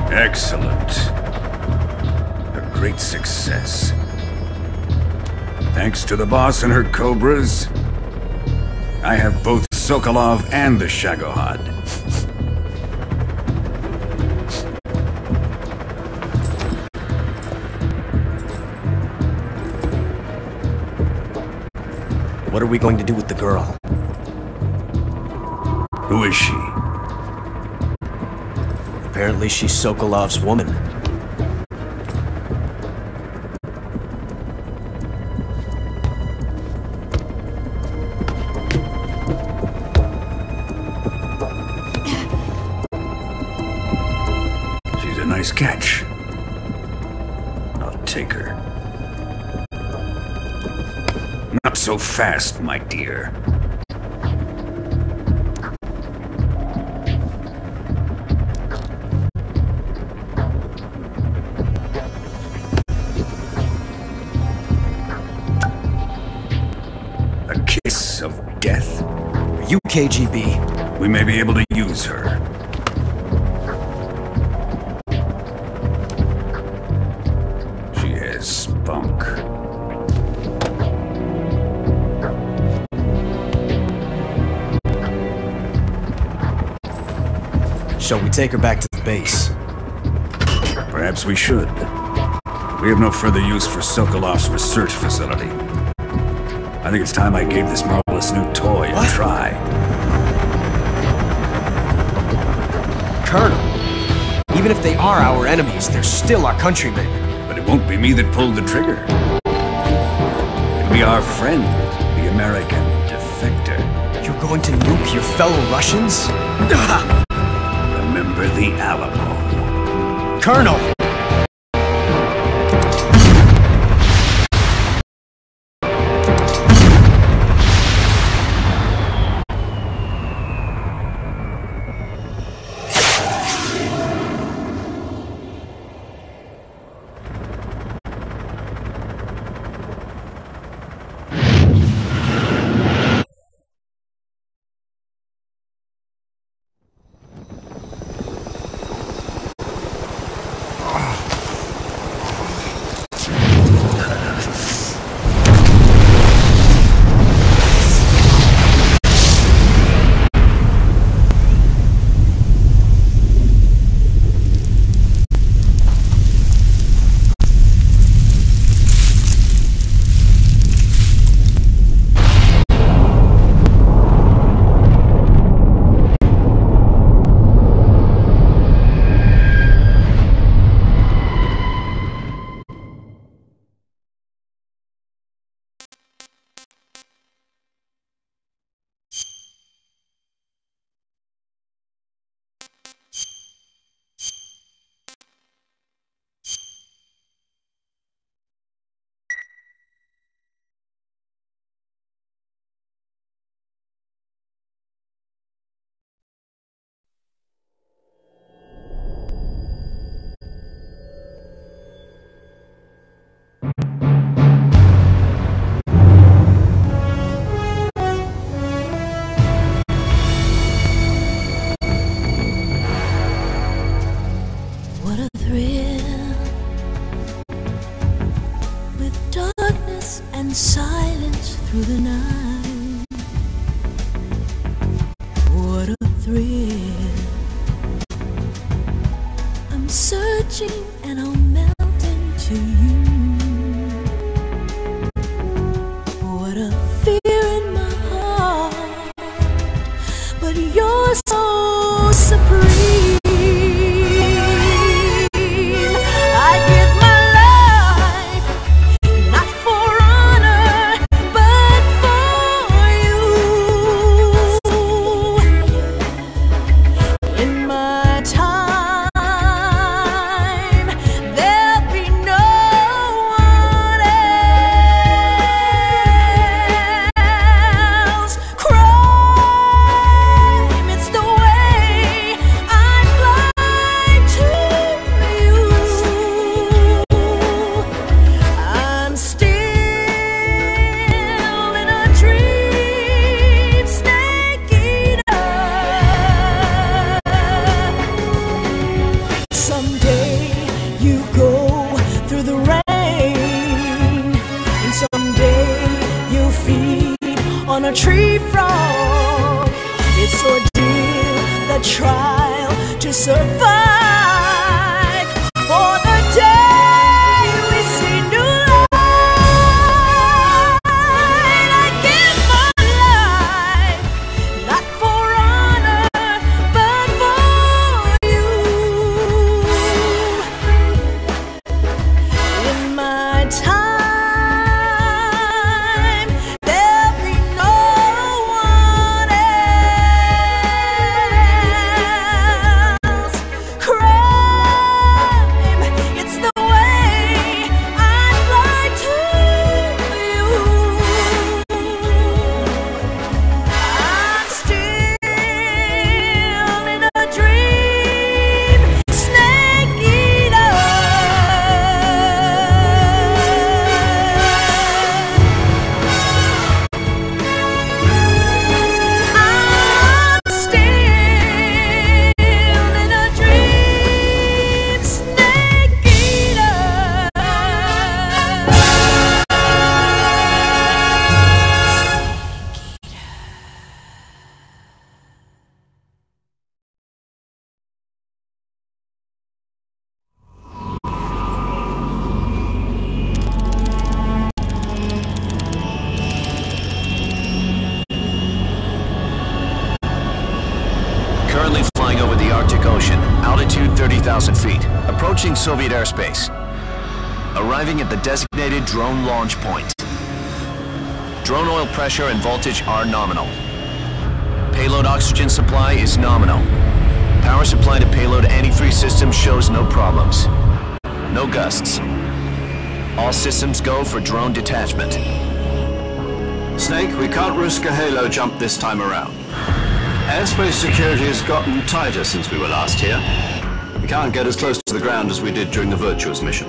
Speaker 11: Excellent. A great success. Thanks to the boss and her cobras, I have both Sokolov and the Shagohod.
Speaker 8: What are we going to do with the girl?
Speaker 11: Who is she?
Speaker 8: Apparently she's Sokolov's woman.
Speaker 11: She's a nice catch. I'll take her. Not so fast, my dear. Of death?
Speaker 8: Are you KGB?
Speaker 11: We may be able to use her. She has spunk.
Speaker 8: Shall we take her back to the base?
Speaker 11: Perhaps we should. We have no further use for Sokolov's research facility. I think it's time I gave this marvelous new toy a try.
Speaker 8: Colonel, even if they are our enemies, they're still our countrymen.
Speaker 11: But it won't be me that pulled the trigger. It'll be our friend, the American defector.
Speaker 8: You're going to nuke your fellow Russians?
Speaker 11: Remember the Alamo.
Speaker 8: Colonel!
Speaker 13: touching and I'll melt into you. What a fear in my heart, but you're so supreme. I give my life, not for honor, but for you. In my time, there'll be no one else. Crime, it's the way I fly to you. I'm still in a dream, snake eater. Someday you go through the rain, and someday you feed on a tree frog. It's ordeal, the trial to survive for the day we see new light. I give my life, not for honor, but for you. In my time, there'll be no one else. Crime, it's the way I fly to you. I'm still in a dream, snake eater. I'm still in a dream, snake eater.
Speaker 14: Currently flying over the Arctic Ocean, altitude 30,000 feet, approaching Soviet airspace. Arriving at the designated drone launch point. Drone oil pressure and voltage are nominal. Payload oxygen supply is nominal. Power supply to payload antifreeze system shows no problems. No gusts. All systems go for drone detachment.
Speaker 2: Snake, we can't risk a halo jump this time around. Airspace security has gotten tighter since we were last here. We can't get as close to the ground as we did during the Virtuous mission.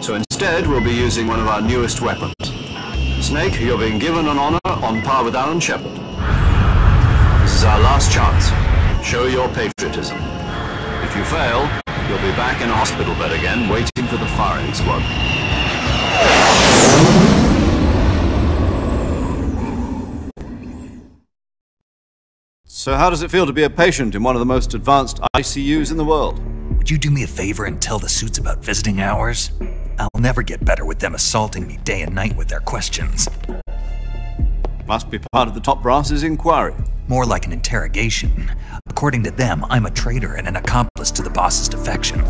Speaker 2: So instead, we'll be using one of our newest weapons. Snake, you're being given an honor on par with Alan Shepard. This is our last chance. Show your patriotism. If you fail, you'll be back in a hospital bed again, waiting for the firing squad. So how does it feel to be a patient in one of the most advanced ICUs in the world?
Speaker 1: Would you do me a favor and tell the suits about visiting hours? I'll never get better with them assaulting me day and night with their questions.
Speaker 2: Must be part of the top brass's inquiry.
Speaker 1: More like an interrogation. According to them, I'm a traitor and an accomplice to the boss's defection.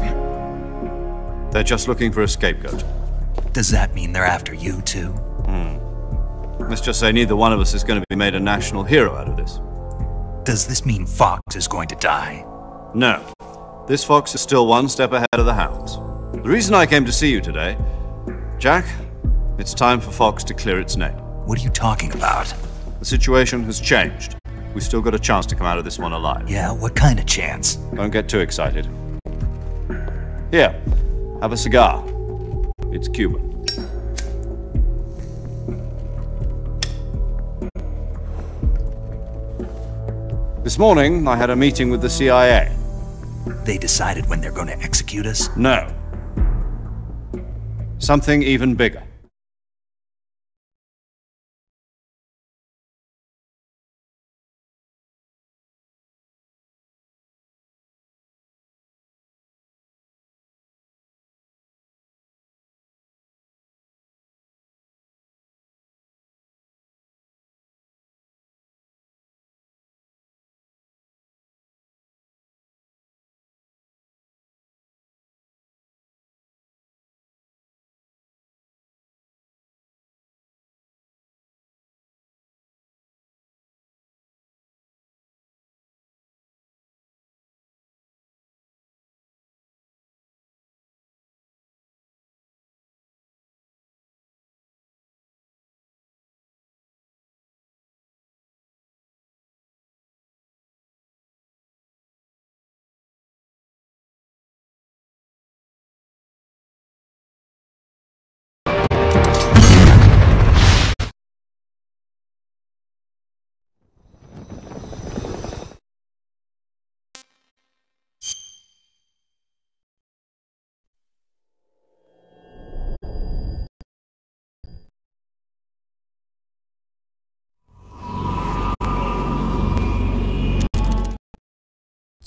Speaker 2: They're just looking for a scapegoat.
Speaker 1: Does that mean they're after you too?
Speaker 2: Let's just say neither one of us is going to be made a national hero out of this.
Speaker 1: Does this mean Fox is going to die?
Speaker 2: No. This fox is still one step ahead of the hounds. The reason I came to see you today, Jack, it's time for Fox to clear its name.
Speaker 1: What are you talking about?
Speaker 2: The situation has changed. We've still got a chance to come out of this one alive.
Speaker 1: Yeah, what kind of chance?
Speaker 2: Don't get too excited. Here, have a cigar. It's Cuban. This morning, I had a meeting with the CIA.
Speaker 1: They decided when they're going to execute us?
Speaker 2: No. Something even bigger.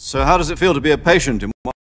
Speaker 2: So how does it feel to be a patient in one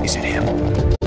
Speaker 14: Is it him?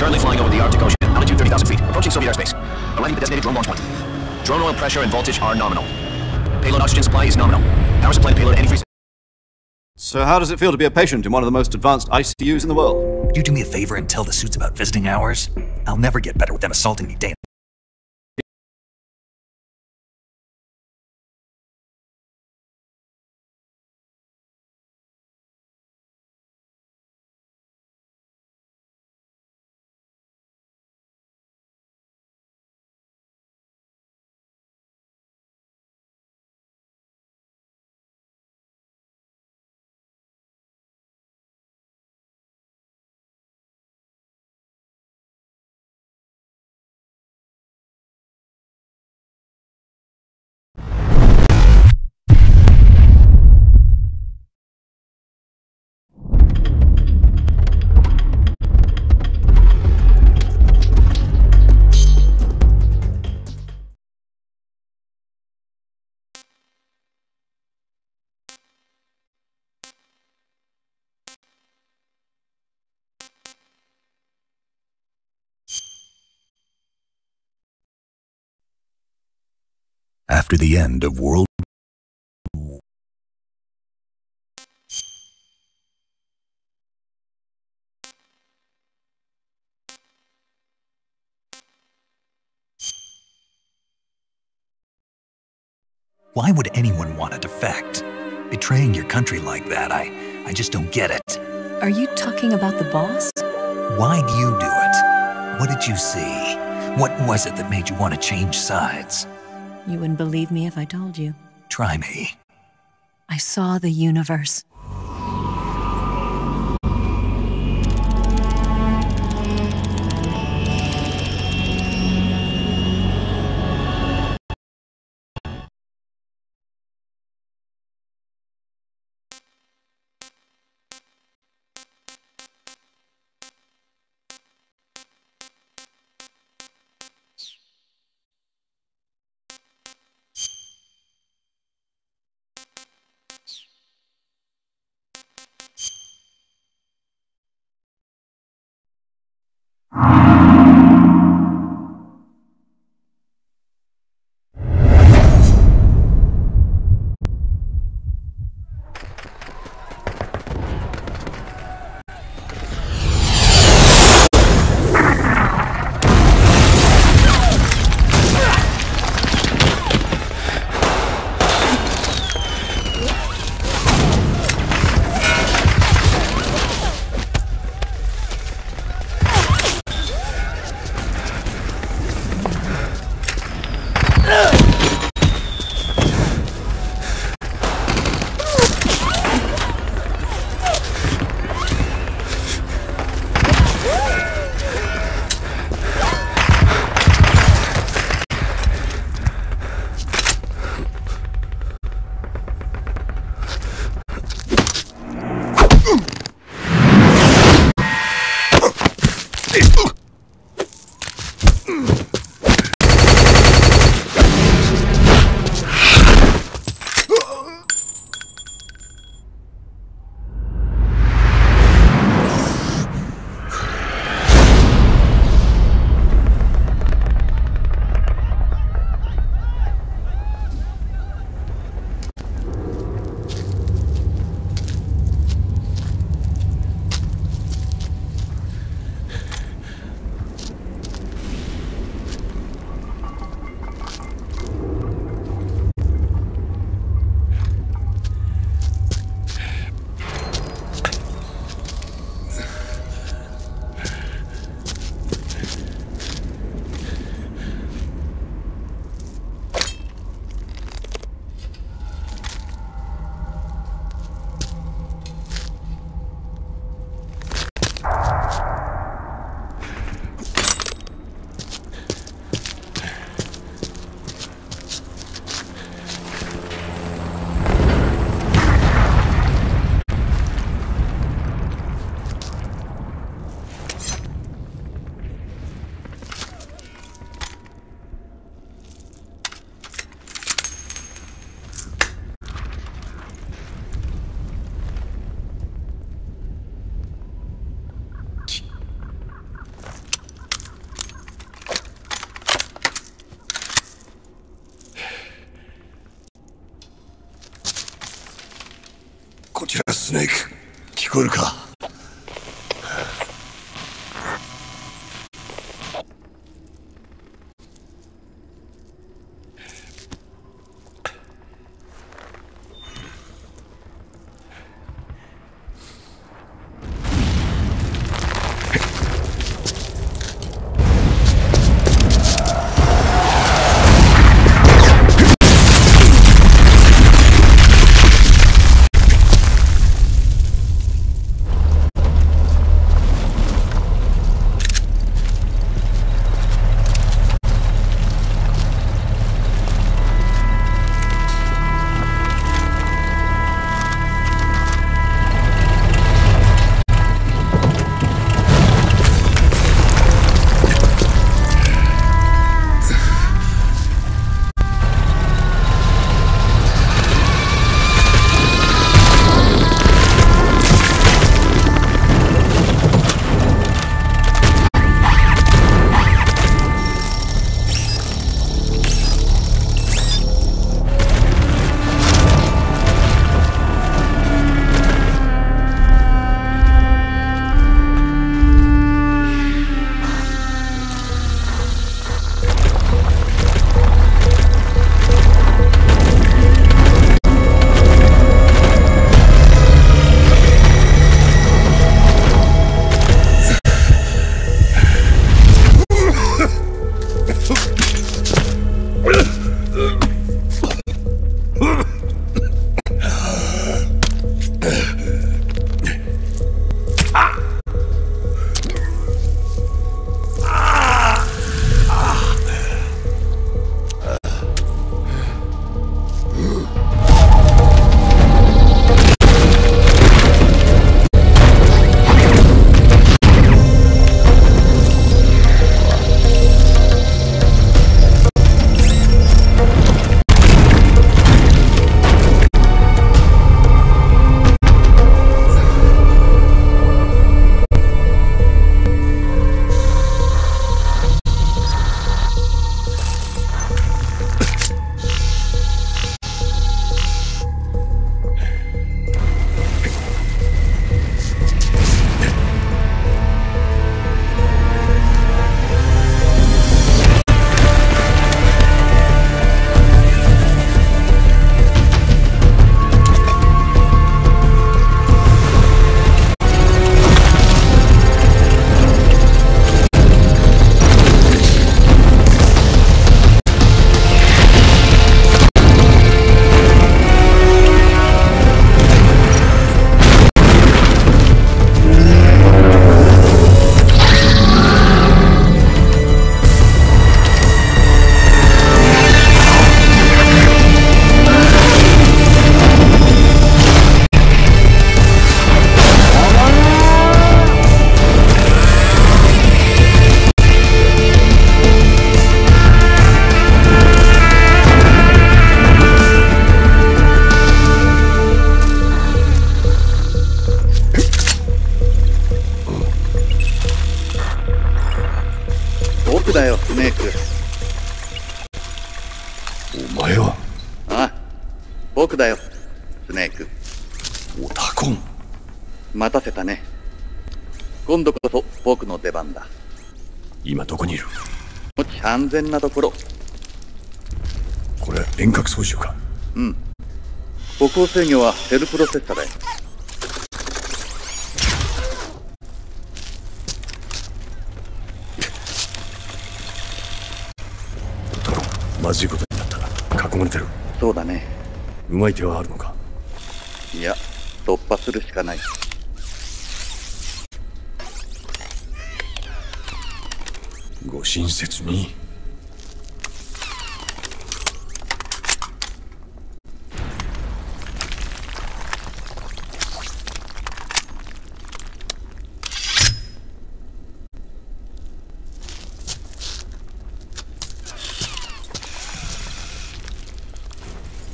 Speaker 14: Currently flying over the Arctic Ocean, altitude 30,000 feet, approaching Soviet airspace. Arriving at the designated drone launch point. Drone oil pressure and voltage are nominal. Payload oxygen supply is nominal. Power supply to payload antifreeze.
Speaker 2: So how does it feel to be a patient in one of the most advanced ICUs in the world?
Speaker 1: Would you do me a favor and tell the suits about visiting hours? I'll never get better with them assaulting me day and after the end of World War. Why would anyone want to defect? Betraying your country like that, I just don't get it.
Speaker 15: Are you talking about the boss?
Speaker 1: Why do you do it? What did you see? What was it that made you want to change sides?
Speaker 15: You wouldn't believe me if I told you.
Speaker 1: Try me.
Speaker 15: I saw the universe.
Speaker 9: スネーク、聞こえるか？
Speaker 16: だよ、スネーク。
Speaker 9: お前は？
Speaker 16: ああ、僕だよ、スネーク。
Speaker 9: オタコン。
Speaker 16: 待たせたね。今度こそ僕の出番だ。
Speaker 9: 今どこにいる？
Speaker 16: もち安全なところ。
Speaker 9: これ遠隔操縦か？
Speaker 16: うん。歩行制御はセルプロセッサだよ。
Speaker 9: まずいことになった。囲まれてる。
Speaker 16: そうだね。
Speaker 9: うまい手はあるのか？
Speaker 16: いや、突破するしかない。
Speaker 9: ご親切に。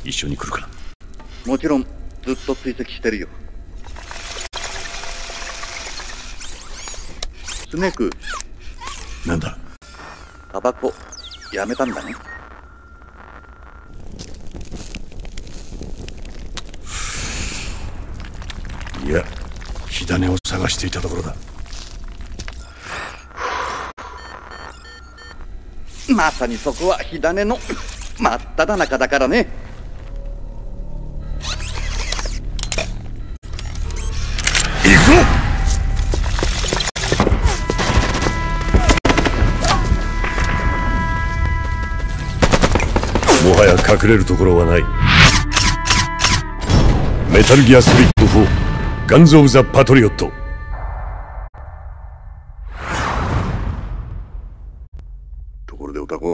Speaker 9: 一緒に来るか？
Speaker 16: もちろん、ずっと追跡してるよ。スネーク。
Speaker 9: なんだ？
Speaker 16: タバコ、やめたんだね。
Speaker 9: いや、火種を探していたところだ。
Speaker 16: まさにそこは火種の真っ只中だからね。
Speaker 9: 行くぞ。もはや隠れるところはない。メタルギアソリッド4ガンズ・オブ・ザ・パトリオット。ところでオタコ、